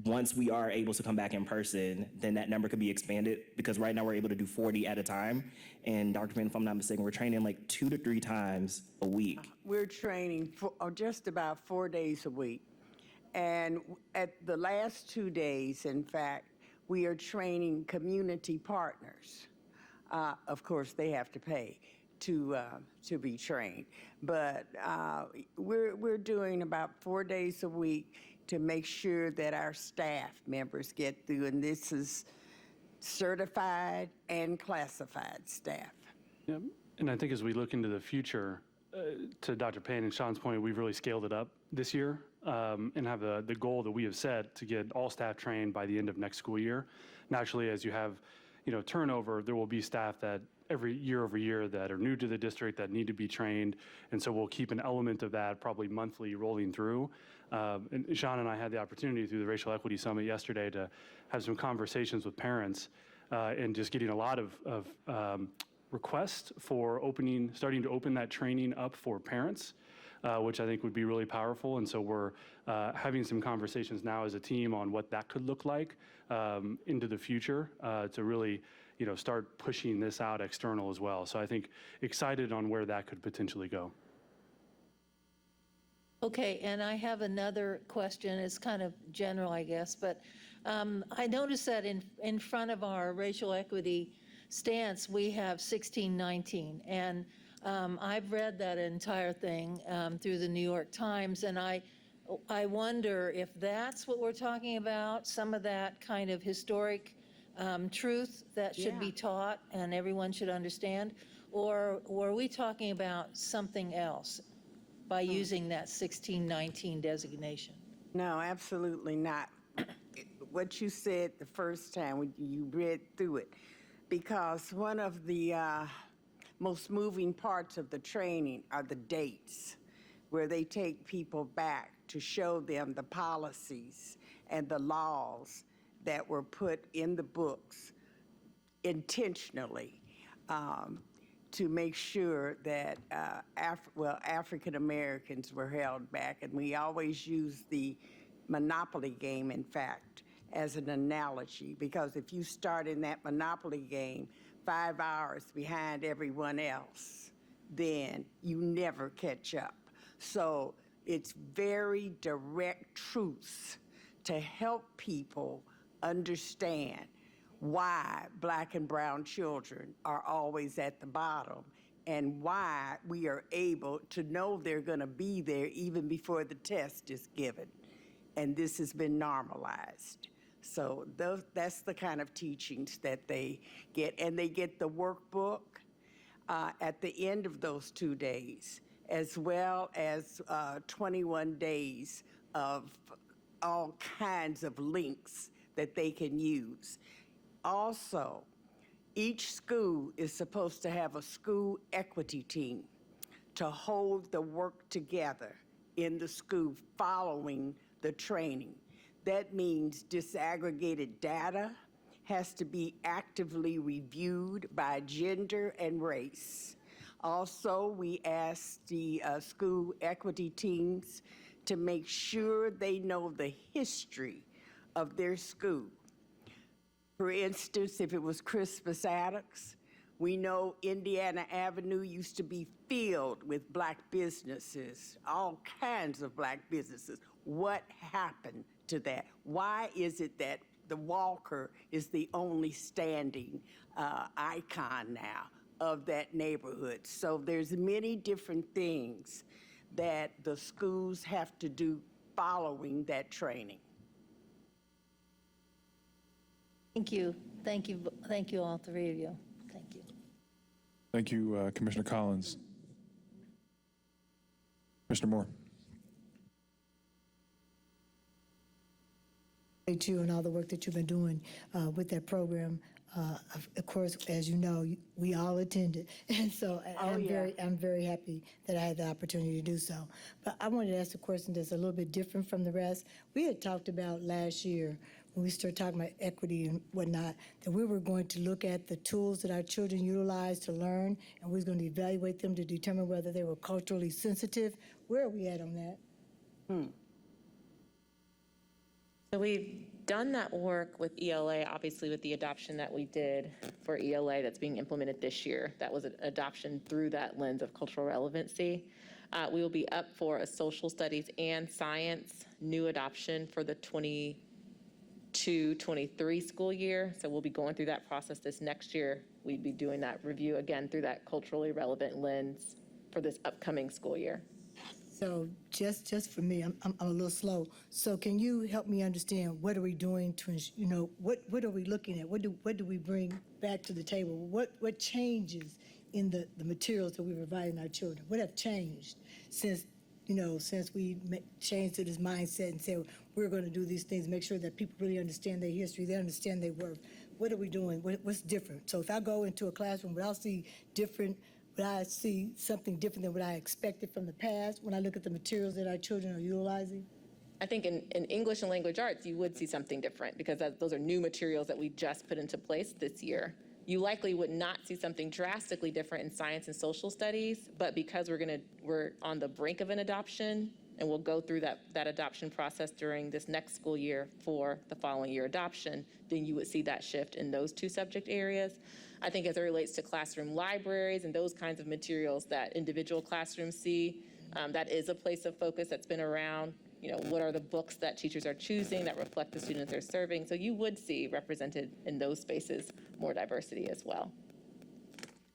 once we are able to come back in person, then that number could be expanded, because right now we're able to do 40 at a time. And Dr. Payne, if I'm not mistaken, we're training like 2 to 3 times a week. We're training for just about 4 days a week. And at the last 2 days, in fact, we are training community partners. Of course, they have to pay to be trained. But we're doing about 4 days a week to make sure that our staff members get through, and this is certified and classified staff. Yeah, and I think as we look into the future, to Dr. Payne and Sean's point, we've really scaled it up this year and have the goal that we have set to get all staff trained by the end of next school year. Naturally, as you have turnover, there will be staff that every year over year that are new to the district that need to be trained. And so we'll keep an element of that probably monthly rolling through. And Sean and I had the opportunity through the Racial Equity Summit yesterday to have some conversations with parents and just getting a lot of requests for starting to open that training up for parents, which I think would be really powerful. And so we're having some conversations now as a team on what that could look like into the future to really start pushing this out external as well. So I think excited on where that could potentially go. Okay, and I have another question. It's kind of general, I guess, but I noticed that in front of our racial equity stance, we have 1619. And I've read that entire thing through the New York Times, and I wonder if that's what we're talking about, some of that kind of historic truth that should be taught and everyone should understand, or are we talking about something else by using that 1619 designation? No, absolutely not. What you said the first time when you read through it, because one of the most moving parts of the training are the dates, where they take people back to show them the policies and the laws that were put in the books intentionally to make sure that African Americans were held back. And we always use the Monopoly game, in fact, as an analogy, because if you start in that Monopoly game 5 hours behind everyone else, then you never catch up. So it's very direct truths to help people understand why Black and brown children are always at the bottom and why we are able to know they're going to be there even before the test is given. And this has been normalized. So that's the kind of teachings that they get. And they get the workbook at the end of those 2 days, as well as 21 days of all kinds of links that they can use. Also, each school is supposed to have a school equity team to hold the work together in the school following the training. That means disaggregated data has to be actively reviewed by gender and race. Also, we ask the school equity teams to make sure they know the history of their school. For instance, if it was Crispus Attucks, we know Indiana Avenue used to be filled with Black businesses, all kinds of Black businesses. What happened to that? Why is it that the Walker is the only standing icon now of that neighborhood? So there's many different things that the schools have to do following that training. Thank you. Thank you. Thank you, all three of you. Thank you. Thank you, Commissioner Collins. Commissioner Moore. You and all the work that you've been doing with that program. Of course, as you know, we all attended, and so I'm very happy that I had the opportunity to do so. But I wanted to ask a question that's a little bit different from the rest. We had talked about last year when we started talking about equity and whatnot, that we were going to look at the tools that our children utilize to learn, and we were going to evaluate them to determine whether they were culturally sensitive. Where are we at on that? So we've done that work with ELA, obviously with the adoption that we did for ELA that's being implemented this year. That was an adoption through that lens of cultural relevancy. We will be up for a social studies and science new adoption for the 22-23 school year. So we'll be going through that process this next year. We'd be doing that review again through that culturally relevant lens for this upcoming school year. So just for me, I'm a little slow. So can you help me understand what are we doing to, what are we looking at? What do we bring back to the table? What changes in the materials that we're providing our children? What have changed since we changed to this mindset and said we're going to do these things, make sure that people really understand their history, they understand their worth. What are we doing? What's different? So if I go into a classroom, would I see something different than what I expected from the past when I look at the materials that our children are utilizing? I think in English and language arts, you would see something different because those are new materials that we just put into place this year. You likely would not see something drastically different in science and social studies, but because we're on the brink of an adoption, and we'll go through that adoption process during this next school year for the following year adoption, then you would see that shift in those two subject areas. I think as it relates to classroom libraries and those kinds of materials that individual classrooms see, that is a place of focus that's been around. what are the books that teachers are choosing that reflect the students they're serving. So you would see represented in those spaces more diversity as well.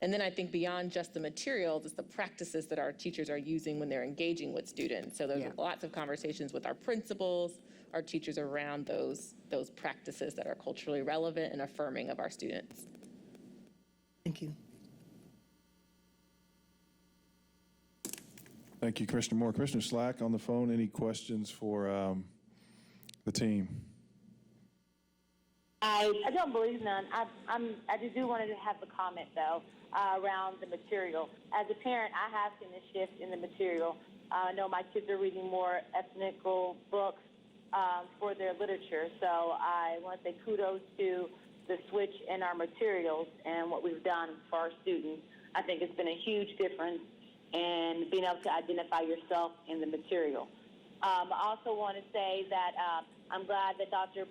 And then I think beyond just the materials, it's the practices that our teachers are using when they're engaging with students. So there's lots of conversations with our principals, our teachers around those practices that are culturally relevant and affirming of our students. Thank you. Thank you, Commissioner Moore. Commissioner Slack on the phone. Any questions for the team? I don't believe none. I do want to have a comment, though, around the material. As a parent, I have seen a shift in the material. I know my kids are reading more ethnical books for their literature, so I want to say kudos to the switch in our materials and what we've done for our students. I think it's been a huge difference in being able to identify yourself in the material. I also want to say that I'm glad that Dr.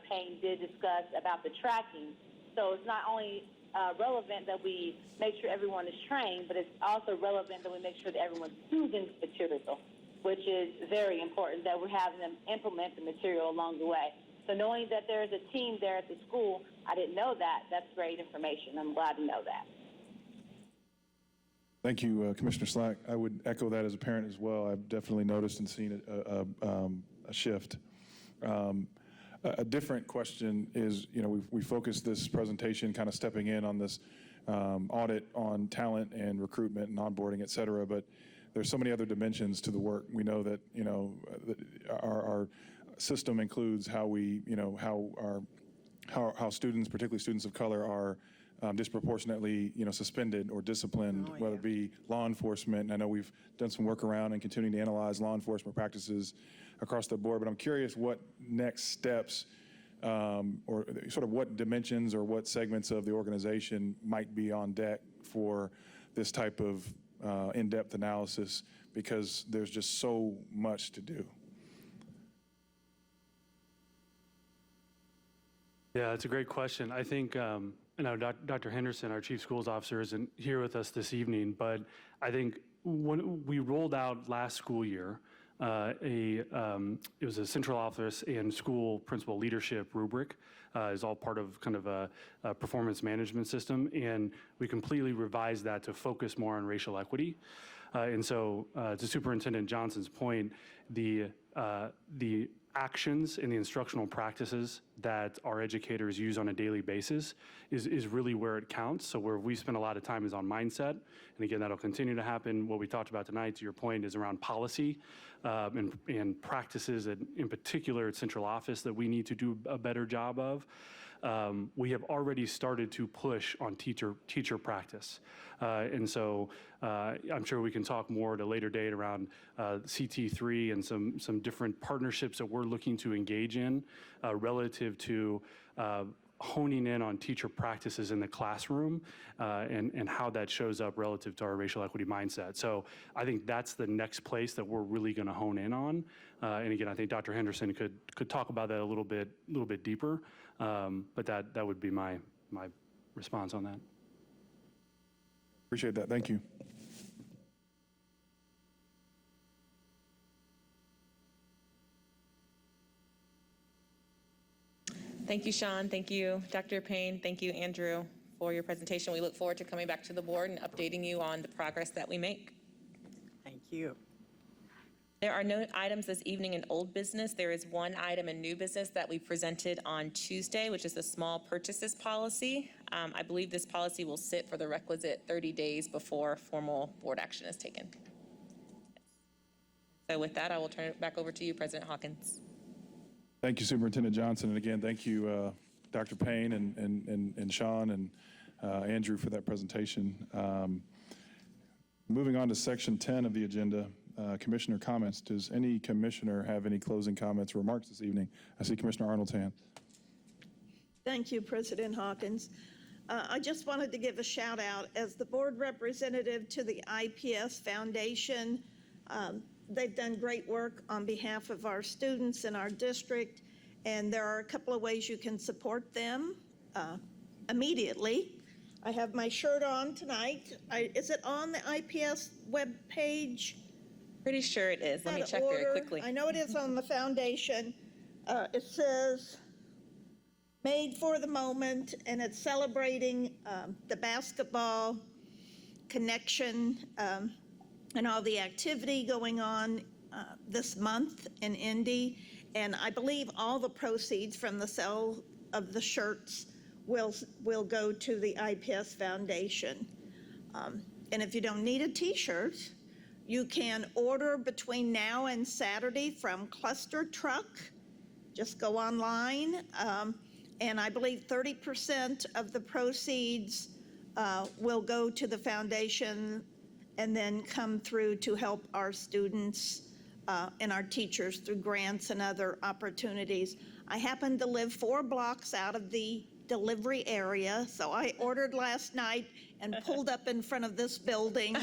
Payne did discuss about the tracking. So it's not only relevant that we make sure everyone is trained, but it's also relevant that we make sure that everyone's using the material, which is very important, that we're having them implement the material along the way. So knowing that there's a team there at the school, I didn't know that. That's great information. I'm glad to know that. Thank you, Commissioner Slack. I would echo that as a parent as well. I've definitely noticed and seen a shift. A different question is, we focused this presentation kind of stepping in on this audit on talent and recruitment and onboarding, et cetera, but there's so many other dimensions to the work. We know that, our system includes how we, how students, particularly students of color, are disproportionately, suspended or disciplined, whether it be law enforcement. And I know we've done some work around and continuing to analyze law enforcement practices across the board, but I'm curious what next steps or sort of what dimensions or what segments of the organization might be on deck for this type of in-depth analysis, because there's just so much to do. Yeah, it's a great question. I think, Dr. Henderson, our Chief Schools Officer, isn't here with us this evening, but I think when we rolled out last school year, it was a central office and school principal leadership rubric. Is all part of kind of a performance management system, and we completely revised that to focus more on racial equity. And so, to Superintendent Johnson's point, the actions and the instructional practices that our educators use on a daily basis is really where it counts. So where we spend a lot of time is on mindset. And again, that'll continue to happen. What we talked about tonight, to your point, is around policy and practices, and in particular at central office, that we need to do a better job of. We have already started to push on teacher practice. And so I'm sure we can talk more at a later date around CT3 and some different partnerships that we're looking to engage in relative to honing in on teacher practices in the classroom and how that shows up relative to our racial equity mindset. So I think that's the next place that we're really going to hone in on. And again, I think Dr. Henderson could talk about that a little bit deeper. But that would be my response on that. Appreciate that. Thank you. Thank you, Sean. Thank you, Dr. Payne. Thank you, Andrew, for your presentation. We look forward to coming back to the board and updating you on the progress that we make. Thank you. There are no items this evening in old business. There is one item in new business that we presented on Tuesday, which is the small purchases policy. I believe this policy will sit for the requisite 30 days before formal board action is taken. So with that, I will turn it back over to you, President Hawkins. Thank you, Superintendent Johnson. And again, thank you, Dr. Payne and Sean and Andrew for that presentation. Moving on to section 10 of the agenda, commissioner comments. Does any commissioner have any closing comments or remarks this evening? I see Commissioner Arnold's hand. Thank you, President Hawkins. I just wanted to give a shout out as the board representative to the IPS Foundation. They've done great work on behalf of our students in our district, and there are a couple of ways you can support them immediately. I have my shirt on tonight. Is it on the IPS webpage? Pretty sure it is. Let me Out of check very order. quickly. I know it is on the foundation. It says, made for the moment, and it's celebrating the basketball connection and all the activity going on this month in Indy. And I believe all the proceeds from the sale of the shirts will go to the IPS Foundation. And if you don't need a t-shirt, you can order between now and Saturday from Cluster Truck. Just go online. And I believe 30% of the proceeds will go to the foundation and then come through to help our students and our teachers through grants and other opportunities. I happen to live 4 blocks out of the delivery area, so I ordered last night and pulled up in front of this building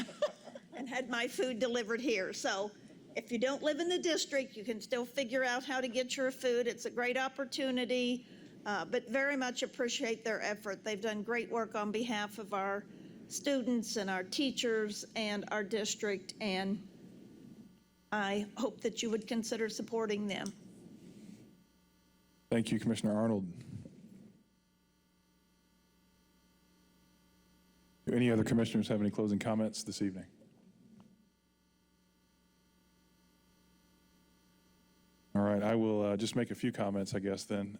and had my food delivered here. So if you don't live in the district, you can still figure out how to get your food. It's a great opportunity, but very much appreciate their effort. They've done great work on behalf of our students and our teachers and our district, and I hope that you would consider supporting them. Thank you, Commissioner Arnold. Do any other commissioners have any closing comments this evening? All right, I will just make a few comments, I guess, then.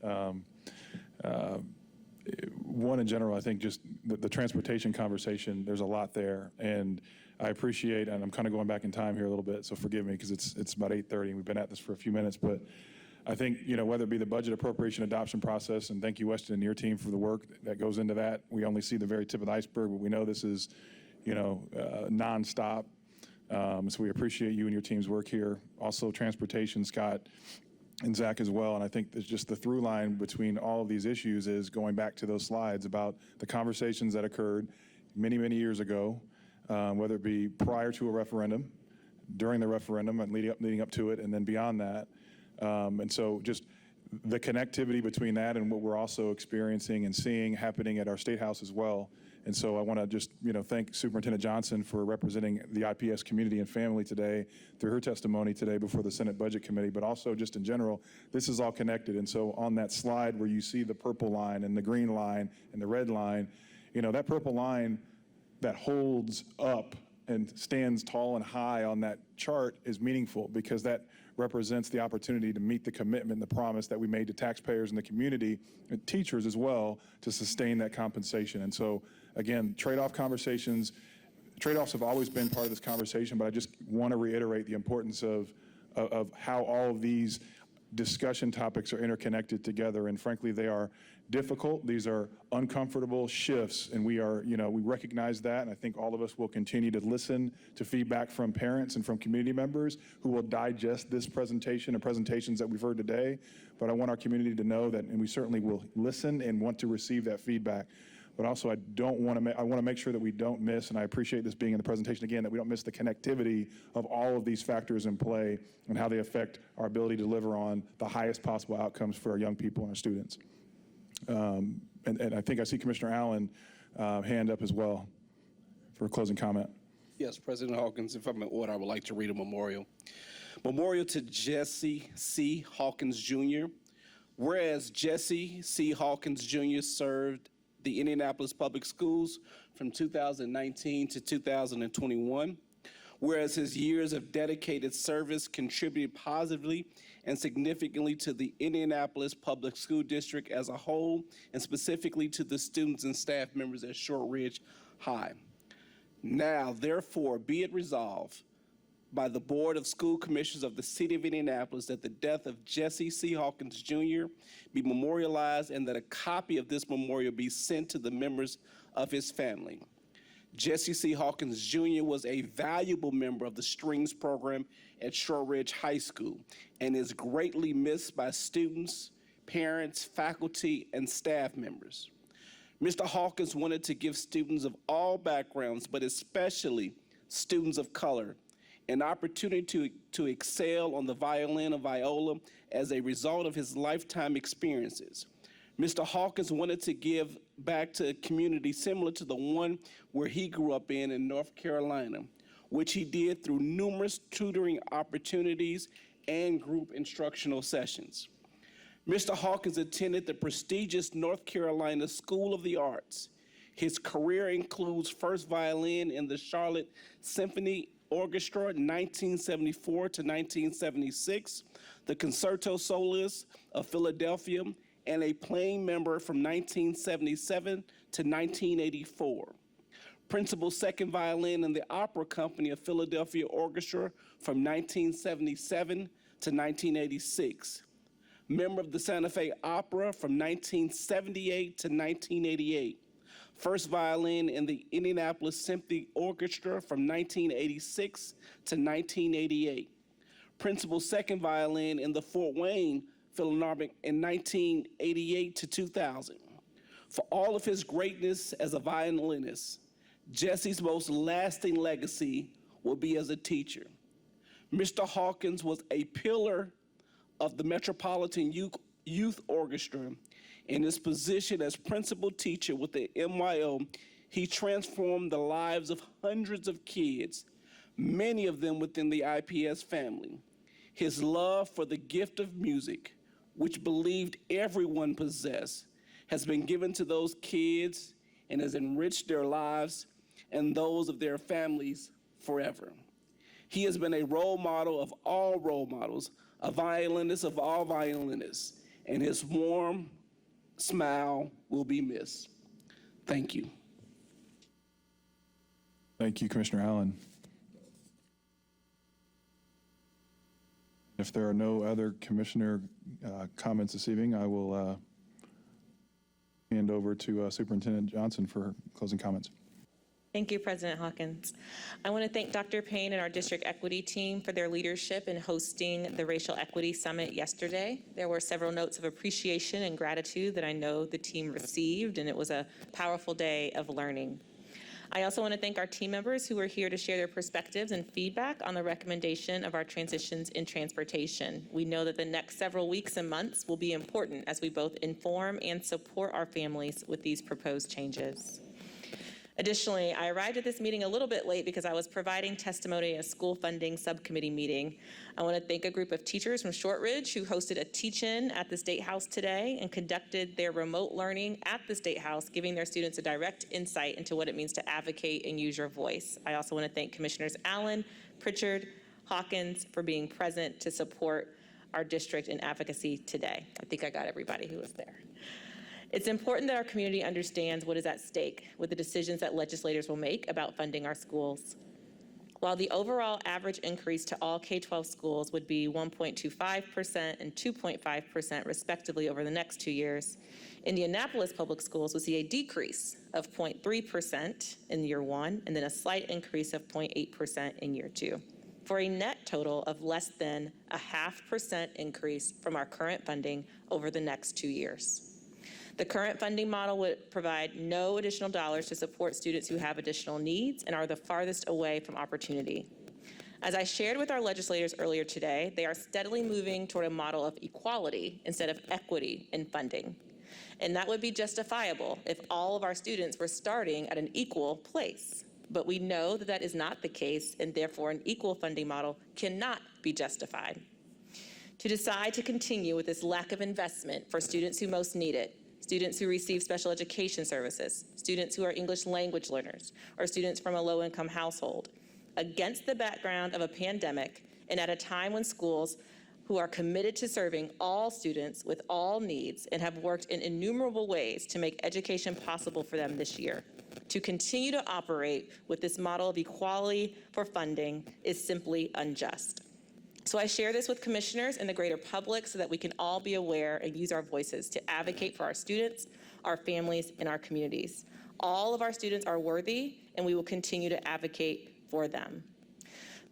One, in general, I think just the transportation conversation, there's a lot there. And I appreciate, and I'm kind of going back in time here a little bit, so forgive me, because it's about 8:30 and we've been at this for a few minutes. But I think, whether it be the budget appropriation adoption process, and thank you, Weston, and your team for the work that goes into that. We only see the very tip of the iceberg, but we know this is, nonstop. So we appreciate you and your team's work here. Also, transportation, Scott and Zach as well. And I think there's just the through line between all of these issues is going back to those slides about the conversations that occurred many, many years ago, whether it be prior to a referendum, during the referendum, and leading up to it, and then beyond that. And so just the connectivity between that and what we're also experiencing and seeing happening at our State House as well. And so I want to just, thank Superintendent Johnson for representing the IPS community and family today through her testimony today before the Senate Budget Committee, but also just in general, this is all connected. And so on that slide where you see the purple line and the green line and the red line, that purple line that holds up and stands tall and high on that chart is meaningful because that represents the opportunity to meet the commitment and the promise that we made to taxpayers and the community and teachers as well to sustain that compensation. And so again, trade-off conversations, trade-offs have always been part of this conversation, but I just want to reiterate the importance of how all of these discussion topics are interconnected together. And frankly, they are difficult. These are uncomfortable shifts, and we recognize that. And I think all of us will continue to listen to feedback from parents and from community members who will digest this presentation and presentations that we've heard today. But I want our community to know that, and we certainly will listen and want to receive that feedback. But also, I want to make sure that we don't miss, and I appreciate this being in the presentation again, that we don't miss the connectivity of all of these factors in play and how they affect our ability to deliver on the highest possible outcomes for our young people and our students. And I think I see Commissioner Allen hand up as well for a closing comment. Yes, President Hawkins, if I'm in order, I would like to read a memorial. Memorial to Jesse C. Hawkins, Jr. Whereas Jesse C. Hawkins, Jr. served the Indianapolis Public Schools from 2019 to 2021, whereas his years of dedicated service contributed positively and significantly to the Indianapolis Public School District as a whole, and specifically to the students and staff members at Short Ridge High. Now, therefore, be it resolved by the Board of School Commissioners of the City of Indianapolis that the death of Jesse C. Hawkins, Jr. be memorialized and that a copy of this memorial be sent to the members of his family. Jesse C. Hawkins, Jr. was a valuable member of the Strings program at Short Ridge High School and is greatly missed by students, parents, faculty, and staff members. Mr. Hawkins wanted to give students of all backgrounds, but especially students of color, an opportunity to excel on the violin and viola as a result of his lifetime experiences. Mr. Hawkins wanted to give back to a community similar to the one where he grew up in North Carolina, which he did through numerous tutoring opportunities and group instructional sessions. Mr. Hawkins attended the prestigious North Carolina School of the Arts. His career includes first violin in the Charlotte Symphony Orchestra 1974 to 1976, the Concerto Soloist of Philadelphia, and a playing member from 1977 to 1984. Principal second violin in the Opera Company of Philadelphia Orchestra from 1977 to 1986. Member of the Santa Fe Opera from 1978 to 1988. First violin in the Indianapolis Symphony Orchestra from 1986 to 1988. Principal second violin in the Fort Wayne Philharmonic in 1988 to 2000. For all of his greatness as a violinist, Jesse's most lasting legacy will be as a teacher. Mr. Hawkins was a pillar of the Metropolitan Youth Orchestra. In his position as principal teacher with the MYO, he transformed the lives of hundreds of kids, many of them within the IPS family. His love for the gift of music, which believed everyone possessed, has been given to those kids and has enriched their lives and those of their families forever. He has been a role model of all role models, a violinist of all violinists, and his warm smile will be missed. Thank you. Thank you, Commissioner Allen. If there are no other commissioner comments this evening, I will hand over to Superintendent Johnson for closing comments. Thank you, President Hawkins. I want to thank Dr. Payne and our district equity team for their leadership in hosting the Racial Equity Summit yesterday. There were several notes of appreciation and gratitude that I know the team received, and it was a powerful day of learning. I also want to thank our team members who are here to share their perspectives and feedback on the recommendation of our transitions in transportation. We know that the next several weeks and months will be important as we both inform and support our families with these proposed changes. Additionally, I arrived at this meeting a little bit late because I was providing testimony at a school funding subcommittee meeting. I want to thank a group of teachers from Shortridge who hosted a teach-in at the State House today and conducted their remote learning at the State House, giving their students a direct insight into what it means to advocate and use your voice. I also want to thank Commissioners Allen, Pritchard, Hawkins for being present to support our district in advocacy today. I think I got everybody who was there. It's important that our community understands what is at stake with the decisions that legislators will make about funding our schools. While the overall average increase to all K-12 schools would be 1.25% and 2.5% respectively over the next 2 years, Indianapolis Public Schools will see a decrease of 0.3% in year 1 and then a slight increase of 0.8% in year 2, for a net total of less than a 0.5% increase from our current funding over the next 2 years. The current funding model would provide no additional dollars to support students who have additional needs and are the farthest away from opportunity. As I shared with our legislators earlier today, they are steadily moving toward a model of equality instead of equity in funding. And that would be justifiable if all of our students were starting at an equal place. But we know that that is not the case, and therefore an equal funding model cannot be justified. To decide to continue with this lack of investment for students who most need it, students who receive special education services, students who are English language learners, or students from a low-income household, against the background of a pandemic and at a time when schools who are committed to serving all students with all needs and have worked in innumerable ways to make education possible for them this year. To continue to operate with this model of equality for funding is simply unjust. So I share this with commissioners and the greater public so that we can all be aware and use our voices to advocate for our students, our families, and our communities. All of our students are worthy, and we will continue to advocate for them.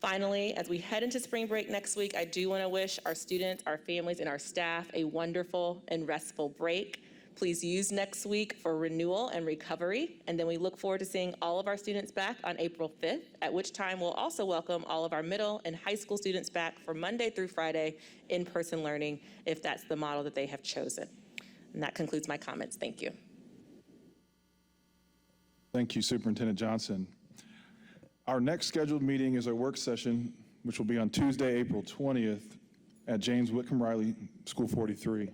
Finally, as we head into spring break next week, I do want to wish our students, our families, and our staff a wonderful and restful break. Please use next week for renewal and recovery, and then we look forward to seeing all of our students back on April 5th, at which time we'll also welcome all of our middle and high school students back for Monday through Friday in-person learning, if that's the model that they have chosen. And that concludes my comments. Thank you. Thank you, Superintendent Johnson. Our next scheduled meeting is a work session, which will be on Tuesday, April 20th at James Whitcomb Riley, School 43.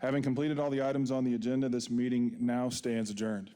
Having completed all the items on the agenda, this meeting now stands adjourned.